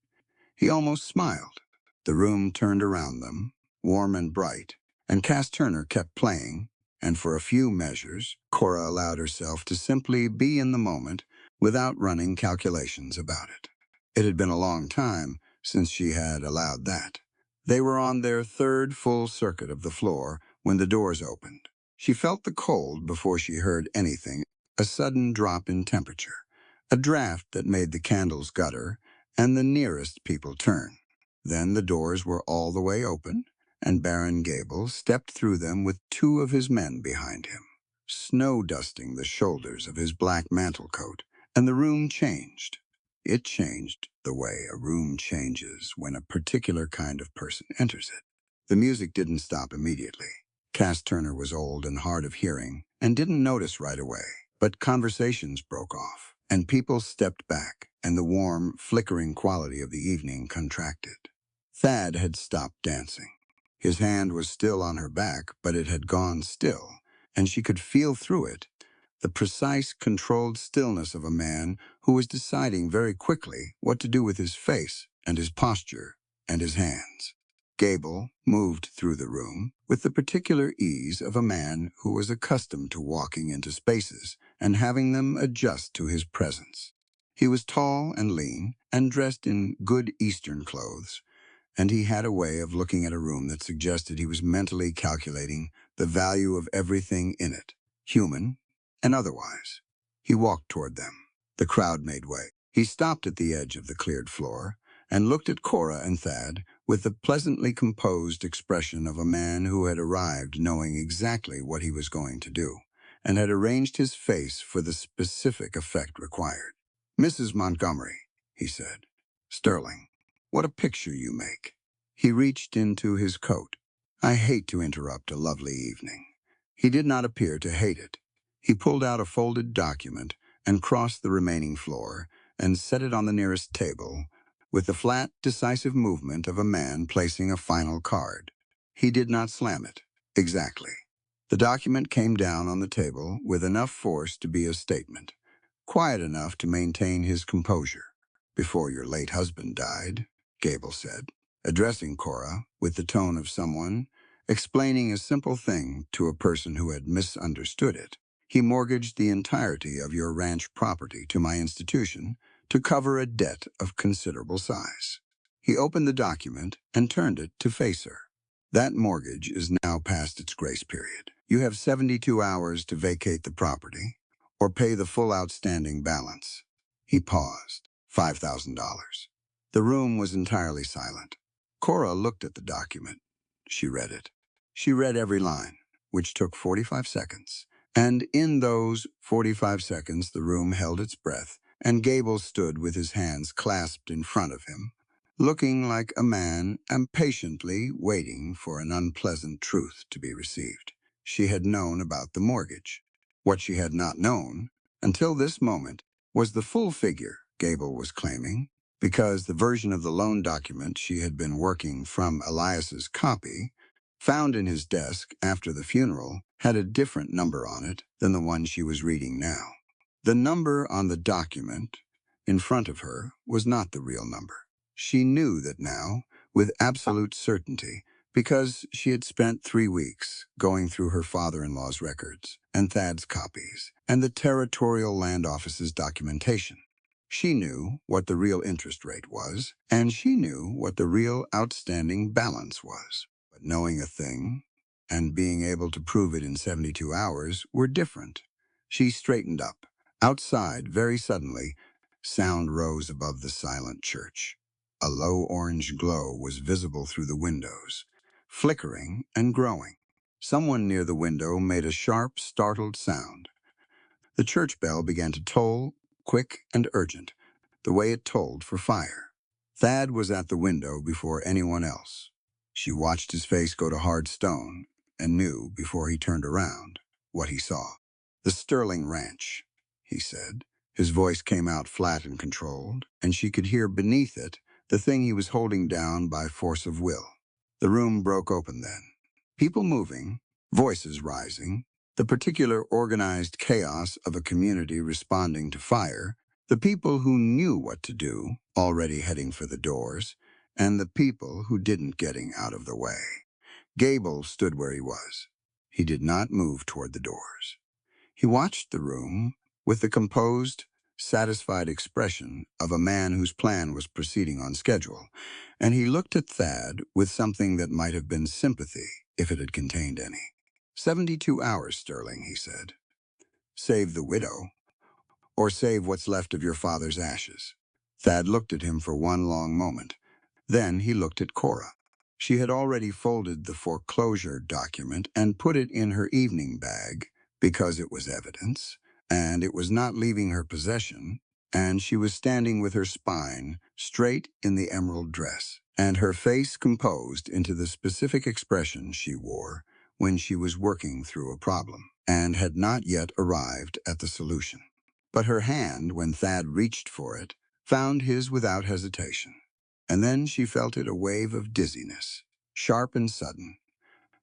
He almost smiled. The room turned around them, warm and bright, and Cass Turner kept playing, and for a few measures, Cora allowed herself to simply be in the moment without running calculations about it. It had been a long time since she had allowed that. They were on their 3rd full circuit of the floor when the doors opened. She felt the cold before she heard anything, a sudden drop in temperature, a draft that made the candles gutter, and the nearest people turn. Then the doors were all the way open, and Baron Gable stepped through them with 2 of his men behind him, snow-dusting the shoulders of his black mantle coat, and the room changed. It changed the way a room changes when a particular kind of person enters it. The music didn't stop immediately. Cass Turner was old and hard of hearing and didn't notice right away, but conversations broke off, and people stepped back, and the warm, flickering quality of the evening contracted. Thad had stopped dancing. His hand was still on her back, but it had gone still, and she could feel through it the precise, controlled stillness of a man who was deciding very quickly what to do with his face and his posture and his hands. Gable moved through the room with the particular ease of a man who was accustomed to walking into spaces and having them adjust to his presence. He was tall and lean and dressed in good Eastern clothes, and he had a way of looking at a room that suggested he was mentally calculating the value of everything in it, human and otherwise. He walked toward them. The crowd made way. He stopped at the edge of the cleared floor and looked at Cora and Thad with the pleasantly composed expression of a man who had arrived knowing exactly what he was going to do and had arranged his face for the specific effect required. Mrs. Montgomery, he said. Sterling, what a picture you make. He reached into his coat. I hate to interrupt a lovely evening. He did not appear to hate it. He pulled out a folded document and crossed the remaining floor and set it on the nearest table with the flat, decisive movement of a man placing a final card. He did not slam it. Exactly. The document came down on the table with enough force to be a statement, quiet enough to maintain his composure. Before your late husband died, Gable said, addressing Cora with the tone of someone explaining a simple thing to a person who had misunderstood it. He mortgaged the entirety of your ranch property to my institution to cover a debt of considerable size. He opened the document and turned it to face her. That mortgage is now past its grace period. You have 72 hours to vacate the property or pay the full outstanding balance. He paused. $5,000. The room was entirely silent. Cora looked at the document. She read it. She read every line, which took 45 seconds. And in those 45 seconds, the room held its breath, and Gable stood with his hands clasped in front of him, looking like a man impatiently waiting for an unpleasant truth to be received. She had known about the mortgage. What she had not known, until this moment, was the full figure Gable was claiming, because the version of the loan document she had been working from Elias's copy, found in his desk after the funeral, had a different number on it than the one she was reading now. The number on the document in front of her was not the real number. She knew that now, with absolute certainty, because she had spent 3 weeks going through her father-in-law's records and Thad's copies and the Territorial Land Office's documentation. She knew what the real interest rate was, and she knew what the real outstanding balance was. But knowing a thing and being able to prove it in 72 hours were different. She straightened up. Outside, very suddenly, sound rose above the silent church. A low orange glow was visible through the windows, flickering and growing. Someone near the window made a sharp, startled sound. The church bell began to toll, quick and urgent, the way it tolled for fire. Thad was at the window before anyone else. She watched his face go to hard stone and knew, before he turned around, what he saw. "The Sterling Ranch," he said. His voice came out flat and controlled, and she could hear beneath it the thing he was holding down by force of will. The room broke open then. People moving, voices rising, the particular organized chaos of a community responding to fire, the people who knew what to do, already heading for the doors, and the people who didn't, getting out of the way. Gable stood where he was. He did not move toward the doors. He watched the room with the composed, satisfied expression of a man whose plan was proceeding on schedule, and he looked at Thad with something that might have been sympathy if it had contained any. 72 hours, Sterling, he said. Save the widow, or save what's left of your father's ashes. Thad looked at him for one long moment. Then he looked at Cora. She had already folded the foreclosure document and put it in her evening bag because it was evidence, and it was not leaving her possession, and she was standing with her spine straight in the emerald dress, and her face composed into the specific expression she wore when she was working through a problem, and had not yet arrived at the solution. But her hand, when Thad reached for it, found his without hesitation. And then she felt it a wave of dizziness, sharp and sudden,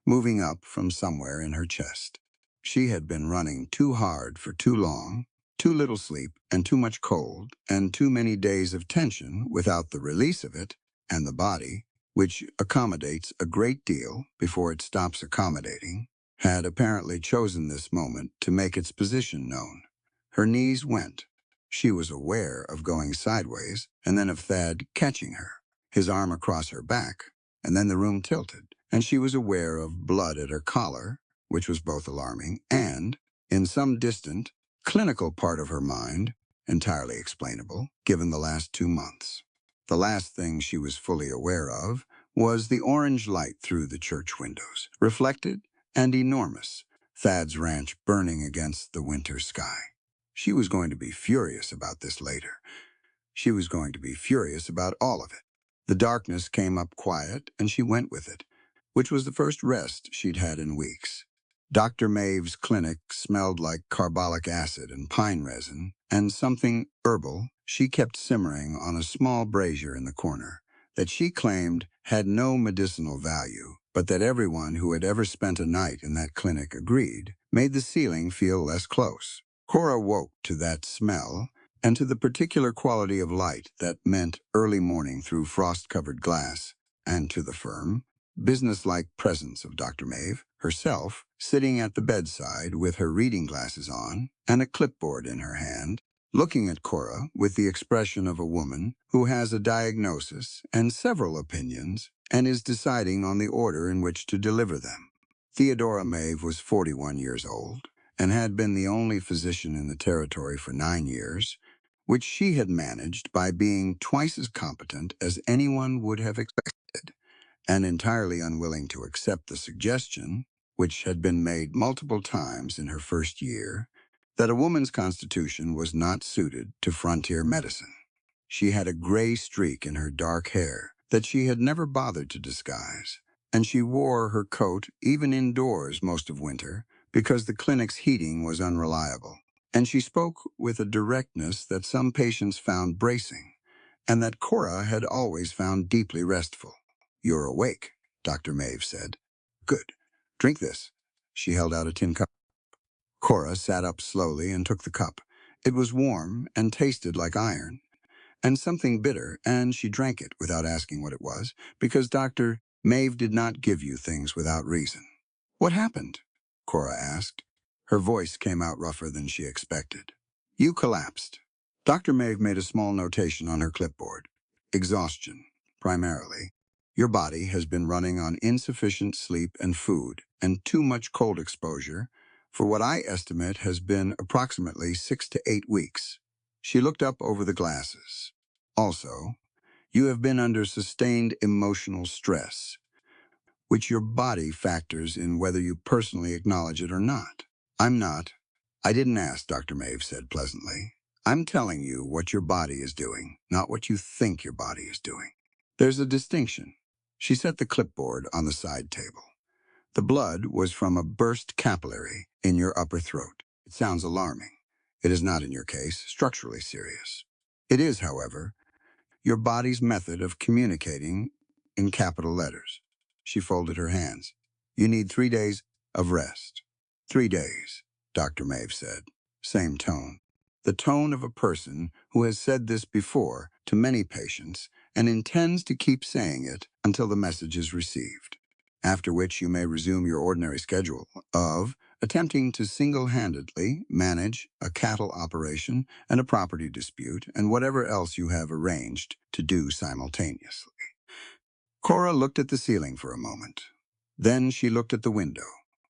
moving up from somewhere in her chest. She had been running too hard for too long, too little sleep and too much cold, and too many days of tension without the release of it, and the body, which accommodates a great deal before it stops accommodating, had apparently chosen this moment to make its position known. Her knees went. She was aware of going sideways, and then of Thad catching her, his arm across her back, and then the room tilted, and she was aware of blood at her collar, which was both alarming and, in some distant, clinical part of her mind, entirely explainable, given the last 2 months. The last thing she was fully aware of was the orange light through the church windows, reflected and enormous, Thad's ranch burning against the winter sky. She was going to be furious about this later. She was going to be furious about all of it. The darkness came up quiet, and she went with it, which was the first rest she'd had in weeks. Dr. Maeve's clinic smelled like carbolic acid and pine resin, and something herbal she kept simmering on a small brazier in the corner that she claimed had no medicinal value, but that everyone who had ever spent a night in that clinic agreed made the ceiling feel less close. Cora woke to that smell and to the particular quality of light that meant early morning through frost-covered glass, and to the firm, businesslike presence of Dr. Maeve, herself, sitting at the bedside with her reading glasses on and a clipboard in her hand, looking at Cora with the expression of a woman who has a diagnosis and several opinions and is deciding on the order in which to deliver them. Theodora Maeve was 41 years old and had been the only physician in the territory for 9 years, which she had managed by being twice as competent as anyone would have expected, and entirely unwilling to accept the suggestion, which had been made multiple times in her first year, that a woman's constitution was not suited to frontier medicine. She had a gray streak in her dark hair that she had never bothered to disguise, and she wore her coat even indoors most of winter because the clinic's heating was unreliable. And she spoke with a directness that some patients found bracing, and that Cora had always found deeply restful. "You're awake," Dr. Maeve said. "Good. Drink this." She held out a tin cup. Cora sat up slowly and took the cup. It was warm and tasted like iron, and something bitter, and she drank it without asking what it was, because Dr. Maeve did not give you things without reason. "What happened?" Cora asked. Her voice came out rougher than she expected. "You collapsed." Dr. Maeve made a small notation on her clipboard. "Exhaustion, primarily. Your body has been running on insufficient sleep and food, and too much cold exposure, for what I estimate has been approximately 6 to 8 weeks." She looked up over the glasses. "Also, you have been under sustained emotional stress, which your body factors in whether you personally acknowledge it or not." "I'm not. I didn't ask," Dr. Maeve said pleasantly. "I'm telling you what your body is doing, not what you think your body is doing. There's a distinction." She set the clipboard on the side table. "The blood was from a burst capillary in your upper throat. It sounds alarming. It is not in your case structurally serious. It is, however, your body's method of communicating in capital letters." She folded her hands. "You need 3 days of rest." "3 days," Dr. Maeve said. Same tone. The tone of a person who has said this before to many patients and intends to keep saying it until the message is received. "After which you may resume your ordinary schedule of attempting to single-handedly manage a cattle operation and a property dispute and whatever else you have arranged to do simultaneously." Cora looked at the ceiling for a moment. Then she looked at the window.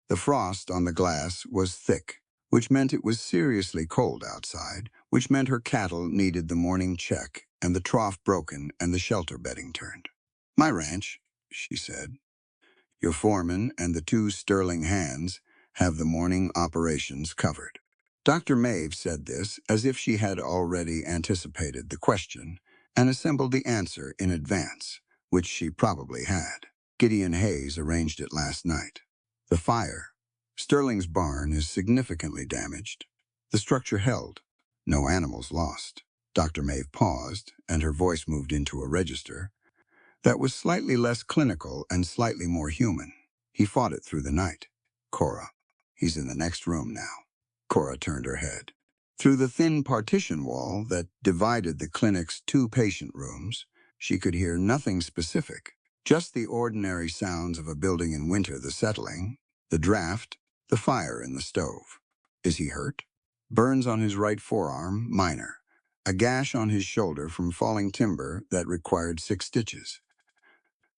The frost on the glass was thick, which meant it was seriously cold outside, which meant her cattle needed the morning check and the trough broken and the shelter bedding turned. "My ranch," she said. "Your foreman and the 2 sterling hands have the morning operations covered." Dr. Maeve said this as if she had already anticipated the question and assembled the answer in advance, which she probably had. "Gideon Hayes arranged it last night. The fire. Sterling's barn is significantly damaged. The structure held. No animals lost." Dr. Maeve paused, and her voice moved into a register that was slightly less clinical and slightly more human. "He fought it through the night. Cora, he's in the next room now." Cora turned her head. Through the thin partition wall that divided the clinic's 2 patient rooms, she could hear nothing specific, just the ordinary sounds of a building in winter: the settling, the draft, the fire in the stove. "Is he hurt?" "Burns on his right forearm, minor. A gash on his shoulder from falling timber that required 6 stitches.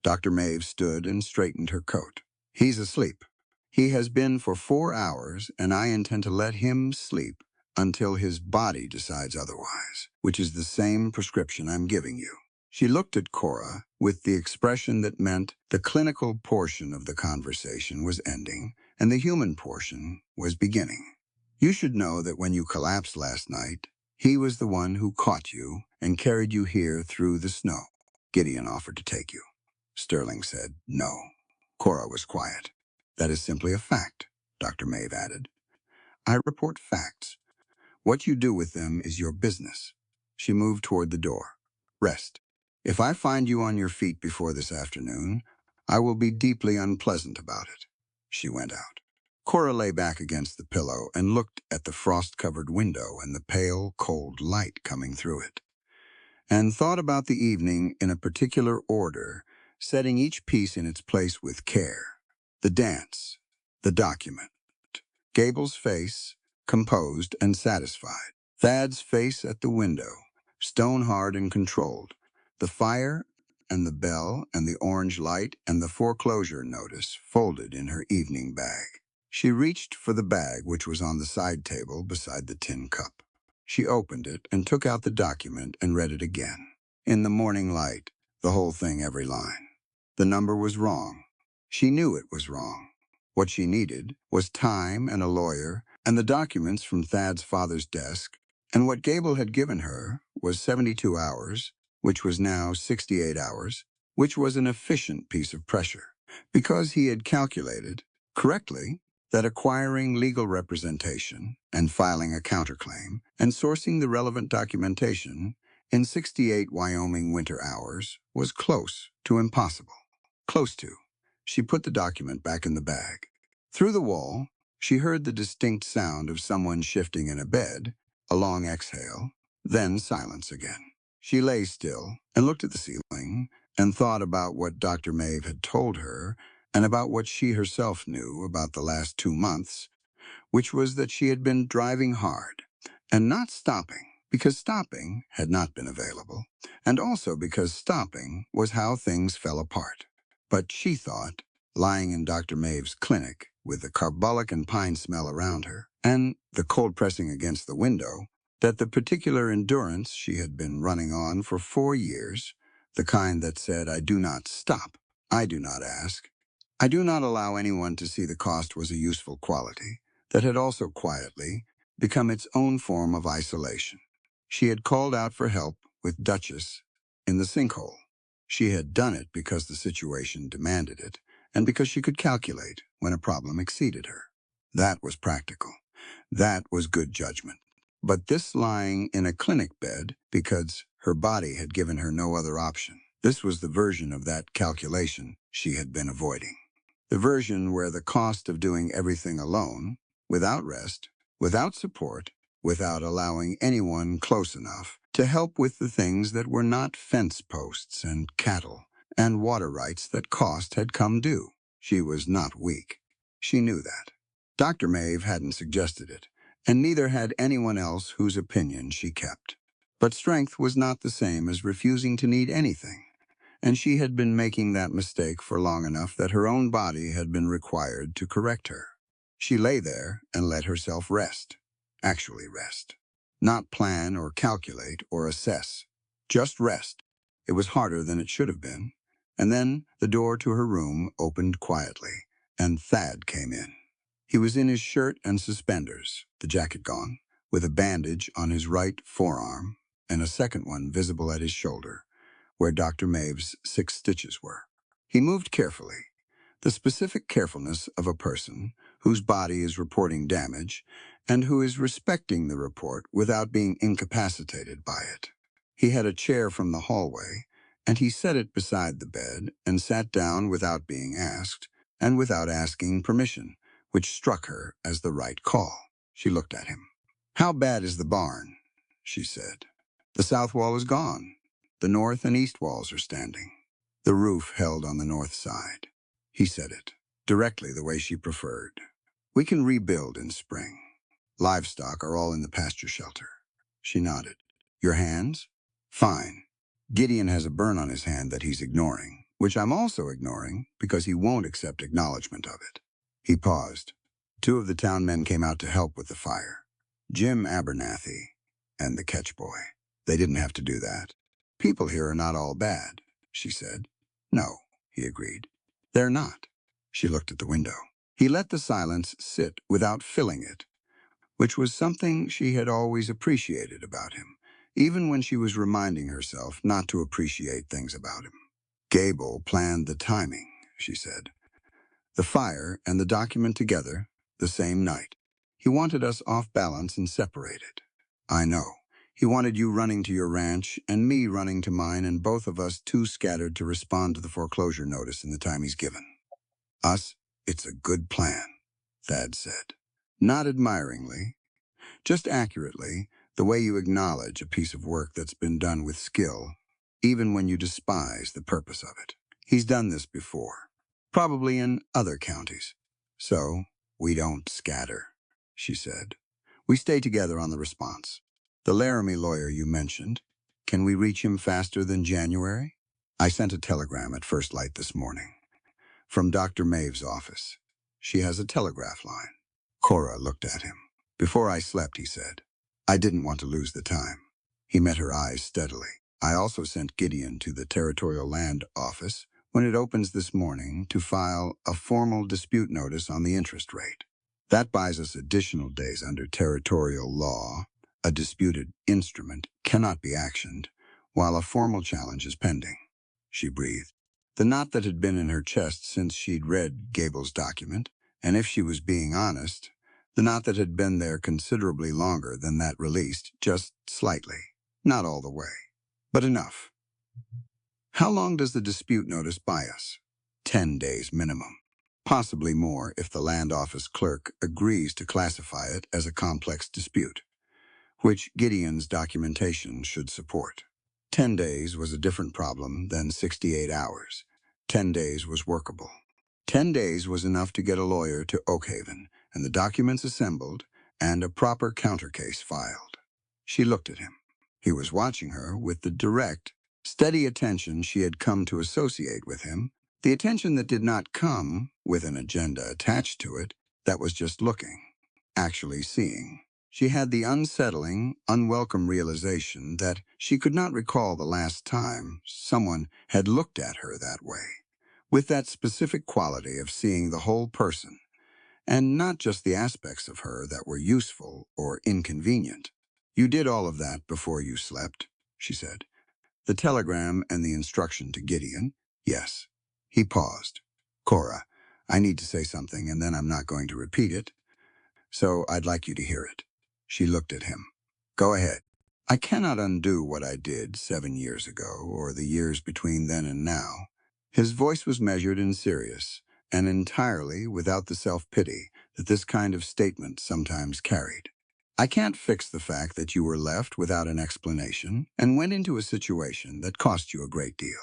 Dr. Maeve stood and straightened her coat. "He's asleep. He has been for 4 hours, and I intend to let him sleep until his body decides otherwise, which is the same prescription I'm giving you." She looked at Cora with the expression that meant the clinical portion of the conversation was ending and the human portion was beginning. "You should know that when you collapsed last night, he was the one who caught you and carried you here through the snow. Gideon offered to take you." Sterling said no. Cora was quiet. "That is simply a fact," Dr. Maeve added. "I report facts. What you do with them is your business." She moved toward the door. "Rest. If I find you on your feet before this afternoon, I will be deeply unpleasant about it." She went out. Cora lay back against the pillow and looked at the frost-covered window and the pale, cold light coming through it, and thought about the evening in a particular order, setting each piece in its place with care. The dance, the document, Gable's face, composed and satisfied, Thad's face at the window, stone-hard and controlled, the fire and the bell and the orange light and the foreclosure notice folded in her evening bag. She reached for the bag which was on the side table beside the tin cup. She opened it and took out the document and read it again. In the morning light, the whole thing, every line. The number was wrong. She knew it was wrong. What she needed was time and a lawyer and the documents from Thad's father's desk, and what Gable had given her was 72 hours, which was now 68 hours, which was an efficient piece of pressure. because he had calculated, correctly, that acquiring legal representation and filing a counterclaim and sourcing the relevant documentation in 68 Wyoming winter hours was close to impossible. Close to. She put the document back in the bag. Through the wall, she heard the distinct sound of someone shifting in a bed, a long exhale, then silence again. She lay still and looked at the ceiling and thought about what Dr. Maeve had told her and about what she herself knew about the last 2 months, which was that she had been driving hard and not stopping because stopping had not been available, and also because stopping was how things fell apart. But she thought, lying in Dr. Maeve's clinic with the carbolic and pine smell around her and the cold pressing against the window, that the particular endurance she had been running on for 4 years, the kind that said, I do not stop, I do not ask, I do not allow anyone to see the cost, was a useful quality that had also quietly become its own form of isolation. She had called out for help with Duchess in the sinkhole. She had done it because the situation demanded it and because she could calculate when a problem exceeded her. That was practical. That was good judgment. But this lying in a clinic bed because her body had given her no other option, this was the version of that calculation she had been avoiding. The version where the cost of doing everything alone, without rest, without support, without allowing anyone close enough to help with the things that were not fence posts and cattle and water rights that cost had come due. She was not weak. She knew that. Dr. Maeve hadn't suggested it, and neither had anyone else whose opinion she kept. But strength was not the same as refusing to need anything, and she had been making that mistake for long enough that her own body had been required to correct her. She lay there and let herself rest. Actually rest. Not plan or calculate or assess. Just rest. It was harder than it should have been. And then the door to her room opened quietly, and Thad came in. He was in his shirt and suspenders, the jacket gone, with a bandage on his right forearm and a second one visible at his shoulder, where Dr. Maeve's 6 stitches were. He moved carefully, the specific carefulness of a person whose body is reporting damage and who is respecting the report without being incapacitated by it. He had a chair from the hallway, and he set it beside the bed and sat down without being asked and without asking permission, which struck her as the right call. She looked at him. How bad is the barn? She said. The south wall is gone. The north and east walls are standing. The roof held on the north side. He said it, directly the way she preferred. We can rebuild in spring. Livestock are all in the pasture shelter. She nodded. Your hands? Fine. Gideon has a burn on his hand that he's ignoring, which I'm also ignoring because he won't accept acknowledgement of it. He paused. 2 of the town men came out to help with the fire. Jim Abernathy and the catch boy. They didn't have to do that. People here are not all bad, she said. No, he agreed. They're not. She looked at the window. He let the silence sit without filling it, which was something she had always appreciated about him, even when she was reminding herself not to appreciate things about him. Gable planned the timing, she said. The fire and the document together, the same night. He wanted us off balance and separated. I know. He wanted you running to your ranch and me running to mine, and both of us too scattered to respond to the foreclosure notice in the time he's given. Us, it's a good plan, Thad said. Not admiringly, just accurately, the way you acknowledge a piece of work that's been done with skill, even when you despise the purpose of it. He's done this before, probably in other counties. So, we don't scatter, she said. We stay together on the response. The Laramie lawyer you mentioned, can we reach him faster than January? I sent a telegram at first light this morning. From Dr. Maeve's office. She has a telegraph line. Cora looked at him. Before I slept, he said. I didn't want to lose the time. He met her eyes steadily. I also sent Gideon to the Territorial Land Office when it opens this morning to file a formal dispute notice on the interest rate. That buys us additional days under territorial law. A disputed instrument cannot be actioned while a formal challenge is pending. She breathed. The knot that had been in her chest since she'd read Gable's document, and if she was being honest, the knot that had been there considerably longer than that released, just slightly. Not all the way, but enough. How long does the dispute notice buy us? 10 days minimum. Possibly more if the land office clerk agrees to classify it as a complex dispute, which Gideon's documentation should support. 10 days was a different problem than 68 hours. 10 days was workable. 10 days was enough to get a lawyer to Oakhaven, and the documents assembled, and a proper countercase filed. She looked at him. He was watching her with the direct, steady attention she had come to associate with him, the attention that did not come with an agenda attached to it, that was just looking, actually seeing. She had the unsettling, unwelcome realization that she could not recall the last time someone had looked at her that way, with that specific quality of seeing the whole person, and not just the aspects of her that were useful or inconvenient. "You did all of that before you slept," she said. "The telegram and the instruction to Gideon?" "Yes." He paused. "Cora, I need to say something, and then I'm not going to repeat it, so I'd like you to hear it." She looked at him. "Go ahead." "I cannot undo what I did 7 years ago, or the years between then and now." His voice was measured and serious, and entirely without the self-pity that this kind of statement sometimes carried. "I can't fix the fact that you were left without an explanation and went into a situation that cost you a great deal.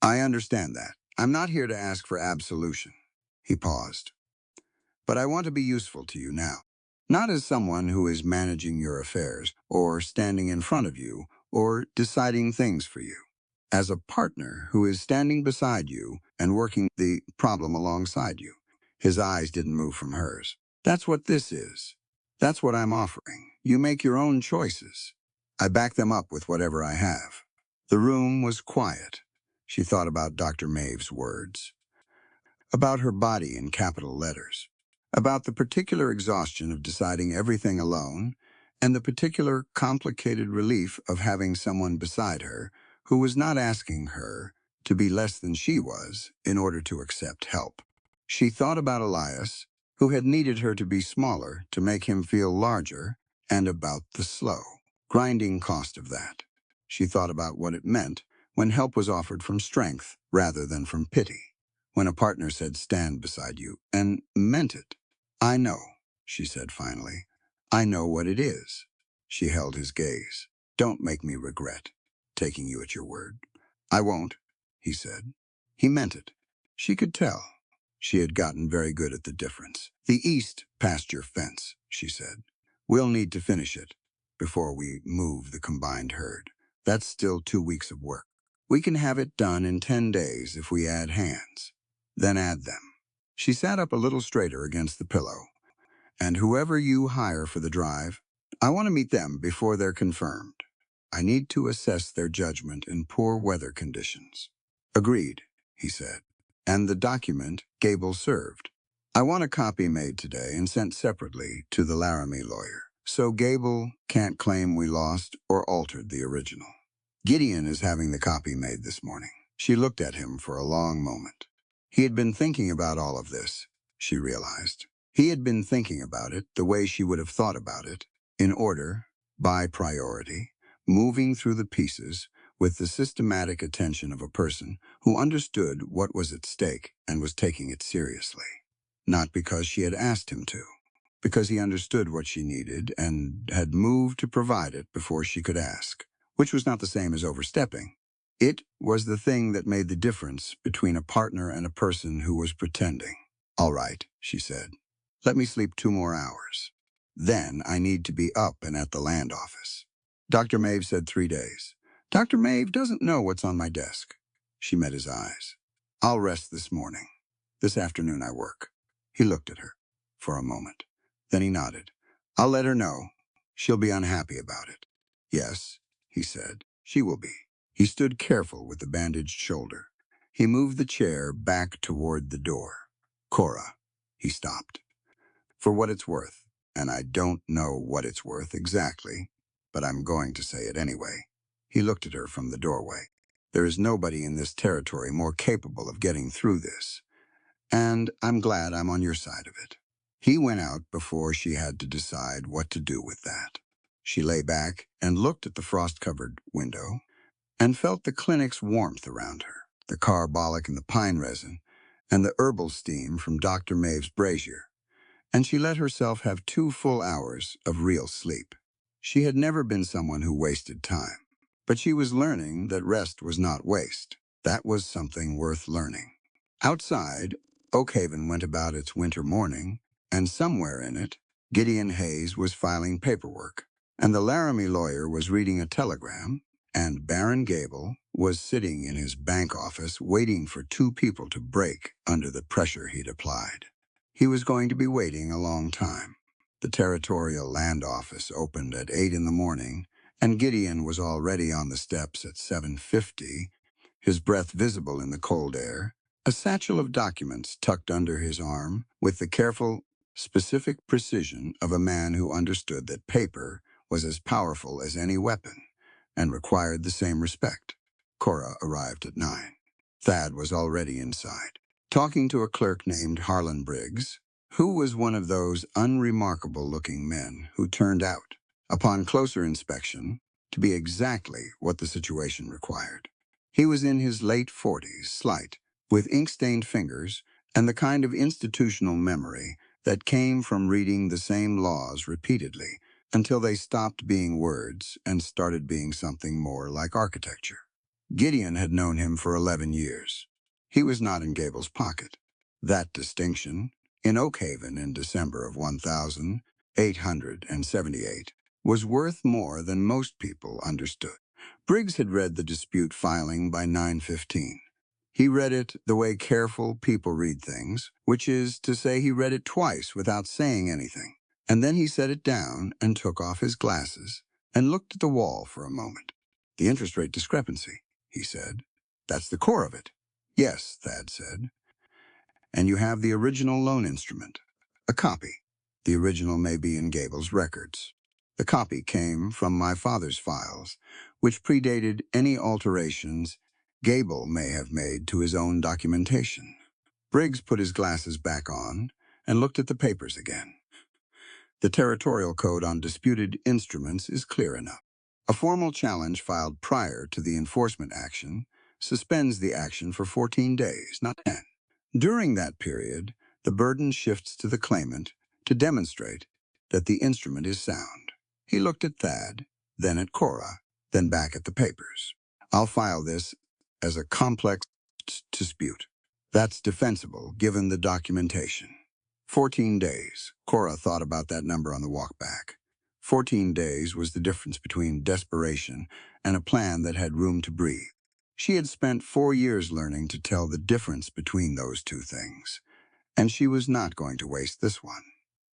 I understand that. I'm not here to ask for absolution." He paused. "But I want to be useful to you now. Not as someone who is managing your affairs, or standing in front of you, or deciding things for you. As a partner who is standing beside you and working the problem alongside you." His eyes didn't move from hers. "That's what this is. That's what I'm offering. You make your own choices. I back them up with whatever I have." The room was quiet. She thought about Dr. Maeve's words, about her body in capital letters, about the particular exhaustion of deciding everything alone, and the particular complicated relief of having someone beside her who was not asking her to be less than she was in order to accept help. She thought about Elias, who had needed her to be smaller to make him feel larger, and about the slow, grinding cost of that. She thought about what it meant when help was offered from strength rather than from pity, when a partner said stand beside you and meant it. "I know," she said finally. "I know what it is." She held his gaze. "Don't make me regret taking you at your word." "I won't," he said. He meant it. She could tell. She had gotten very good at the difference. "The east pasture fence," she said. "We'll need to finish it before we move the combined herd. That's still 2 weeks of work. We can have it done in 10 days if we add hands. Then add them." She sat up a little straighter against the pillow. "And whoever you hire for the drive, I want to meet them before they're confirmed. I need to assess their judgment in poor weather conditions." "Agreed," he said. "And the document Gable served. I want a copy made today and sent separately to the Laramie lawyer, so Gable can't claim we lost or altered the original. Gideon is having the copy made this morning." She looked at him for a long moment. He had been thinking about all of this, she realized. He had been thinking about it the way she would have thought about it, in order, by priority, moving through the pieces with the systematic attention of a person who understood what was at stake and was taking it seriously. Not because she had asked him to, because he understood what she needed and had moved to provide it before she could ask, which was not the same as overstepping. It was the thing that made the difference between a partner and a person who was pretending. "All right," she said. "Let me sleep 2 more hours. Then I need to be up and at the land office." Dr. Maeve said 3 days. "Dr. Maeve doesn't know what's on my desk." She met his eyes. "I'll rest this morning. This afternoon I work." He looked at her for a moment. Then he nodded. "I'll let her know. She'll be unhappy about it." "Yes," he said, "she will be." He stood careful with the bandaged shoulder. He moved the chair back toward the door. "Cora," he stopped. "For what it's worth, and I don't know what it's worth exactly, but I'm going to say it anyway." He looked at her from the doorway. There is nobody in this territory more capable of getting through this, and I'm glad I'm on your side of it." He went out before she had to decide what to do with that. She lay back and looked at the frost-covered window and felt the clinic's warmth around her, the carbolic and the pine resin, and the herbal steam from Dr. Maeve's brazier, and she let herself have 2 full hours of real sleep. She had never been someone who wasted time, but she was learning that rest was not waste. That was something worth learning. Outside, Oakhaven went about its winter morning, and somewhere in it, Gideon Hayes was filing paperwork, and the Laramie lawyer was reading a telegram, and Baron Gable was sitting in his bank office waiting for 2 people to break under the pressure he'd applied. He was going to be waiting a long time. The Territorial Land Office opened at 8 in the morning, and Gideon was already on the steps at 7:50, his breath visible in the cold air, a satchel of documents tucked under his arm with the careful, specific precision of a man who understood that paper was as powerful as any weapon and required the same respect. Cora arrived at 9. Thad was already inside, talking to a clerk named Harlan Briggs, who was one of those unremarkable-looking men who turned out, upon closer inspection, to be exactly what the situation required. He was in his late 40s, slight, with ink-stained fingers, and the kind of institutional memory that came from reading the same laws repeatedly until they stopped being words and started being something more like architecture. Gideon had known him for 11 years. He was not in Gable's pocket. That distinction, in Oakhaven in December of 1878, was worth more than most people understood. Briggs had read the dispute filing by 9:15. He read it the way careful people read things, which is to say he read it twice without saying anything. And then he set it down and took off his glasses and looked at the wall for a moment. "The interest rate discrepancy," he said. "That's the core of it." "Yes," Thad said. "And you have the original loan instrument. A copy. The original may be in Gable's records. The copy came from my father's files, which predated any alterations Gable may have made to his own documentation." Briggs put his glasses back on and looked at the papers again. The Territorial Code on Disputed Instruments is clear enough. A formal challenge filed prior to the enforcement action suspends the action for 14 days, not 10. During that period, the burden shifts to the claimant to demonstrate that the instrument is sound. He looked at Thad, then at Cora, then back at the papers. "I'll file this as a complex dispute. That's defensible, given the documentation." 14 days. Cora thought about that number on the walk back. 14 days was the difference between desperation and a plan that had room to breathe. She had spent 4 years learning to tell the difference between those two things, and she was not going to waste this one.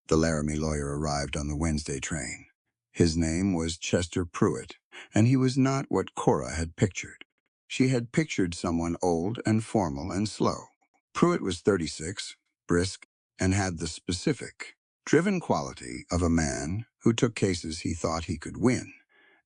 The Laramie lawyer arrived on the Wednesday train. His name was Chester Pruitt, and he was not what Cora had pictured. She had pictured someone old and formal and slow. Pruitt was 36, brisk, and had the specific, driven quality of a man who took cases he thought he could win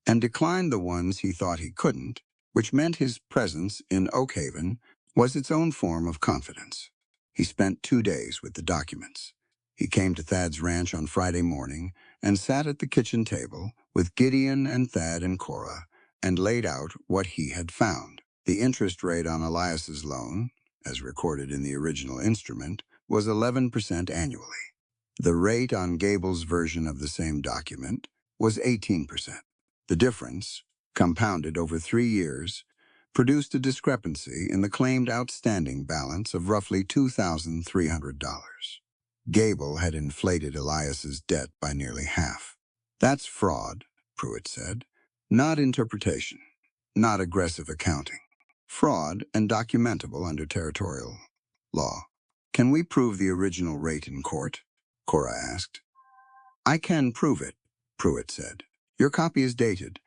and declined the ones he thought he couldn't, which meant his presence in Oakhaven was its own form of confidence. He spent 2 days with the documents. He came to Thad's ranch on Friday morning and sat at the kitchen table with Gideon and Thad and Cora and laid out what he had found. The interest rate on Elias's loan, as recorded in the original instrument, was 11% annually. The rate on Gable's version of the same document was 18%. The difference, compounded over 3 years, produced a discrepancy in the claimed outstanding balance of roughly $2,300. Gable had inflated Elias's debt by nearly half. "That's fraud," Pruitt said. "Not interpretation, not aggressive accounting. Fraud and documentable under territorial law." "Can we prove the original rate in court?" Cora asked. "I can prove it," Pruitt said. "Your copy is dated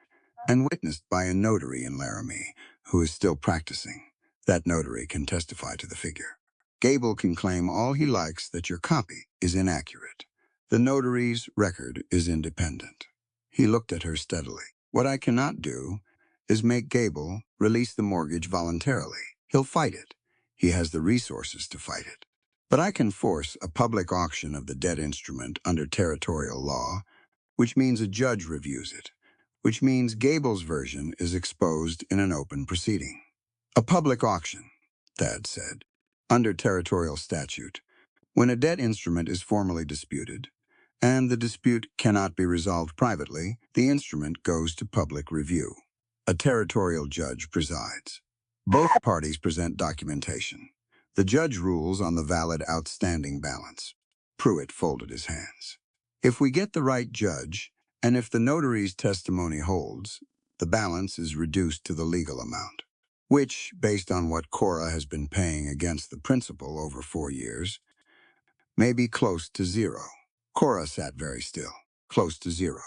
and witnessed by a notary in Laramie who is still practicing. That notary can testify to the figure. Gable can claim all he likes that your copy is inaccurate. The notary's record is independent." He looked at her steadily. "What I cannot do is make Gable release the mortgage voluntarily. He'll fight it. He has the resources to fight it. But I can force a public auction of the debt instrument under territorial law, which means a judge reviews it, which means Gable's version is exposed in an open proceeding. A public auction, Thad said, under territorial statute, when a debt instrument is formally disputed, and the dispute cannot be resolved privately, the instrument goes to public review. A territorial judge presides. Both parties present documentation. The judge rules on the valid outstanding balance. Pruitt folded his hands. If we get the right judge, and if the notary's testimony holds, the balance is reduced to the legal amount, which, based on what Cora has been paying against the principal over 4 years, may be close to zero. Cora sat very still, close to zero.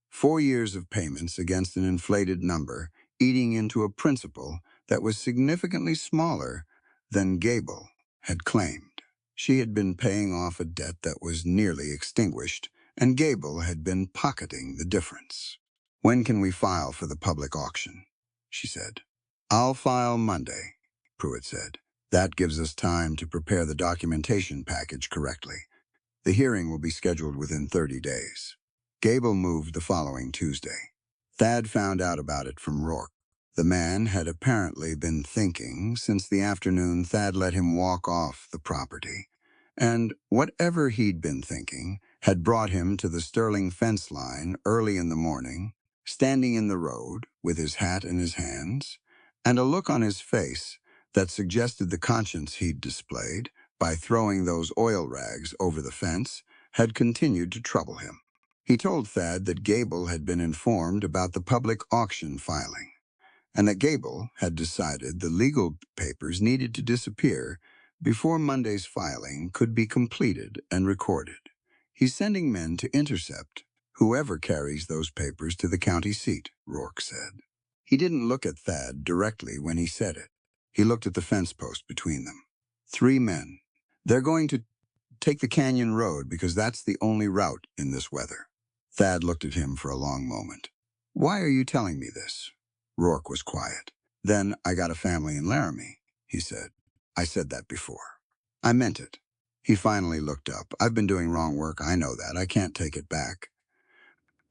4 years of payments against an inflated number, eating into a principal that was significantly smaller than Gable had claimed. She had been paying off a debt that was nearly extinguished, and Gable had been pocketing the difference. "When can we file for the public auction?" she said. "I'll file Monday," Pruitt said. "That gives us time to prepare the documentation package correctly. The hearing will be scheduled within 30 days. Gable moved the following Tuesday. Thad found out about it from Rourke. The man had apparently been thinking since the afternoon Thad let him walk off the property, and whatever he'd been thinking had brought him to the Sterling fence line early in the morning, standing in the road with his hat in his hands, and a look on his face that suggested the conscience he'd displayed by throwing those oil rags over the fence had continued to trouble him. He told Thad that Gable had been informed about the public auction filing, and that Gable had decided the legal papers needed to disappear before Monday's filing could be completed and recorded. "He's sending men to intercept whoever carries those papers to the county seat," Rourke said. He didn't look at Thad directly when he said it. He looked at the fence post between them. 3 men. "They're going to take the canyon road because that's the only route in this weather." Thad looked at him for a long moment. "Why are you telling me this?" Rourke was quiet. "Then I got a family in Laramie," he said. "I said that before. I meant it." He finally looked up. "I've been doing wrong work, I know that. I can't take it back.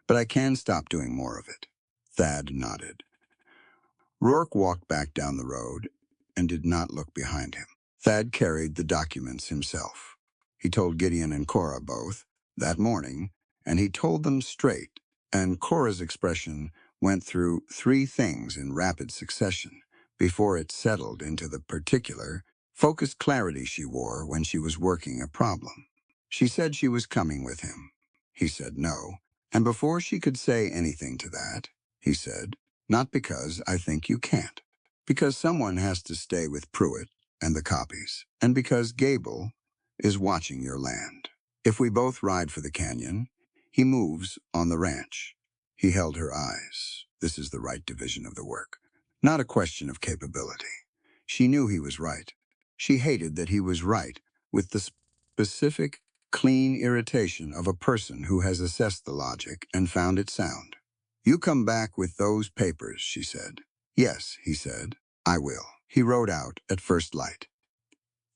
But I can stop doing more of it." Thad nodded. Rourke walked back down the road and did not look behind him. Thad carried the documents himself. He told Gideon and Cora both that morning, and he told them straight, and Cora's expression went through 3 things in rapid succession before it settled into the particular, focused clarity she wore when she was working a problem. She said she was coming with him. He said no, and before she could say anything to that, he said, "Not because I think you can't. Because someone has to stay with Pruitt and the copies, and because Gable is watching your land. If we both ride for the canyon, he moves on the ranch." He held her eyes. "This is the right division of the work. Not a question of capability." She knew he was right. She hated that he was right, with the specific, clean irritation of a person who has assessed the logic and found it sound. "You come back with those papers," she said. "Yes," he said, "I will." He rode out at first light.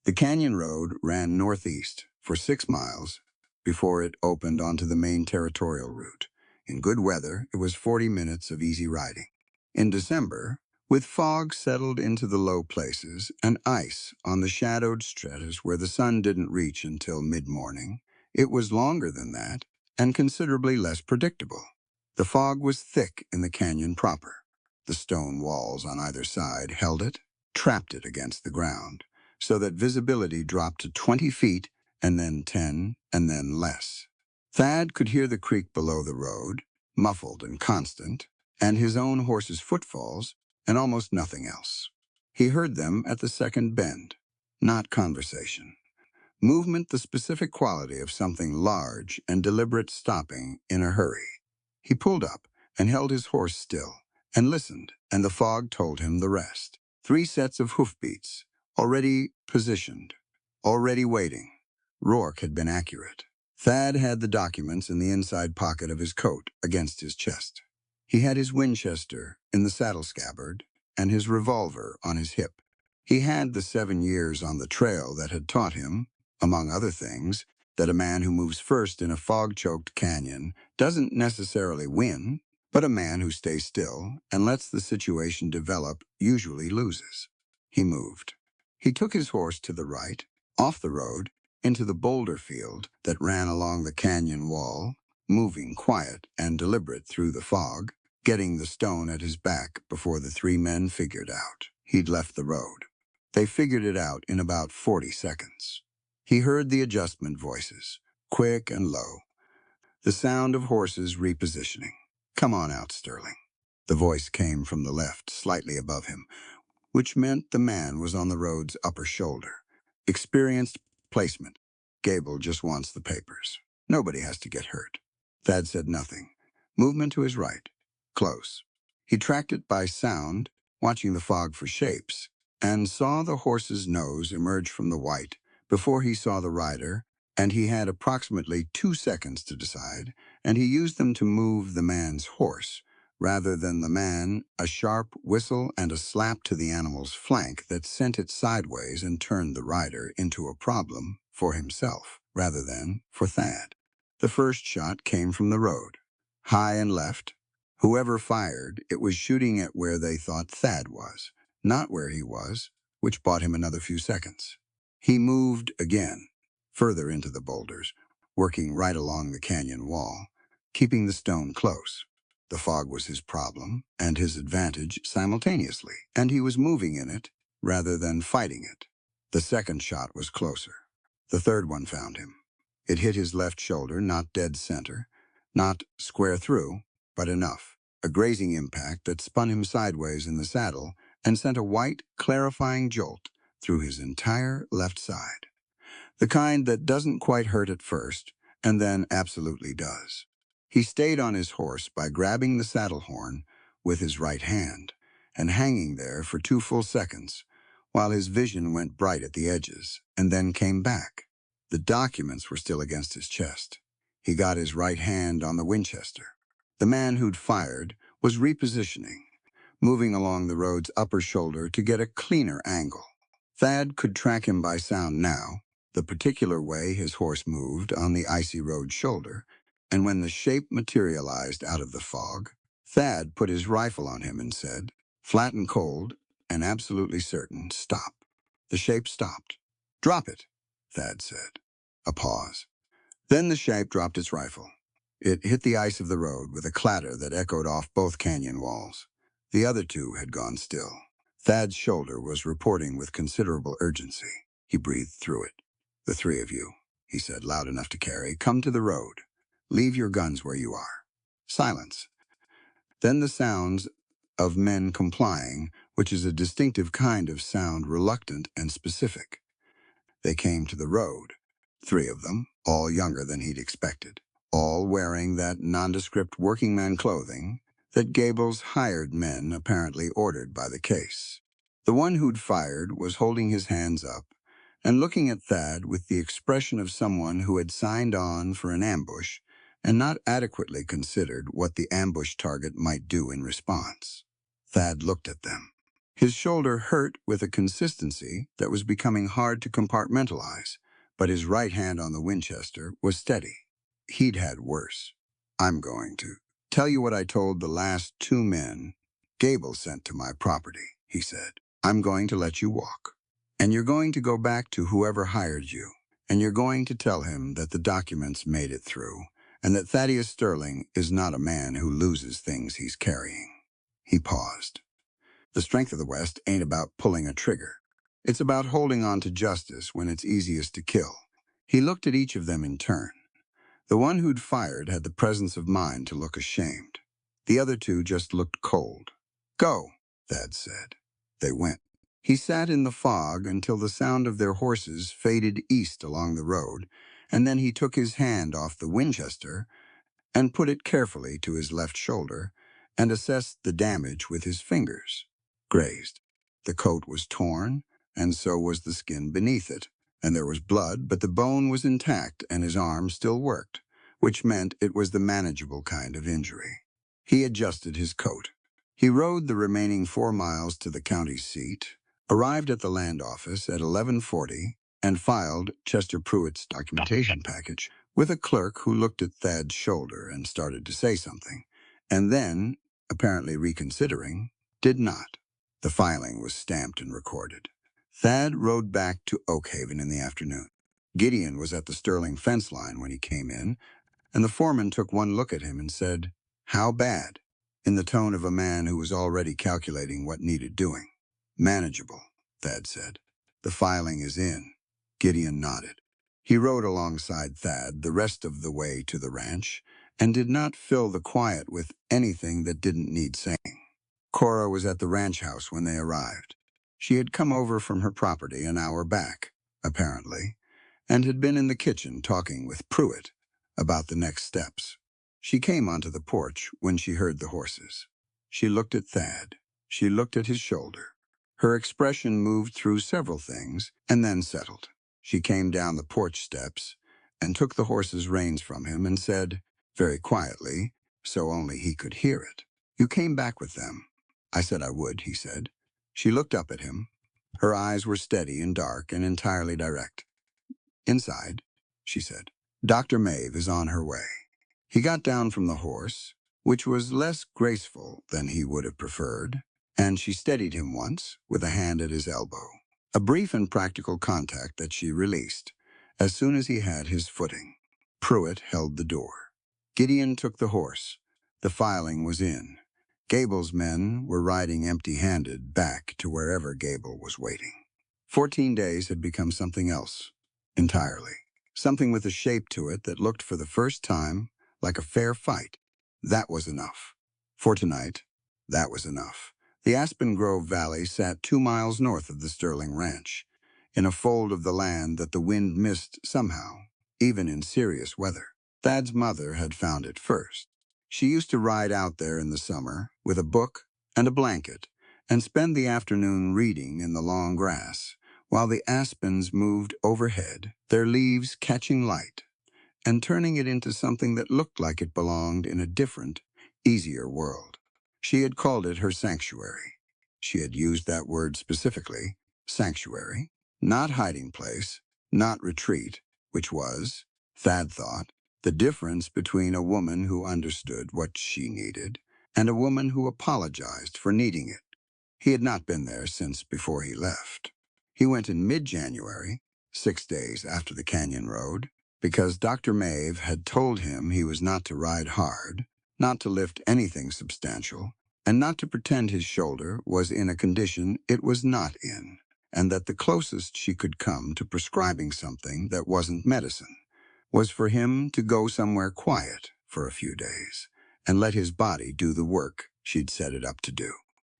The canyon road ran northeast for 6 miles before it opened onto the main territorial route. In good weather, it was 40 minutes of easy riding. In December, with fog settled into the low places and ice on the shadowed stretches where the sun didn't reach until mid-morning, it was longer than that and considerably less predictable. The fog was thick in the canyon proper. The stone walls on either side held it, trapped it against the ground, so that visibility dropped to 20 feet and then 10 and then less. Thad could hear the creek below the road, muffled and constant, and his own horse's footfalls, and almost nothing else. He heard them at the second bend. Not conversation. Movement, the specific quality of something large and deliberate stopping in a hurry. He pulled up and held his horse still, and listened, and the fog told him the rest. 3 sets of hoofbeats, already positioned, already waiting. Rourke had been accurate. Thad had the documents in the inside pocket of his coat against his chest. He had his Winchester in the saddle scabbard and his revolver on his hip. He had the 7 years on the trail that had taught him, among other things, that a man who moves first in a fog-choked canyon doesn't necessarily win, but a man who stays still and lets the situation develop usually loses. He moved. He took his horse to the right, off the road, into the boulder field that ran along the canyon wall, moving quiet and deliberate through the fog, getting the stone at his back before the 3 men figured out he'd left the road. They figured it out in about 40 seconds. He heard the adjustment voices, quick and low, the sound of horses repositioning. "Come on out, Sterling." The voice came from the left, slightly above him, which meant the man was on the road's upper shoulder. Experienced placement. Gable just wants the papers. Nobody has to get hurt. Thad said nothing. Movement to his right. Close. He tracked it by sound, watching the fog for shapes, and saw the horse's nose emerge from the white before he saw the rider, and he had approximately 2 seconds to decide, and he used them to move the man's horse, rather than the man, a sharp whistle and a slap to the animal's flank that sent it sideways and turned the rider into a problem for himself, rather than for Thad. The first shot came from the road, high and left. Whoever fired, it was shooting at where they thought Thad was, not where he was, which bought him another few seconds. He moved again, further into the boulders, working right along the canyon wall, keeping the stone close. The fog was his problem and his advantage simultaneously, and he was moving in it rather than fighting it. The second shot was closer. The third one found him. It hit his left shoulder, not dead center, not square through, but enough. A grazing impact that spun him sideways in the saddle and sent a white, clarifying jolt through his entire left side. The kind that doesn't quite hurt at first, and then absolutely does. He stayed on his horse by grabbing the saddle horn with his right hand and hanging there for 2 full seconds, while his vision went bright at the edges and then came back. The documents were still against his chest. He got his right hand on the Winchester. The man who'd fired was repositioning, moving along the road's upper shoulder to get a cleaner angle. Thad could track him by sound now, the particular way his horse moved on the icy road shoulder, and when the shape materialized out of the fog, Thad put his rifle on him and said, flat and cold, and absolutely certain, "Stop." The shape stopped. "Drop it," Thad said. A pause. Then the shape dropped its rifle. It hit the ice of the road with a clatter that echoed off both canyon walls. The other 2 had gone still. Thad's shoulder was reporting with considerable urgency. He breathed through it. "The 3 of you," he said, loud enough to carry, "come to the road. Leave your guns where you are." Silence. Then the sounds of men complying, which is a distinctive kind of sound, reluctant and specific. They came to the road. 3 of them, all younger than he'd expected, all wearing that nondescript working man clothing that Gable's hired men apparently ordered by the case. The one who'd fired was holding his hands up and looking at Thad with the expression of someone who had signed on for an ambush and not adequately considered what the ambush target might do in response. Thad looked at them. His shoulder hurt with a consistency that was becoming hard to compartmentalize, but his right hand on the Winchester was steady. He'd had worse. "I'm going to tell you what I told the last 2 men Gable sent to my property," he said. "I'm going to let you walk. And you're going to go back to whoever hired you, and you're going to tell him that the documents made it through, and that Thaddeus Sterling is not a man who loses things he's carrying." He paused. The strength of the West ain't about pulling a trigger. It's about holding on to justice when it's easiest to kill. He looked at each of them in turn. The one who'd fired had the presence of mind to look ashamed. The other 2 just looked cold. "Go," Thad said. They went. He sat in the fog until the sound of their horses faded east along the road, and then he took his hand off the Winchester and put it carefully to his left shoulder and assessed the damage with his fingers. Grazed. The coat was torn, and so was the skin beneath it, and there was blood, but the bone was intact and his arm still worked, which meant it was the manageable kind of injury. He adjusted his coat. He rode the remaining 4 miles to the county seat, arrived at the land office at 11:40, and filed Chester Pruitt's documentation package with a clerk who looked at Thad's shoulder and started to say something, and then, apparently reconsidering, did not. The filing was stamped and recorded. Thad rode back to Oak Haven in the afternoon. Gideon was at the Sterling fence line when he came in, and the foreman took one look at him and said, "How bad?" in the tone of a man who was already calculating what needed doing. "Manageable," Thad said. "The filing is in." Gideon nodded. He rode alongside Thad the rest of the way to the ranch and did not fill the quiet with anything that didn't need saying. Cora was at the ranch house when they arrived. She had come over from her property an hour back, apparently, and had been in the kitchen talking with Pruitt about the next steps. She came onto the porch when she heard the horses. She looked at Thad. She looked at his shoulder. Her expression moved through several things and then settled. She came down the porch steps and took the horse's reins from him and said, very quietly, so only he could hear it, "You came back with them." "I said I would," he said. She looked up at him. Her eyes were steady and dark and entirely direct. "Inside," she said. "Dr. Maeve is on her way." He got down from the horse, which was less graceful than he would have preferred, and she steadied him once with a hand at his elbow. A brief and practical contact that she released as soon as he had his footing. Pruitt held the door. Gideon took the horse. The filing was in. Gable's men were riding empty-handed back to wherever Gable was waiting. 14 days had become something else entirely. Something with a shape to it that looked for the first time like a fair fight. That was enough. For tonight, that was enough. The Aspen Grove Valley sat 2 miles north of the Sterling Ranch, in a fold of the land that the wind missed somehow, even in serious weather. Thad's mother had found it first. She used to ride out there in the summer with a book and a blanket and spend the afternoon reading in the long grass, while the aspens moved overhead, their leaves catching light and turning it into something that looked like it belonged in a different, easier world. She had called it her sanctuary. She had used that word specifically, sanctuary, not hiding place, not retreat, which was, Thad thought, the difference between a woman who understood what she needed and a woman who apologized for needing it. He had not been there since before he left. He went in mid-January, 6 days after the Canyon Road, because Dr. Maeve had told him he was not to ride hard, not to lift anything substantial, and not to pretend his shoulder was in a condition it was not in, and that the closest she could come to prescribing something that wasn't medicine was for him to go somewhere quiet for a few days and let his body do the work she'd set it up to do.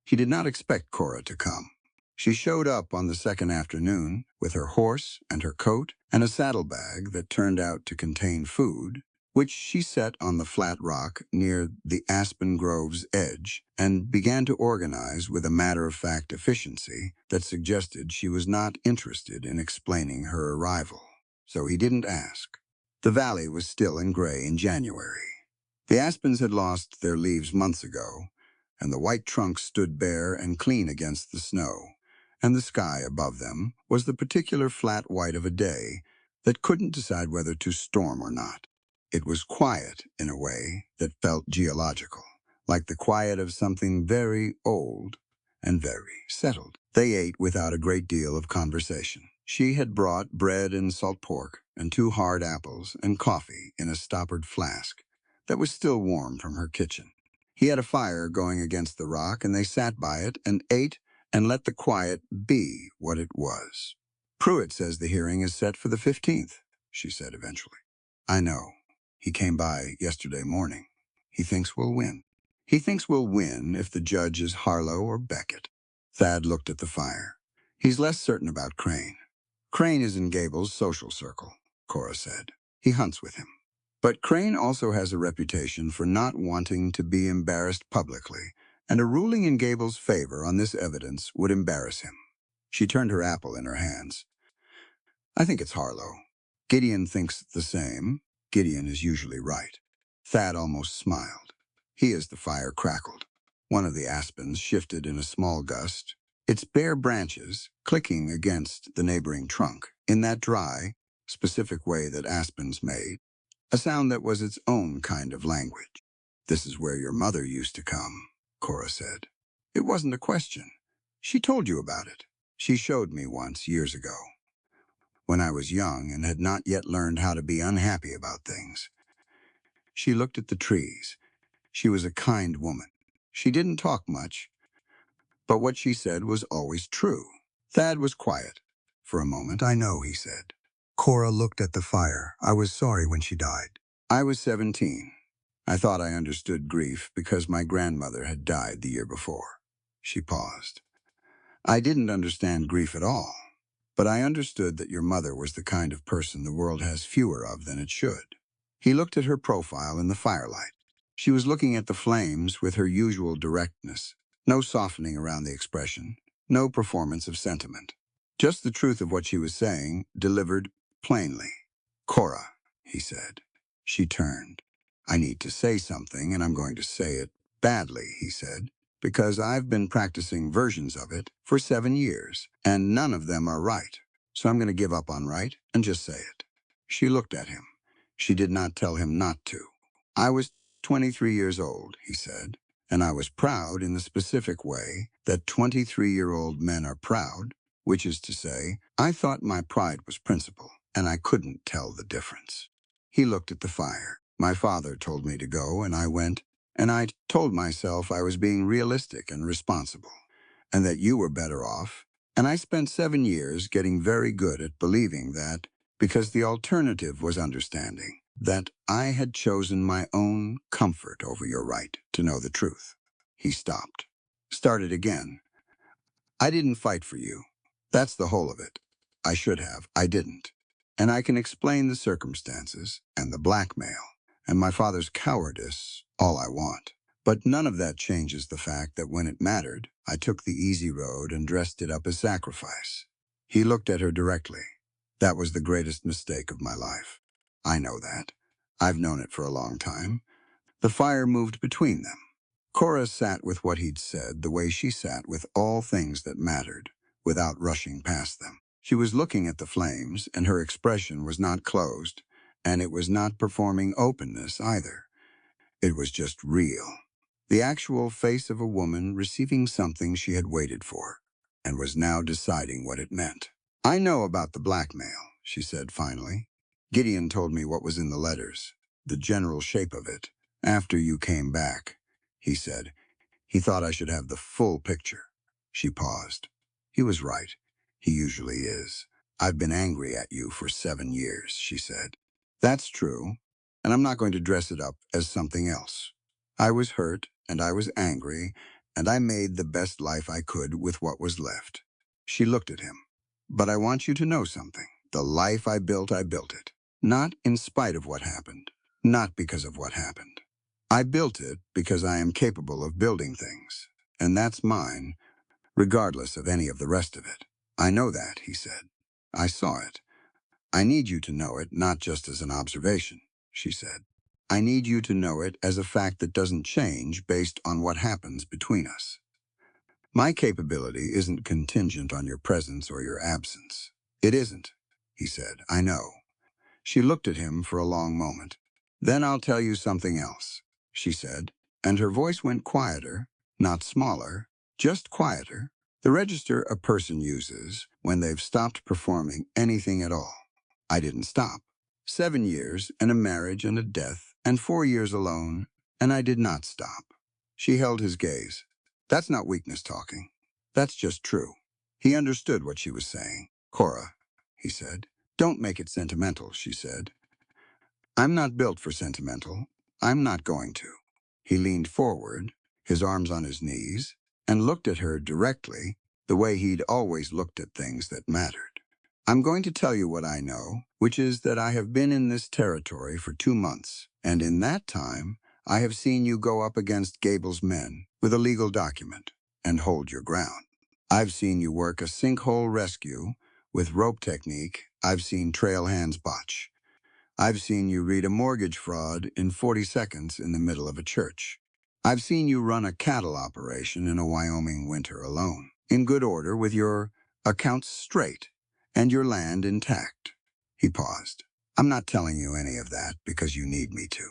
He did not expect Cora to come. She showed up on the second afternoon with her horse and her coat and a saddlebag that turned out to contain food, which she set on the flat rock near the Aspen Grove's edge and began to organize with a matter-of-fact efficiency that suggested she was not interested in explaining her arrival. So he didn't ask. The valley was still and gray in January. The aspens had lost their leaves months ago, and the white trunks stood bare and clean against the snow, and the sky above them was the particular flat white of a day that couldn't decide whether to storm or not. It was quiet in a way that felt geological, like the quiet of something very old and very settled. They ate without a great deal of conversation. She had brought bread and salt pork and 2 hard apples and coffee in a stoppered flask that was still warm from her kitchen. He had a fire going against the rock, and they sat by it and ate and let the quiet be what it was. "Pruitt says the hearing is set for the 15th, she said eventually. "I know. He came by yesterday morning. He thinks we'll win. He thinks we'll win if the judge is Harlow or Beckett." Thad looked at the fire. "He's less certain about Crane. Crane is in Gable's social circle," Cora said. "He hunts with him. But Crane also has a reputation for not wanting to be embarrassed publicly, and a ruling in Gable's favor on this evidence would embarrass him." She turned her apple in her hands. "I think it's Harlow. Gideon thinks the same. Gideon is usually right." Thad almost smiled. He as the fire crackled. One of the aspens shifted in a small gust, its bare branches clicking against the neighboring trunk in that dry, specific way that aspens made, a sound that was its own kind of language. "This is where your mother used to come," Cora said. "It wasn't a question. She told you about it. She showed me once years ago, when I was young and had not yet learned how to be unhappy about things." She looked at the trees. She was a kind woman. She didn't talk much, but what she said was always true. Thad was quiet. For a moment, "I know," he said. Cora looked at the fire. "I was sorry when she died. I was 17. I thought I understood grief because my grandmother had died the year before." She paused. "I didn't understand grief at all, but I understood that your mother was the kind of person the world has fewer of than it should." He looked at her profile in the firelight. She was looking at the flames with her usual directness, no softening around the expression, no performance of sentiment. Just the truth of what she was saying, delivered plainly. "Cora," he said. She turned. "I need to say something, and I'm going to say it badly," he said, "because I've been practicing versions of it for 7 years, and none of them are right. So I'm going to give up on right and just say it." She looked at him. She did not tell him not to. "I was 23 years old," he said, "and I was proud in the specific way that 23-year-old men are proud, which is to say, I thought my pride was principle, and I couldn't tell the difference." He looked at the fire. "My father told me to go, and I went, and I told myself I was being realistic and responsible, and that you were better off, and I spent 7 years getting very good at believing that, because the alternative was understanding, that I had chosen my own comfort over your right to know the truth." He stopped. Started again. "I didn't fight for you. That's the whole of it. I should have. I didn't. And I can explain the circumstances, and the blackmail, and my father's cowardice, all I want. But none of that changes the fact that when it mattered, I took the easy road and dressed it up as sacrifice." He looked at her directly. "That was the greatest mistake of my life. I know that. I've known it for a long time." The fire moved between them. Cora sat with what he'd said the way she sat with all things that mattered, without rushing past them. She was looking at the flames, and her expression was not closed, and it was not performing openness either. It was just real. The actual face of a woman receiving something she had waited for, and was now deciding what it meant. "I know about the blackmail," she said finally. "Gideon told me what was in the letters, the general shape of it. After you came back," he said. "He thought I should have the full picture." She paused. "He was right. He usually is. I've been angry at you for 7 years," she said. "That's true, and I'm not going to dress it up as something else. I was hurt, and I was angry, and I made the best life I could with what was left." She looked at him. "But I want you to know something. The life I built it. Not in spite of what happened. Not because of what happened. I built it because I am capable of building things, and that's mine, regardless of any of the rest of it." "I know that," he said. "I saw it. I need you to know it not just as an observation," she said. "I need you to know it as a fact that doesn't change based on what happens between us. My capability isn't contingent on your presence or your absence." "It isn't," he said. "I know." She looked at him for a long moment. "Then I'll tell you something else," she said, and her voice went quieter, not smaller, just quieter. "The register a person uses when they've stopped performing anything at all. I didn't stop. 7 years, and a marriage and a death, and 4 years alone, and I did not stop." She held his gaze. "That's not weakness talking. That's just true." He understood what she was saying. "Cora," he said. "Don't make it sentimental," she said. "I'm not built for sentimental. I'm not going to." He leaned forward, his arms on his knees, and looked at her directly, the way he'd always looked at things that mattered. "I'm going to tell you what I know, which is that I have been in this territory for 2 months, and in that time, I have seen you go up against Gable's men with a legal document and hold your ground. I've seen you work a sinkhole rescue with rope technique. I've seen trail hands botch. I've seen you read a mortgage fraud in 40 seconds in the middle of a church. I've seen you run a cattle operation in a Wyoming winter alone, in good order with your accounts straight and your land intact. He paused. I'm not telling you any of that because you need me to.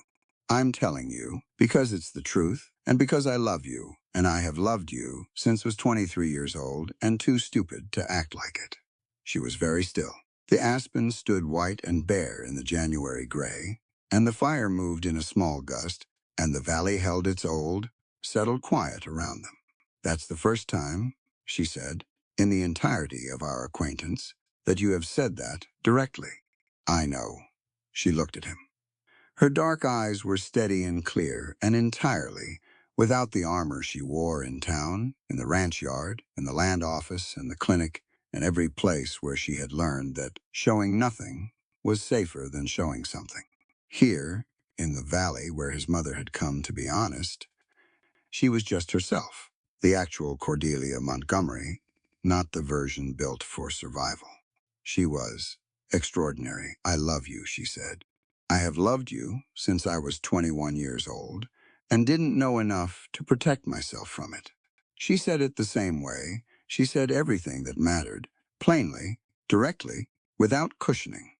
I'm telling you because it's the truth and because I love you, and I have loved you since I was 23 years old and too stupid to act like it. She was very still. The aspens stood white and bare in the January gray, and the fire moved in a small gust, and the valley held its old, settled quiet around them. That's the first time, she said, in the entirety of our acquaintance, that you have said that directly. I know. She looked at him. Her dark eyes were steady and clear, and entirely without the armor she wore in town, in the ranch yard, in the land office, and the clinic, and every place where she had learned that showing nothing was safer than showing something. Here, in the valley where his mother had come to be honest, she was just herself, the actual Cordelia Montgomery, not the version built for survival. She was extraordinary. I love you, she said. I have loved you since I was 21 years old and didn't know enough to protect myself from it. She said it the same way. She said everything that mattered, plainly, directly, without cushioning.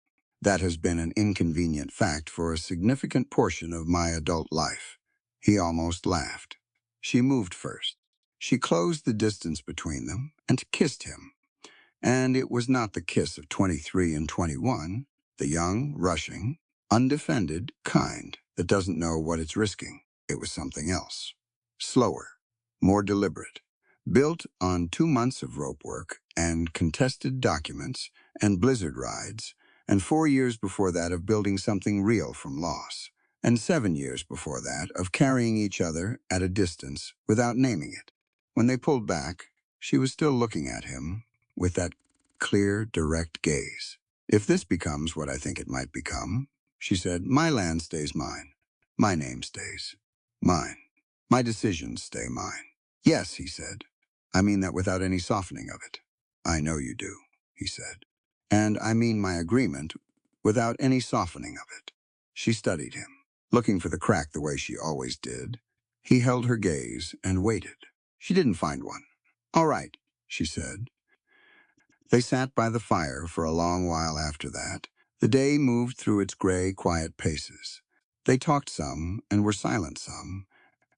That has been an inconvenient fact for a significant portion of my adult life. He almost laughed. She moved first. She closed the distance between them and kissed him. And it was not the kiss of 23 and 21, the young, rushing, undefended kind that doesn't know what it's risking. It was something else. Slower, more deliberate, built on 2 months of rope work and contested documents and blizzard rides, and 4 years before that of building something real from loss, and 7 years before that of carrying each other at a distance without naming it. When they pulled back, she was still looking at him with that clear, direct gaze. If this becomes what I think it might become, she said, my land stays mine. My name stays mine. My decisions stay mine. Yes, he said. I mean that without any softening of it. I know you do, he said. And I mean my agreement without any softening of it. She studied him, looking for the crack the way she always did. He held her gaze and waited. She didn't find one. All right, she said. They sat by the fire for a long while after that. The day moved through its gray, quiet paces. They talked some and were silent some,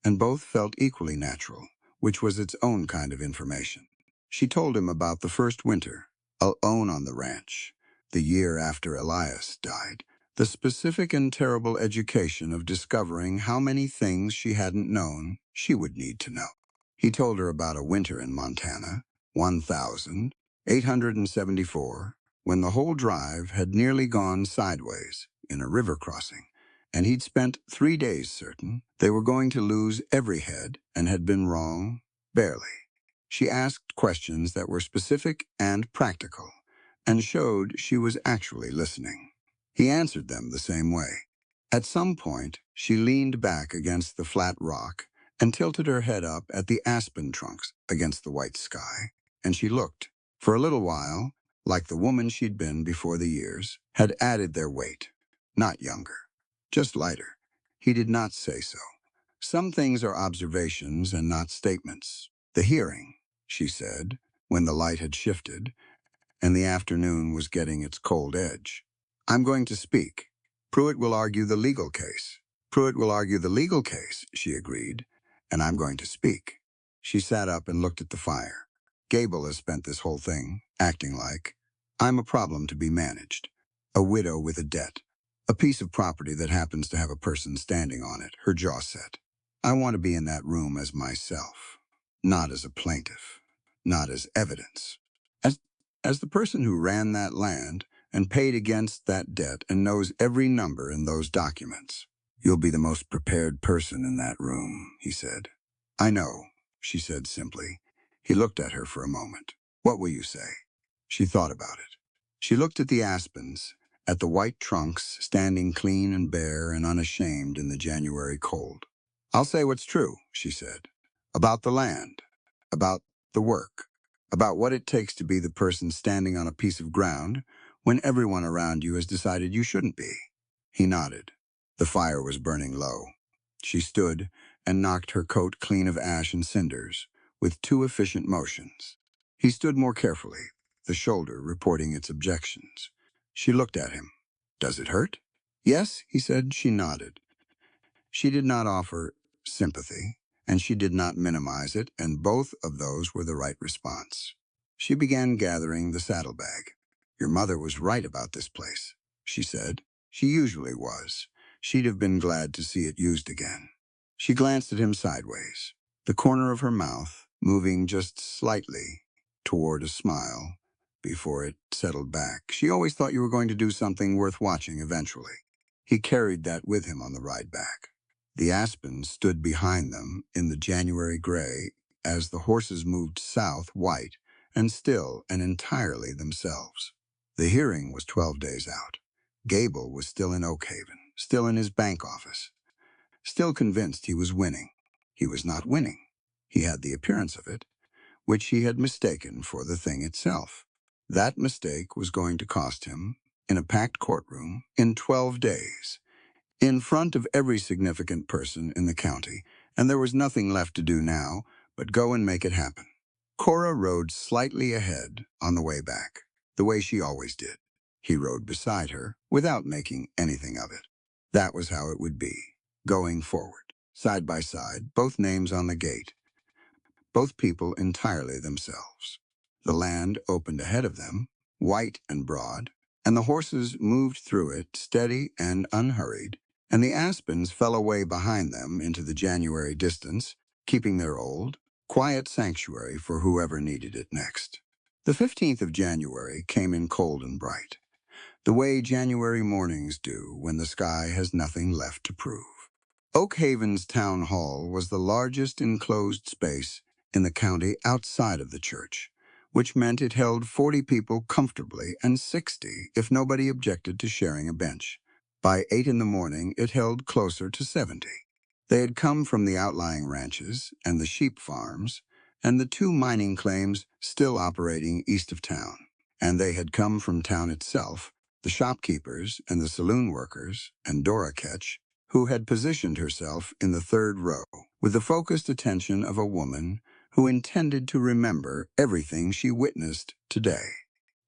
and both felt equally natural, which was its own kind of information. She told him about the first winter, alone on the ranch, the year after Elias died, the specific and terrible education of discovering how many things she hadn't known she would need to know. He told her about a winter in Montana, 1,874, when the whole drive had nearly gone sideways in a river crossing, and he'd spent 3 days certain they were going to lose every head and had been wrong barely. She asked questions that were specific and practical, and showed she was actually listening. He answered them the same way. At some point, she leaned back against the flat rock and tilted her head up at the aspen trunks against the white sky, and she looked. For a little while, like the woman she'd been before the years, had added their weight. Not younger, just lighter. He did not say so. Some things are observations and not statements. The hearing, she said, when the light had shifted, and the afternoon was getting its cold edge. I'm going to speak. Pruitt will argue the legal case. Pruitt will argue the legal case, she agreed, and I'm going to speak. She sat up and looked at the fire. Gable has spent this whole thing acting like I'm a problem to be managed, a widow with a debt, a piece of property that happens to have a person standing on it, her jaw set. I want to be in that room as myself, not as a plaintiff, not as evidence. As the person who ran that land and paid against that debt and knows every number in those documents. You'll be the most prepared person in that room, he said. I know, she said simply. He looked at her for a moment. What will you say? She thought about it. She looked at the aspens, at the white trunks standing clean and bare and unashamed in the January cold. I'll say what's true, she said. About the land, about the work, about what it takes to be the person standing on a piece of ground when everyone around you has decided you shouldn't be. He nodded. The fire was burning low. She stood and knocked her coat clean of ash and cinders, with 2 efficient motions. He stood more carefully, the shoulder reporting its objections. She looked at him. "Does it hurt?" "Yes," he said. She nodded. She did not offer sympathy, and she did not minimize it, and both of those were the right response. She began gathering the saddlebag. "Your mother was right about this place," she said. She usually was. She'd have been glad to see it used again. She glanced at him sideways, the corner of her mouth moving just slightly toward a smile before it settled back. "She always thought you were going to do something worth watching eventually." He carried that with him on the ride back. The aspens stood behind them in the January gray as the horses moved south, white and still and entirely themselves. The hearing was 12 days out. Gable was still in Oak Haven, still in his bank office, still convinced he was winning. He was not winning. He had the appearance of it, which he had mistaken for the thing itself. That mistake was going to cost him, in a packed courtroom, in 12 days, in front of every significant person in the county, and there was nothing left to do now but go and make it happen. Cora rode slightly ahead on the way back, the way she always did. He rode beside her without making anything of it. That was how it would be, going forward, side by side, both names on the gate, both people entirely themselves. The land opened ahead of them, white and broad, and the horses moved through it steady and unhurried, and the aspens fell away behind them into the January distance, keeping their old, quiet sanctuary for whoever needed it next. The 15th of January came in cold and bright, the way January mornings do when the sky has nothing left to prove. Oak Haven's town hall was the largest enclosed space in the county outside of the church, which meant it held 40 people comfortably and 60 if nobody objected to sharing a bench. By 8 in the morning, it held closer to 70. They had come from the outlying ranches and the sheep farms and the 2 mining claims still operating east of town. And they had come from town itself, the shopkeepers and the saloon workers and Dora Ketch, who had positioned herself in the 3rd row with the focused attention of a woman who intended to remember everything she witnessed today.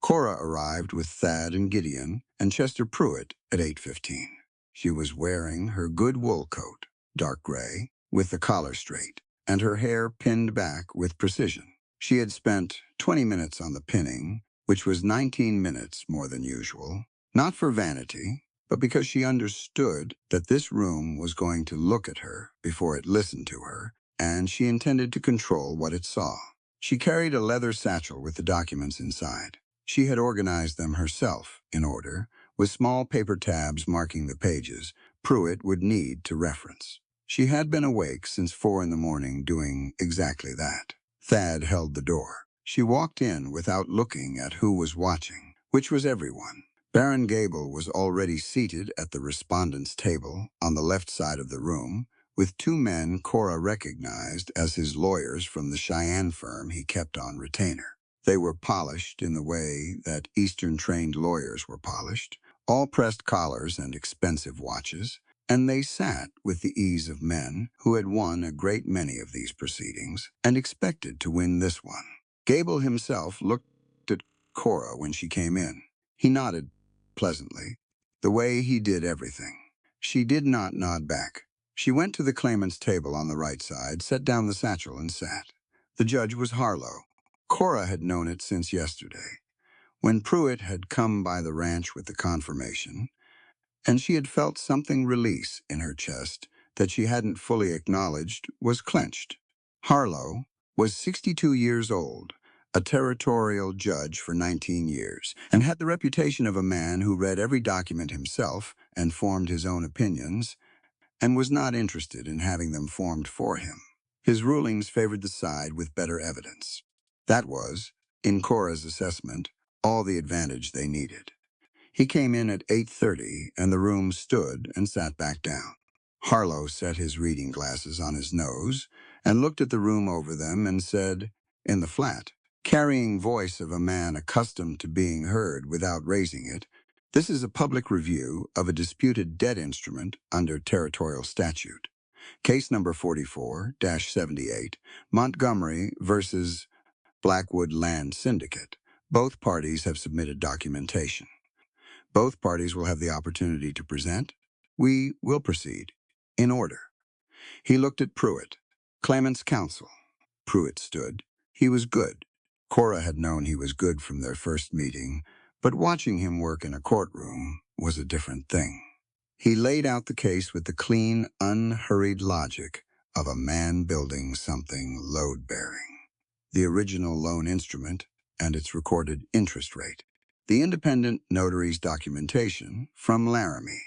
Cora arrived with Thad and Gideon and Chester Pruitt at 8:15. She was wearing her good wool coat, dark gray, with the collar straight, and her hair pinned back with precision. She had spent 20 minutes on the pinning, which was 19 minutes more than usual, not for vanity, but because she understood that this room was going to look at her before it listened to her, and she intended to control what it saw. She carried a leather satchel with the documents inside. She had organized them herself, in order, with small paper tabs marking the pages Pruitt would need to reference. She had been awake since 4 in the morning doing exactly that. Thad held the door. She walked in without looking at who was watching, which was everyone. Baron Gable was already seated at the respondents' table on the left side of the room, with 2 men Cora recognized as his lawyers from the Cheyenne firm he kept on retainer. They were polished in the way that Eastern-trained lawyers were polished, all pressed collars and expensive watches, and they sat with the ease of men who had won a great many of these proceedings and expected to win this one. Gable himself looked at Cora when she came in. He nodded pleasantly, the way he did everything. She did not nod back. She went to the claimant's table on the right side, set down the satchel, and sat. The judge was Harlow. Cora had known it since yesterday, when Pruitt had come by the ranch with the confirmation, and she had felt something release in her chest that she hadn't fully acknowledged was clenched. Harlow was 62 years old, a territorial judge for 19 years, and had the reputation of a man who read every document himself and formed his own opinions, and was not interested in having them formed for him. His rulings favored the side with better evidence. That was, in Cora's assessment, all the advantage they needed. He came in at 8:30, and the room stood and sat back down. Harlow set his reading glasses on his nose and looked at the room over them and said, in the flat, carrying voice of a man accustomed to being heard without raising it, "This is a public review of a disputed debt instrument under territorial statute. Case number 44-78, Montgomery versus Blackwood Land Syndicate. Both parties have submitted documentation. Both parties will have the opportunity to present. We will proceed. In order. He looked at Pruitt. Claimant's counsel. Pruitt stood. He was good. Cora had known he was good from their first meeting, but watching him work in a courtroom was a different thing. He laid out the case with the clean, unhurried logic of a man building something load-bearing. The original loan instrument and its recorded interest rate. The independent notary's documentation from Laramie.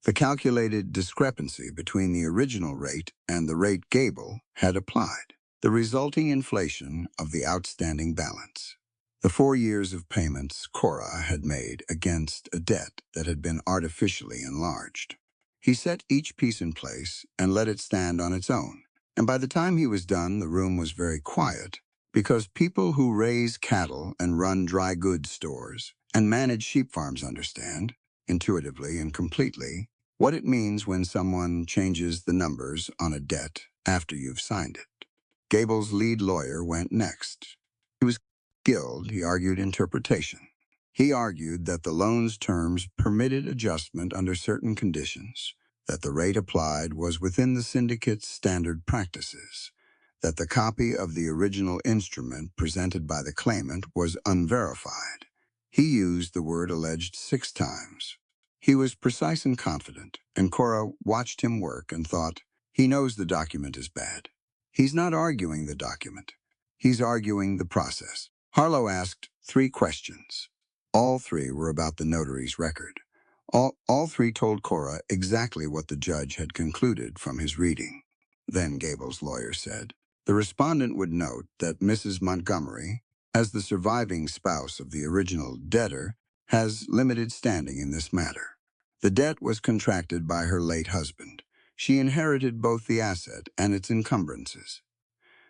The calculated discrepancy between the original rate and the rate Gable had applied. The resulting inflation of the outstanding balance. The 4 years of payments Cora had made against a debt that had been artificially enlarged. He set each piece in place and let it stand on its own. And by the time he was done, the room was very quiet, because people who raise cattle and run dry goods stores and manage sheep farms understand, intuitively and completely, what it means when someone changes the numbers on a debt after you've signed it. Gable's lead lawyer went next. He was skilled, he argued interpretation. He argued that the loan's terms permitted adjustment under certain conditions, that the rate applied was within the syndicate's standard practices, that the copy of the original instrument presented by the claimant was unverified. He used the word alleged 6 times. He was precise and confident, and Cora watched him work and thought, he knows the document is bad. He's not arguing the document. He's arguing the process. Harlow asked 3 questions. All 3 were about the notary's record. All 3 told Cora exactly what the judge had concluded from his reading. Then Gable's lawyer said, the respondent would note that Mrs. Montgomery, as the surviving spouse of the original debtor, has limited standing in this matter. The debt was contracted by her late husband. She inherited both the asset and its encumbrances.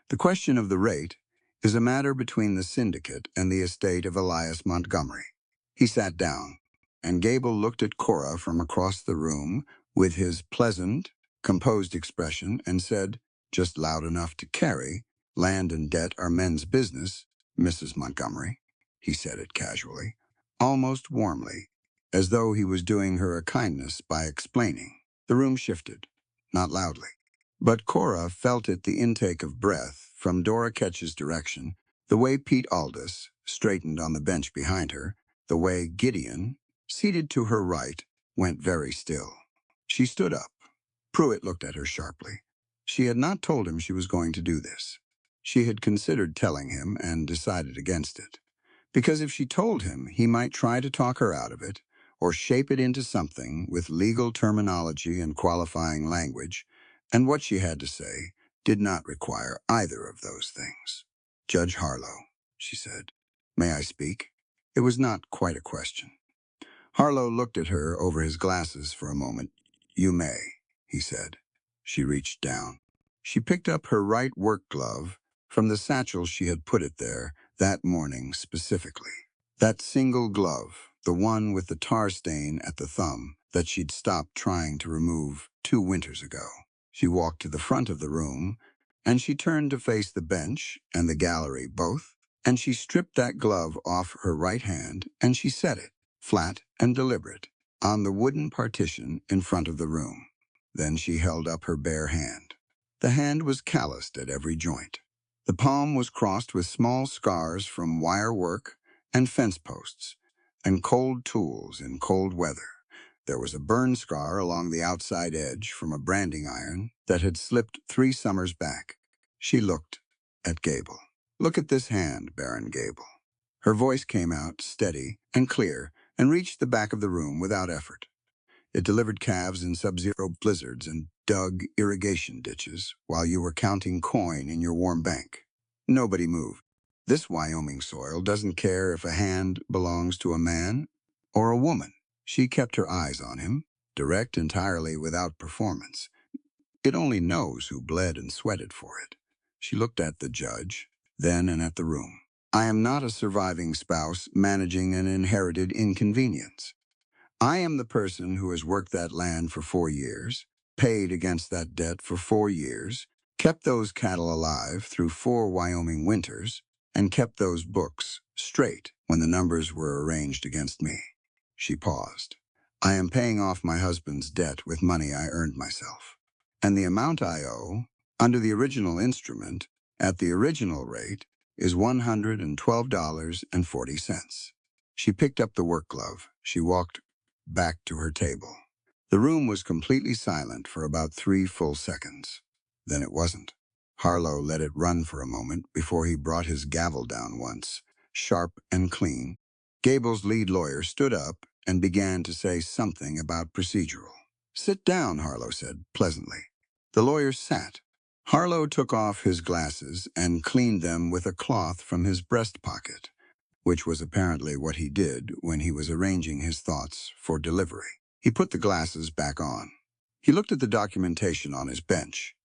The question of the rate is a matter between the syndicate and the estate of Elias Montgomery. He sat down, and Gable looked at Cora from across the room with his pleasant, composed expression and said, just loud enough to carry, land and debt are men's business, Mrs. Montgomery. He said it casually, almost warmly, as though he was doing her a kindness by explaining. The room shifted, not loudly. But Cora felt it the intake of breath from Dora Ketch's direction, the way Pete Aldous straightened on the bench behind her, the way Gideon, seated to her right, went very still. She stood up. Pruitt looked at her sharply. She had not told him she was going to do this. She had considered telling him and decided against it. Because if she told him, he might try to talk her out of it, or shape it into something with legal terminology and qualifying language, and what she had to say did not require either of those things. Judge Harlow, she said, may I speak? It was not quite a question. Harlow looked at her over his glasses for a moment. You may, he said. She reached down. She picked up her right work glove from the satchel she had put it there that morning specifically. That single glove, the one with the tar stain at the thumb that she'd stopped trying to remove 2 winters ago. She walked to the front of the room, and she turned to face the bench and the gallery both, and she stripped that glove off her right hand, and she set it, flat and deliberate, on the wooden partition in front of the room. Then she held up her bare hand. The hand was calloused at every joint. The palm was crossed with small scars from wire work and fence posts, and cold tools in cold weather. There was a burn scar along the outside edge from a branding iron that had slipped 3 summers back. She looked at Gable. Look at this hand, Baron Gable. Her voice came out steady and clear and reached the back of the room without effort. It delivered calves in sub-zero blizzards and dug irrigation ditches while you were counting coin in your warm bank. Nobody moved. This Wyoming soil doesn't care if a hand belongs to a man or a woman. She kept her eyes on him, direct entirely without performance. It only knows who bled and sweated for it. She looked at the judge, then and at the room. I am not a surviving spouse managing an inherited inconvenience. I am the person who has worked that land for 4 years, paid against that debt for 4 years, kept those cattle alive through 4 Wyoming winters, and kept those books straight when the numbers were arranged against me. She paused. I am paying off my husband's debt with money I earned myself. And the amount I owe, under the original instrument, at the original rate, is $112.40. She picked up the work glove. She walked back to her table. The room was completely silent for about 3 full seconds. Then it wasn't. Harlow let it run for a moment before he brought his gavel down once, sharp and clean. Gable's lead lawyer stood up and began to say something about procedural. "Sit down," Harlow said pleasantly. The lawyer sat. Harlow took off his glasses and cleaned them with a cloth from his breast pocket, which was apparently what he did when he was arranging his thoughts for delivery. He put the glasses back on. He looked at the documentation on his bench,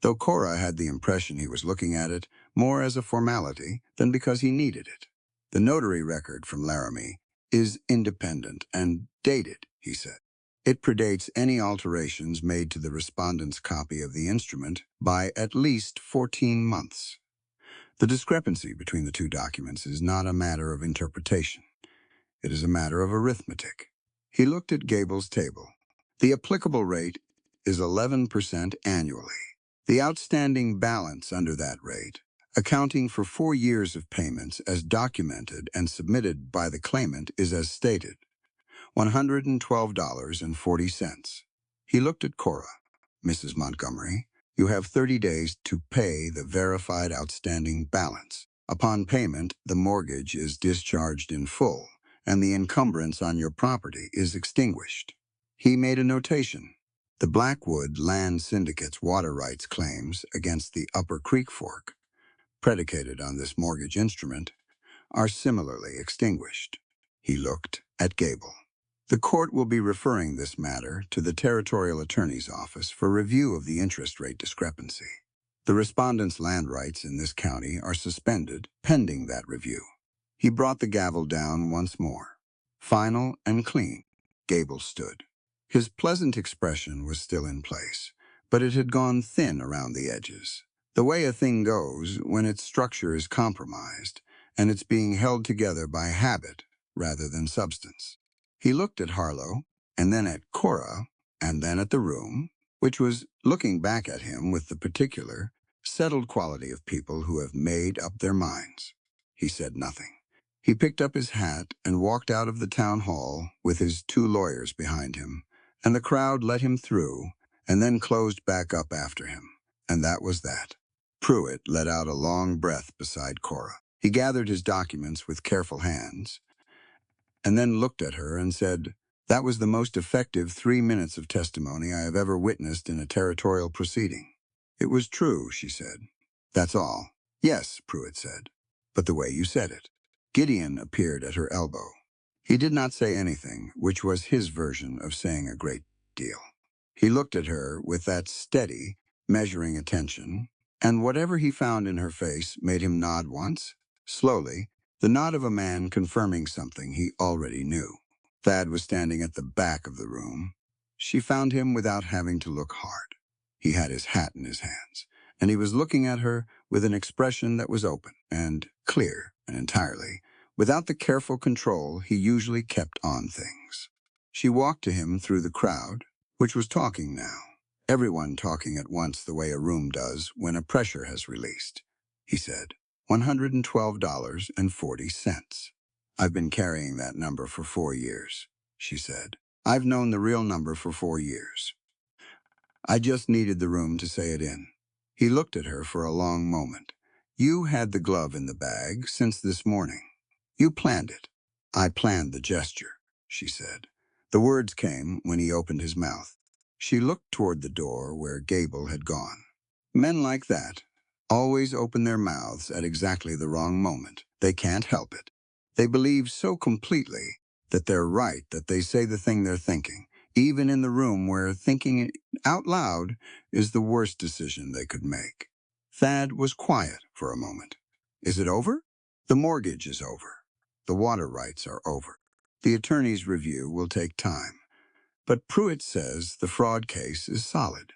though Cora had the impression he was looking at it more as a formality than because he needed it. "The notary record from Laramie is independent and dated," he said. "It predates any alterations made to the respondent's copy of the instrument by at least 14 months. The discrepancy between the 2 documents is not a matter of interpretation. It is a matter of arithmetic." He looked at Gable's table. "The applicable rate is 11% annually. The outstanding balance under that rate, accounting for 4 years of payments as documented and submitted by the claimant, is as stated, $112.40. He looked at Cora. "Mrs. Montgomery, you have 30 days to pay the verified outstanding balance. Upon payment, the mortgage is discharged in full, and the encumbrance on your property is extinguished." He made a notation. "The Blackwood Land Syndicate's water rights claims against the Upper Creek Fork, predicated on this mortgage instrument, are similarly extinguished." He looked at Gable. "The court will be referring this matter to the Territorial Attorney's Office for review of the interest rate discrepancy. The respondent's land rights in this county are suspended pending that review." He brought the gavel down once more. Final and clean, Gable stood. His pleasant expression was still in place, but it had gone thin around the edges. The way a thing goes when its structure is compromised and it's being held together by habit rather than substance. He looked at Harlow, and then at Cora, and then at the room, which was looking back at him with the particular, settled quality of people who have made up their minds. He said nothing. He picked up his hat and walked out of the town hall with his 2 lawyers behind him, and the crowd let him through and then closed back up after him. And that was that. Pruitt let out a long breath beside Cora. He gathered his documents with careful hands, and then looked at her and said, "That was the most effective 3 minutes of testimony I have ever witnessed in a territorial proceeding." "It was true," she said. "That's all." "Yes," Pruitt said, "but the way you said it." Gideon appeared at her elbow. He did not say anything, which was his version of saying a great deal. He looked at her with that steady, measuring attention, and whatever he found in her face made him nod once, slowly, the nod of a man confirming something he already knew. Thad was standing at the back of the room. She found him without having to look hard. He had his hat in his hands, and he was looking at her with an expression that was open and clear and entirely, without the careful control he usually kept on things. She walked to him through the crowd, which was talking now, everyone talking at once the way a room does when a pressure has released. He said, $112.40. "I've been carrying that number for 4 years, she said. "I've known the real number for 4 years. I just needed the room to say it in." He looked at her for a long moment. "You had the glove in the bag since this morning. You planned it." "I planned the gesture," she said. The words came when he opened his mouth. She looked toward the door where Gable had gone. "Men like that always open their mouths at exactly the wrong moment. They can't help it. They believe so completely that they're right that they say the thing they're thinking, even in the room where thinking it out loud is the worst decision they could make." Thad was quiet for a moment. "Is it over?" "The mortgage is over. The water rights are over. The attorney's review will take time. But Pruitt says the fraud case is solid.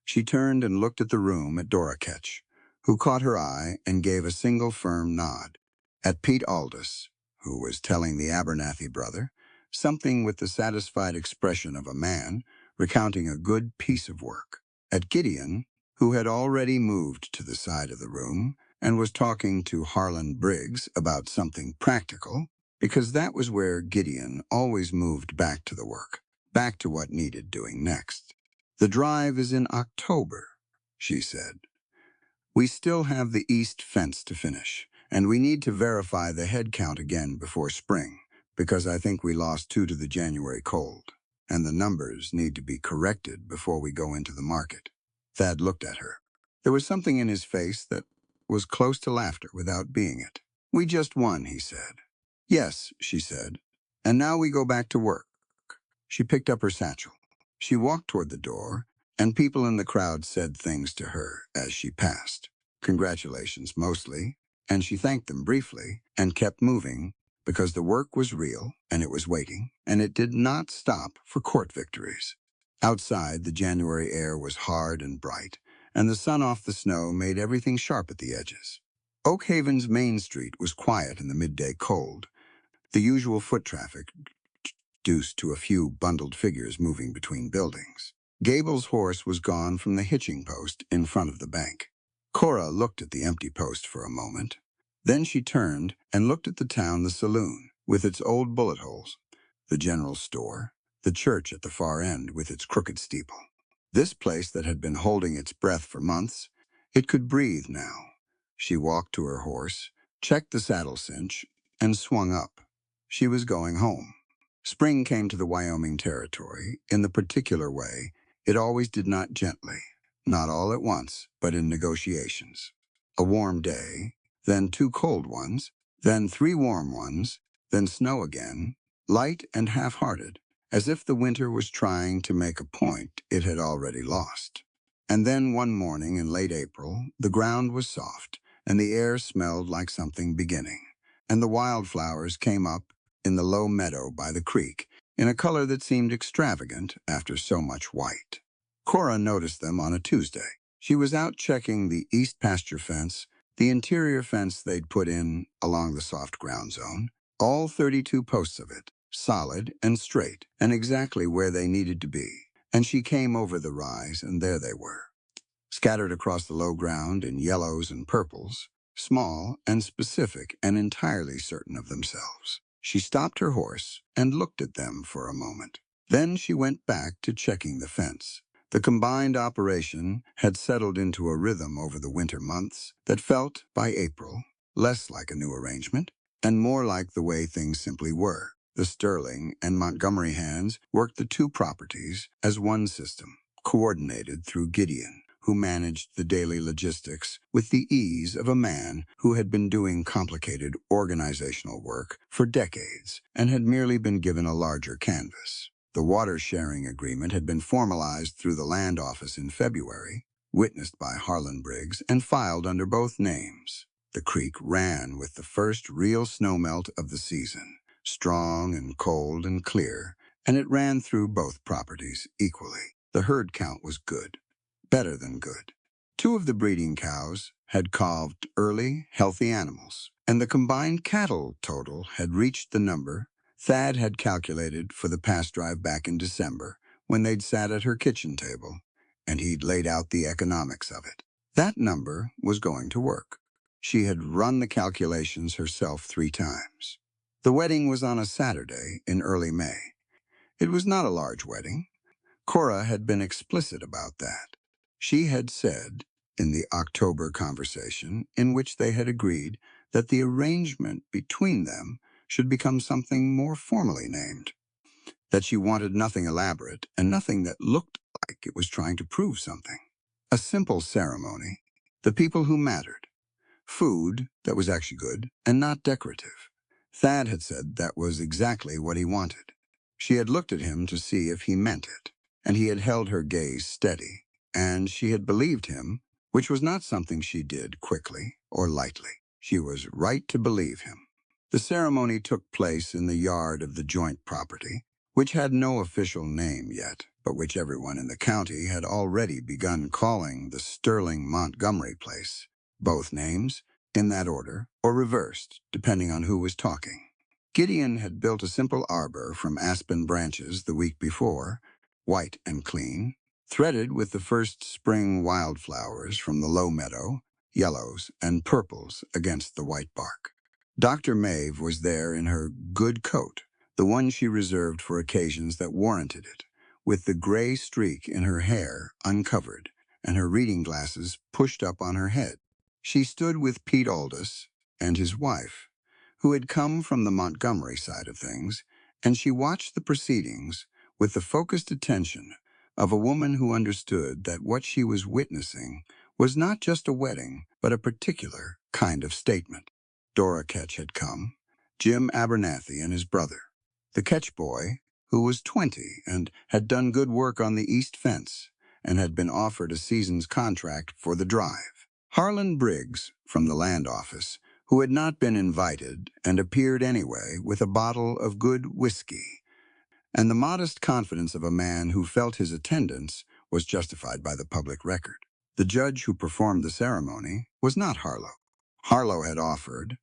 She turned and looked at the room at Dora Ketch, who caught her eye and gave a single firm nod. At Pete Aldous, who was telling the Abernathy brother, something with the satisfied expression of a man recounting a good piece of work. At Gideon, who had already moved to the side of the room and was talking to Harlan Briggs about something practical, because that was where Gideon always moved back to the work, back to what needed doing next. "The drive is in October," she said. "We still have the east fence to finish, and we need to verify the head count again before spring, because I think we lost 2 to the January cold, and the numbers need to be corrected before we go into the market." Thad looked at her. There was something in his face that was close to laughter without being it. "We just won," he said. "Yes," she said, "and now we go back to work." She picked up her satchel. She walked toward the door, and people in the crowd said things to her as she passed. Congratulations, mostly, and she thanked them briefly and kept moving because the work was real and it was waiting, and it did not stop for court victories. Outside, the January air was hard and bright, and the sun off the snow made everything sharp at the edges. Oak Haven's Main Street was quiet in the midday cold, the usual foot traffic reduced to a few bundled figures moving between buildings. Gable's horse was gone from the hitching post in front of the bank. Cora looked at the empty post for a moment. Then she turned and looked at the town, the saloon, with its old bullet holes, the general store, the church at the far end with its crooked steeple. This place that had been holding its breath for months, it could breathe now. She walked to her horse, checked the saddle cinch, and swung up. She was going home. Spring came to the Wyoming Territory in the particular way it always did, not gently, not all at once, but in negotiations. A warm day, then 2 cold ones, then 3 warm ones, then snow again, light and half-hearted, as if the winter was trying to make a point it had already lost. And then one morning in late April, the ground was soft, and the air smelled like something beginning, and the wildflowers came up in the low meadow by the creek, in a color that seemed extravagant after so much white. Cora noticed them on a Tuesday. She was out checking the east pasture fence, the interior fence they'd put in along the soft ground zone, all 32 posts of it, solid and straight, and exactly where they needed to be. And she came over the rise, and there they were, scattered across the low ground in yellows and purples, small and specific and entirely certain of themselves. She stopped her horse and looked at them for a moment. Then she went back to checking the fence. The combined operation had settled into a rhythm over the winter months that felt, by April, less like a new arrangement and more like the way things simply were. The Sterling and Montgomery hands worked the 2 properties as one system, coordinated through Gideon, who managed the daily logistics with the ease of a man who had been doing complicated organizational work for decades and had merely been given a larger canvas. The water-sharing agreement had been formalized through the land office in February, witnessed by Harlan Briggs, and filed under both names. The creek ran with the first real snowmelt of the season, strong and cold and clear, and it ran through both properties equally. The herd count was good. Better than good. 2 of the breeding cows had calved early, healthy animals, and the combined cattle total had reached the number Thad had calculated for the past drive back in December when they'd sat at her kitchen table, and he'd laid out the economics of it. That number was going to work. She had run the calculations herself 3 times. The wedding was on a Saturday in early May. It was not a large wedding. Cora had been explicit about that. She had said, in the October conversation, in which they had agreed that the arrangement between them should become something more formally named, that she wanted nothing elaborate and nothing that looked like it was trying to prove something. A simple ceremony, the people who mattered, food that was actually good and not decorative. Thad had said that was exactly what he wanted. She had looked at him to see if he meant it, and he had held her gaze steady. And she had believed him, which was not something she did quickly or lightly. She was right to believe him. The ceremony took place in the yard of the joint property, which had no official name yet, but which everyone in the county had already begun calling the Sterling Montgomery place. Both names, in that order, or reversed, depending on who was talking. Gideon had built a simple arbor from aspen branches the week before, white and clean, threaded with the first spring wildflowers from the low meadow, yellows and purples against the white bark. Dr. Maeve was there in her good coat, the one she reserved for occasions that warranted it, with the gray streak in her hair uncovered and her reading glasses pushed up on her head. She stood with Pete Aldous and his wife, who had come from the Montgomery side of things, and she watched the proceedings with the focused attention of a woman who understood that what she was witnessing was not just a wedding, but a particular kind of statement. Dora Ketch had come, Jim Abernathy and his brother. The Ketch boy, who was 20 and had done good work on the east fence and had been offered a season's contract for the drive. Harlan Briggs, from the land office, who had not been invited and appeared anyway with a bottle of good whiskey, and the modest confidence of a man who felt his attendance was justified by the public record. The judge who performed the ceremony was not Harlow. Harlow had offered,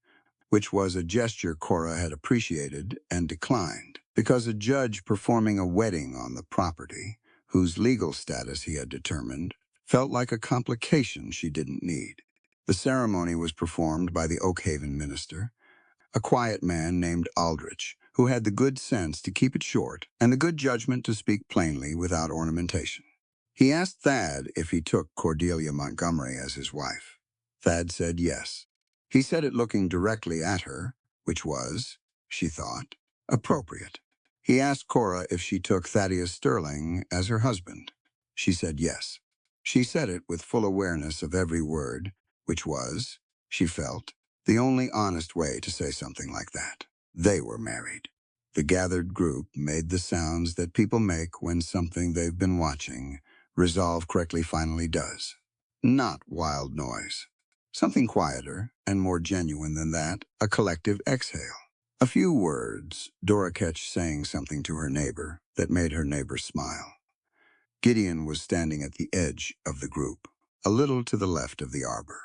which was a gesture Cora had appreciated and declined, because a judge performing a wedding on the property, whose legal status he had determined, felt like a complication she didn't need. The ceremony was performed by the Oakhaven minister, a quiet man named Aldrich, who had the good sense to keep it short and the good judgment to speak plainly without ornamentation. He asked Thad if he took Cordelia Montgomery as his wife. Thad said yes. He said it looking directly at her, which was, she thought, appropriate. He asked Cora if she took Thaddeus Sterling as her husband. She said yes. She said it with full awareness of every word, which was, she felt, the only honest way to say something like that. They were married. The gathered group made the sounds that people make when something they've been watching, resolve correctly, finally does. Not wild noise. Something quieter and more genuine than that, a collective exhale. A few words, Dora Ketch saying something to her neighbor that made her neighbor smile. Gideon was standing at the edge of the group, a little to the left of the arbor.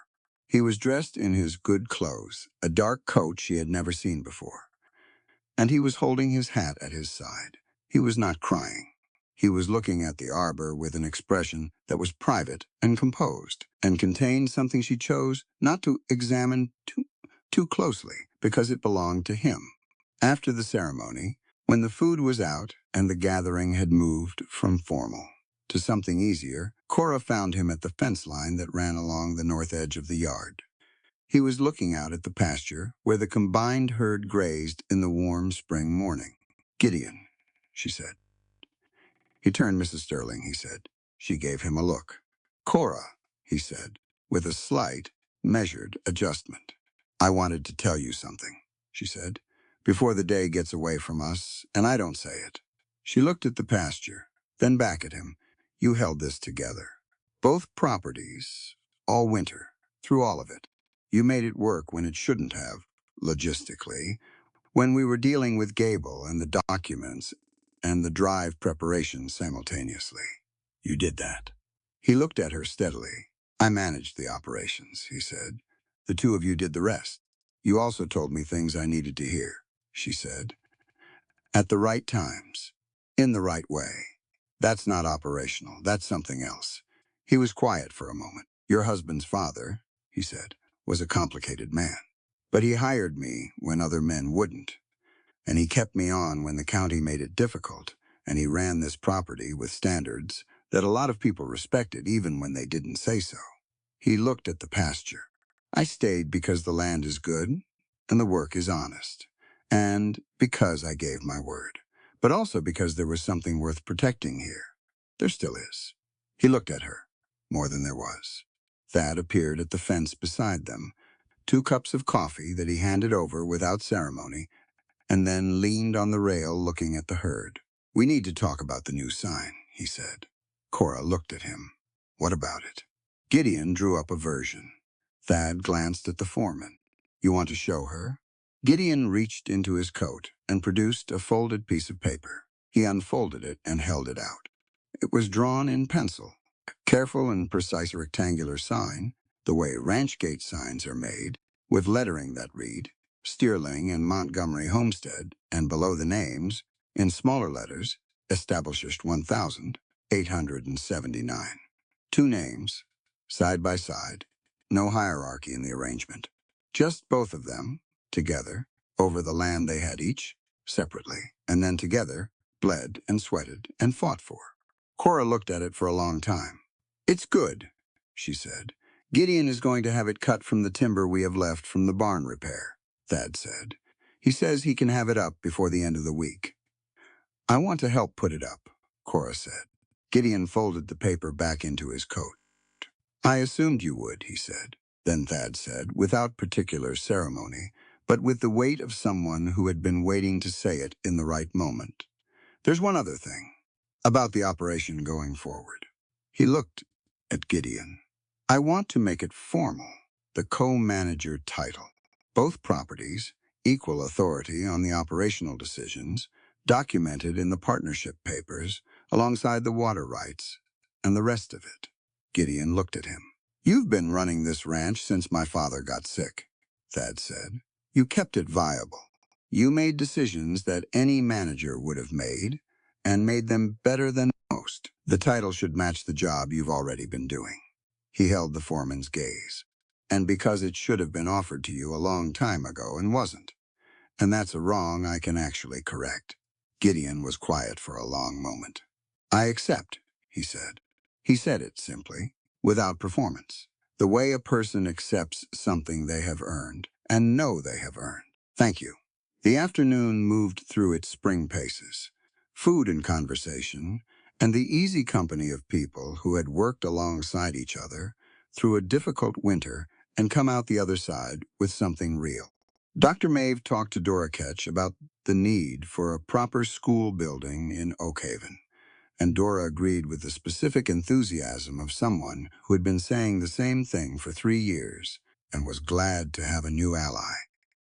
He was dressed in his good clothes, a dark coat she had never seen before, and he was holding his hat at his side. He was not crying. He was looking at the arbor with an expression that was private and composed, and contained something she chose not to examine too closely, because it belonged to him. After the ceremony, when the food was out and the gathering had moved from formal to something easier, Cora found him at the fence line that ran along the north edge of the yard. He was looking out at the pasture where the combined herd grazed in the warm spring morning. "Gideon," she said. He turned. "Mrs. Sterling," he said. She gave him a look. "Cora," he said, with a slight, measured adjustment. "I wanted to tell you something," she said, "before the day gets away from us, and I don't say it." She looked at the pasture, then back at him. "You held this together. Both properties, all winter, through all of it. You made it work when it shouldn't have, logistically, when we were dealing with Gable and the documents and the drive preparation simultaneously. You did that." He looked at her steadily. "I managed the operations," he said. "The two of you did the rest. You also told me things I needed to hear," she said. "At the right times. In the right way. That's not operational. That's something else." He was quiet for a moment. "Your husband's father," he said, "was a complicated man. But he hired me when other men wouldn't. And he kept me on when the county made it difficult, and he ran this property with standards that a lot of people respected even when they didn't say so." He looked at the pasture. "I stayed because the land is good and the work is honest, and because I gave my word, but also because there was something worth protecting here. There still is." He looked at her, more than there was. Thad appeared at the fence beside them, 2 cups of coffee that he handed over without ceremony, and then leaned on the rail looking at the herd. "We need to talk about the new sign," he said. Cora looked at him. "What about it?" Gideon drew up a version. Thad glanced at the foreman. "You want to show her?" Gideon reached into his coat and produced a folded piece of paper. He unfolded it and held it out. It was drawn in pencil. Careful and precise rectangular sign, the way ranch gate signs are made, with lettering that read, Stirling and Montgomery Homestead, and below the names, in smaller letters, Established 1879. Two names, side by side, no hierarchy in the arrangement. Just both of them, together, over the land they had each, separately, and then together, bled and sweated and fought for. Cora looked at it for a long time. "It's good," she said. "Gideon is going to have it cut from the timber we have left from the barn repair," Thad said. "He says he can have it up before the end of the week." "I want to help put it up," Cora said. Gideon folded the paper back into his coat. "I assumed you would," he said. Then Thad said, without particular ceremony, but with the weight of someone who had been waiting to say it in the right moment. "There's one other thing, about the operation going forward." He looked at Gideon. "I want to make it formal, the co-manager title. Both properties, equal authority on the operational decisions, documented in the partnership papers, alongside the water rights, and the rest of it." Gideon looked at him. "You've been running this ranch since my father got sick," Thad said. "You kept it viable. You made decisions that any manager would have made, and made them better than most. The title should match the job you've already been doing." He held the foreman's gaze. "And because it should have been offered to you a long time ago and wasn't. And that's a wrong I can actually correct." Gideon was quiet for a long moment. "I accept," he said. He said it simply, without performance. The way a person accepts something they have earned, and know they have earned. "Thank you." The afternoon moved through its spring paces. Food and conversation, and the easy company of people who had worked alongside each other through a difficult winter and come out the other side with something real. Dr. Maeve talked to Dora Ketch about the need for a proper school building in Oakhaven, and Dora agreed with the specific enthusiasm of someone who had been saying the same thing for 3 years and was glad to have a new ally.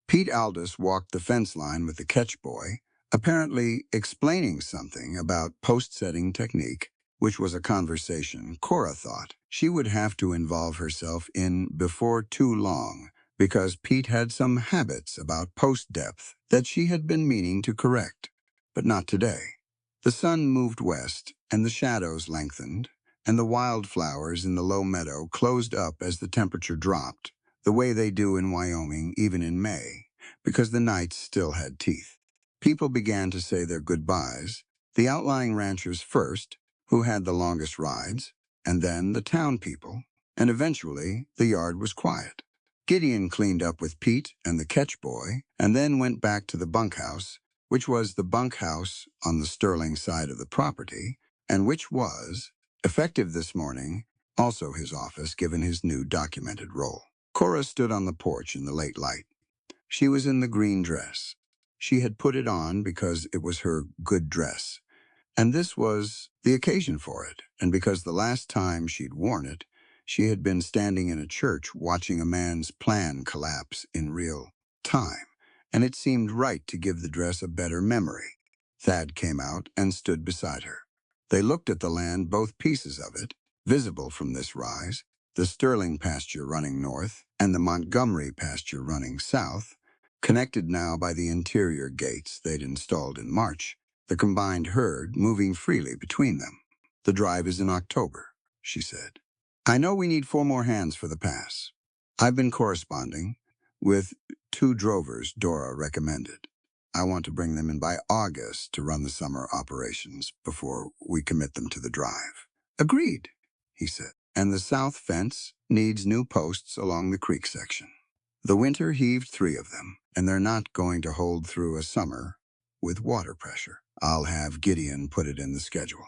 Pete Aldous walked the fence line with the Ketch boy, apparently explaining something about post-setting technique, which was a conversation Cora thought she would have to involve herself in before too long, because Pete had some habits about post-depth that she had been meaning to correct. But not today. The sun moved west, and the shadows lengthened, and the wildflowers in the low meadow closed up as the temperature dropped, the way they do in Wyoming even in May, because the nights still had teeth. People began to say their goodbyes, the outlying ranchers first, who had the longest rides, and then the town people, and eventually the yard was quiet. Gideon cleaned up with Pete and the Ketch boy, and then went back to the bunkhouse, which was the bunkhouse on the Sterling side of the property, and which was, effective this morning, also his office given his new documented role. Cora stood on the porch in the late light. She was in the green dress. She had put it on because it was her good dress, and this was the occasion for it, and because the last time she'd worn it, she had been standing in a church watching a man's plan collapse in real time, and it seemed right to give the dress a better memory. Thad came out and stood beside her. They looked at the land, both pieces of it, visible from this rise, the Sterling pasture running north and the Montgomery pasture running south, connected now by the interior gates they'd installed in March, the combined herd moving freely between them. "The drive is in October," she said. "I know we need 4 more hands for the pass. I've been corresponding with 2 drovers Dora recommended. I want to bring them in by August to run the summer operations before we commit them to the drive." "Agreed," he said. "And the south fence needs new posts along the creek section. The winter heaved 3 of them, and they're not going to hold through a summer with water pressure. I'll have Gideon put it in the schedule."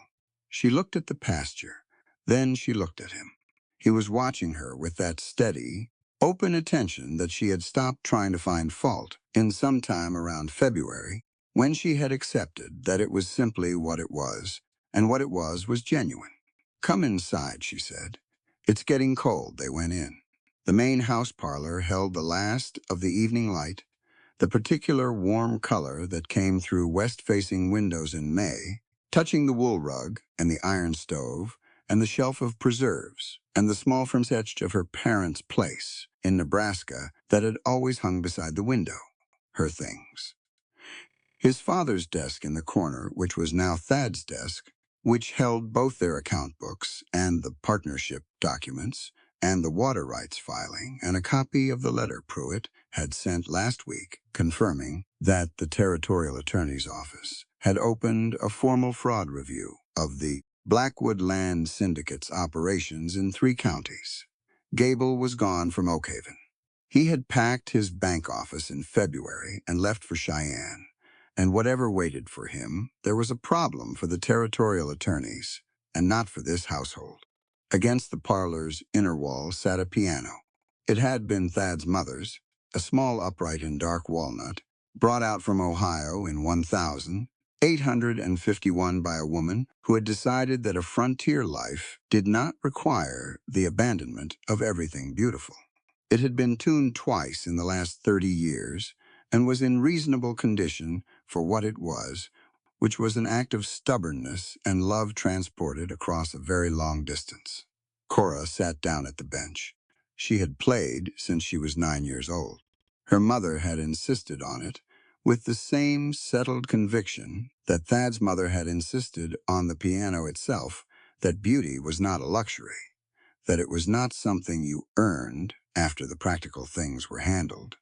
She looked at the pasture. Then she looked at him. He was watching her with that steady, open attention that she had stopped trying to find fault in some time around February, when she had accepted that it was simply what it was, and what it was genuine. "Come inside," she said. "It's getting cold." They went in. The main house parlor held the last of the evening light. The particular warm color that came through west-facing windows in May, touching the wool rug and the iron stove and the shelf of preserves and the small front edge of her parents' place in Nebraska that had always hung beside the window, her things. His father's desk in the corner, which was now Thad's desk, which held both their account books and the partnership documents and the water rights filing and a copy of the letter Pruitt had sent last week confirming that the Territorial Attorney's Office had opened a formal fraud review of the Blackwood Land Syndicate's operations in 3 counties. Gable was gone from Oakhaven. He had packed his bank office in February and left for Cheyenne. And whatever waited for him, there was a problem for the territorial attorneys, and not for this household. Against the parlor's inner wall sat a piano. It had been Thad's mother's, a small upright in dark walnut, brought out from Ohio in 1851 by a woman who had decided that a frontier life did not require the abandonment of everything beautiful. It had been tuned twice in the last 30 years, and was in reasonable condition for what it was, which was an act of stubbornness and love transported across a very long distance. Cora sat down at the bench. She had played since she was 9 years old. Her mother had insisted on it, with the same settled conviction that Thad's mother had insisted on the piano itself, that beauty was not a luxury, that it was not something you earned after the practical things were handled,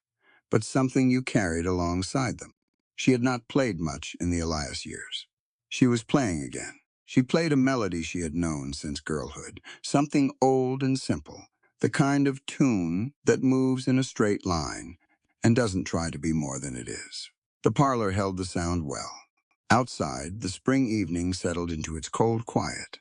but something you carried alongside them. She had not played much in the Elias years. She was playing again. She played a melody she had known since girlhood, something old and simple, the kind of tune that moves in a straight line and doesn't try to be more than it is. The parlor held the sound well. Outside, the spring evening settled into its cold quiet,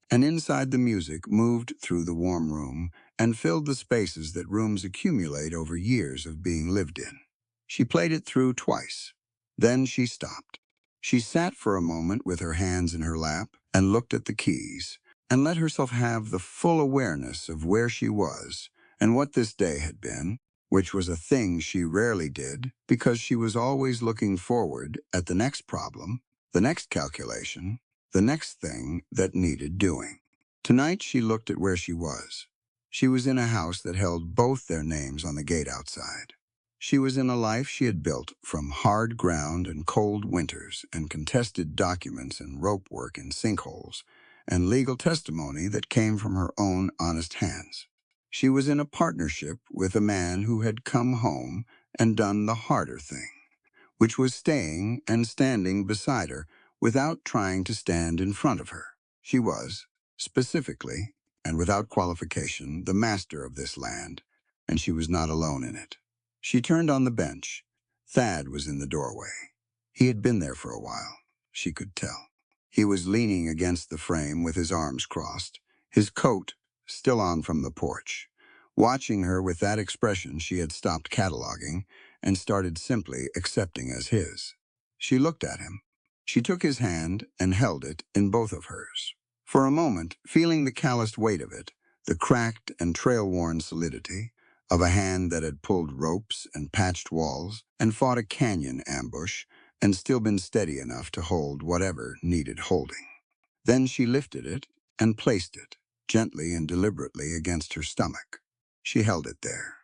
and inside the music moved through the warm room and filled the spaces that rooms accumulate over years of being lived in. She played it through twice. Then she stopped. She sat for a moment with her hands in her lap and looked at the keys and let herself have the full awareness of where she was and what this day had been, which was a thing she rarely did because she was always looking forward at the next problem, the next calculation, the next thing that needed doing. Tonight she looked at where she was. She was in a house that held both their names on the gate outside. She was in a life she had built from hard ground and cold winters and contested documents and rope work in sinkholes and legal testimony that came from her own honest hands. She was in a partnership with a man who had come home and done the harder thing, which was staying and standing beside her without trying to stand in front of her. She was, specifically, and without qualification, the master of this land, and she was not alone in it. She turned on the bench. Thad was in the doorway. He had been there for a while, she could tell. He was leaning against the frame with his arms crossed, his coat still on from the porch. Watching her with that expression she had stopped cataloging and started simply accepting as his. She looked at him. She took his hand and held it in both of hers. For a moment, feeling the calloused weight of it, the cracked and trail-worn solidity of a hand that had pulled ropes and patched walls and fought a canyon ambush and still been steady enough to hold whatever needed holding. Then she lifted it and placed it, gently and deliberately, against her stomach. She held it there.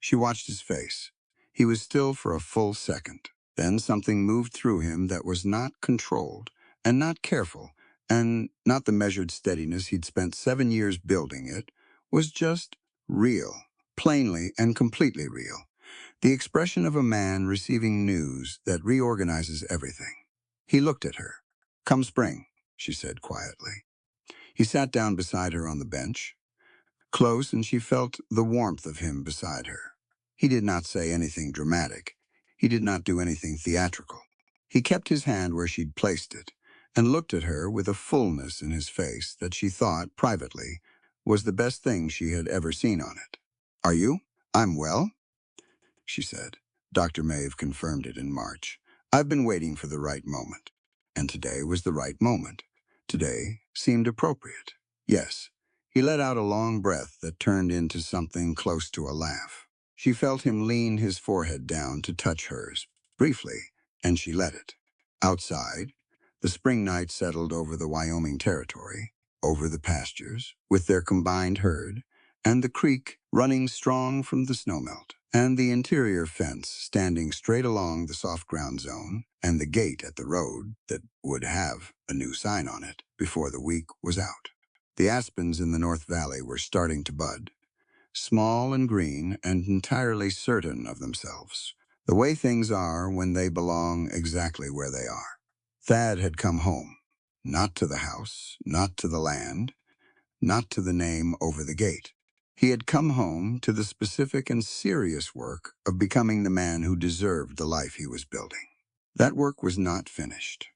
She watched his face. He was still for a full second. Then something moved through him that was not controlled and not careful, and not the measured steadiness he'd spent 7 years building. It was just real, plainly and completely real. The expression of a man receiving news that reorganizes everything. He looked at her. "Come spring," she said quietly. He sat down beside her on the bench, close, and she felt the warmth of him beside her. He did not say anything dramatic. He did not do anything theatrical. He kept his hand where she'd placed it, and looked at her with a fullness in his face that she thought, privately, was the best thing she had ever seen on it. "Are you?" "I'm well," she said. Dr. Maeve confirmed it in March. "I've been waiting for the right moment. And today was the right moment. Today seemed appropriate." Yes. He let out a long breath that turned into something close to a laugh. She felt him lean his forehead down to touch hers, briefly, and she let it. Outside, the spring night settled over the Wyoming territory, over the pastures, with their combined herd, and the creek running strong from the snowmelt, and the interior fence standing straight along the soft ground zone, and the gate at the road that would have a new sign on it before the week was out. The aspens in the North Valley were starting to bud, small and green and entirely certain of themselves, the way things are when they belong exactly where they are. Thad had come home, not to the house, not to the land, not to the name over the gate. He had come home to the specific and serious work of becoming the man who deserved the life he was building. That work was not finished.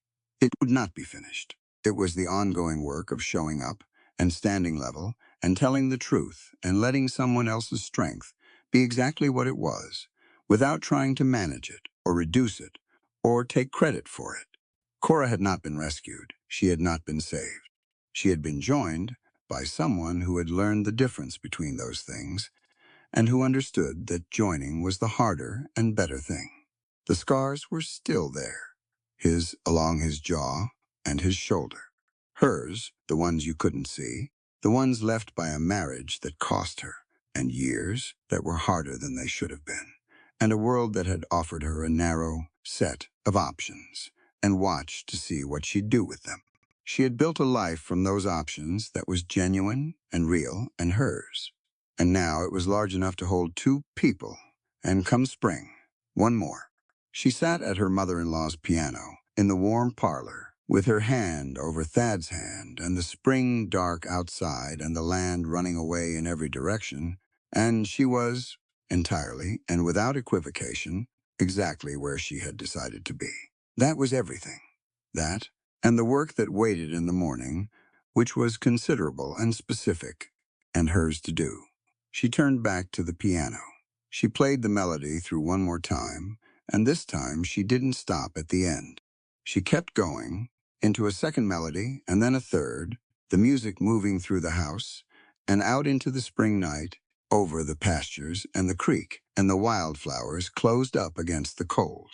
It would not be finished. It was the ongoing work of showing up and standing level and telling the truth and letting someone else's strength be exactly what it was, without trying to manage it or reduce it or take credit for it. Cora had not been rescued. She had not been saved. She had been joined by someone who had learned the difference between those things and who understood that joining was the harder and better thing. The scars were still there, his along his jaw and his shoulder. Hers, the ones you couldn't see, the ones left by a marriage that cost her, and years that were harder than they should have been, and a world that had offered her a narrow set of options, and watched to see what she'd do with them. She had built a life from those options that was genuine and real and hers. And now it was large enough to hold two people, and come spring, one more. She sat at her mother-in-law's piano in the warm parlor, with her hand over Thad's hand and the spring dark outside and the land running away in every direction, and she was, entirely and without equivocation, exactly where she had decided to be. That was everything. That, and the work that waited in the morning, which was considerable and specific, and hers to do. She turned back to the piano. She played the melody through one more time, and this time she didn't stop at the end. She kept going, into a second melody, and then a third, the music moving through the house, and out into the spring night, over the pastures and the creek, and the wildflowers closed up against the cold.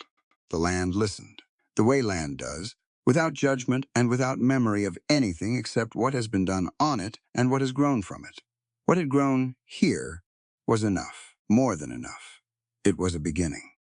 The land listened, the way land does, without judgment and without memory of anything except what has been done on it and what has grown from it. What had grown here was enough, more than enough. It was a beginning.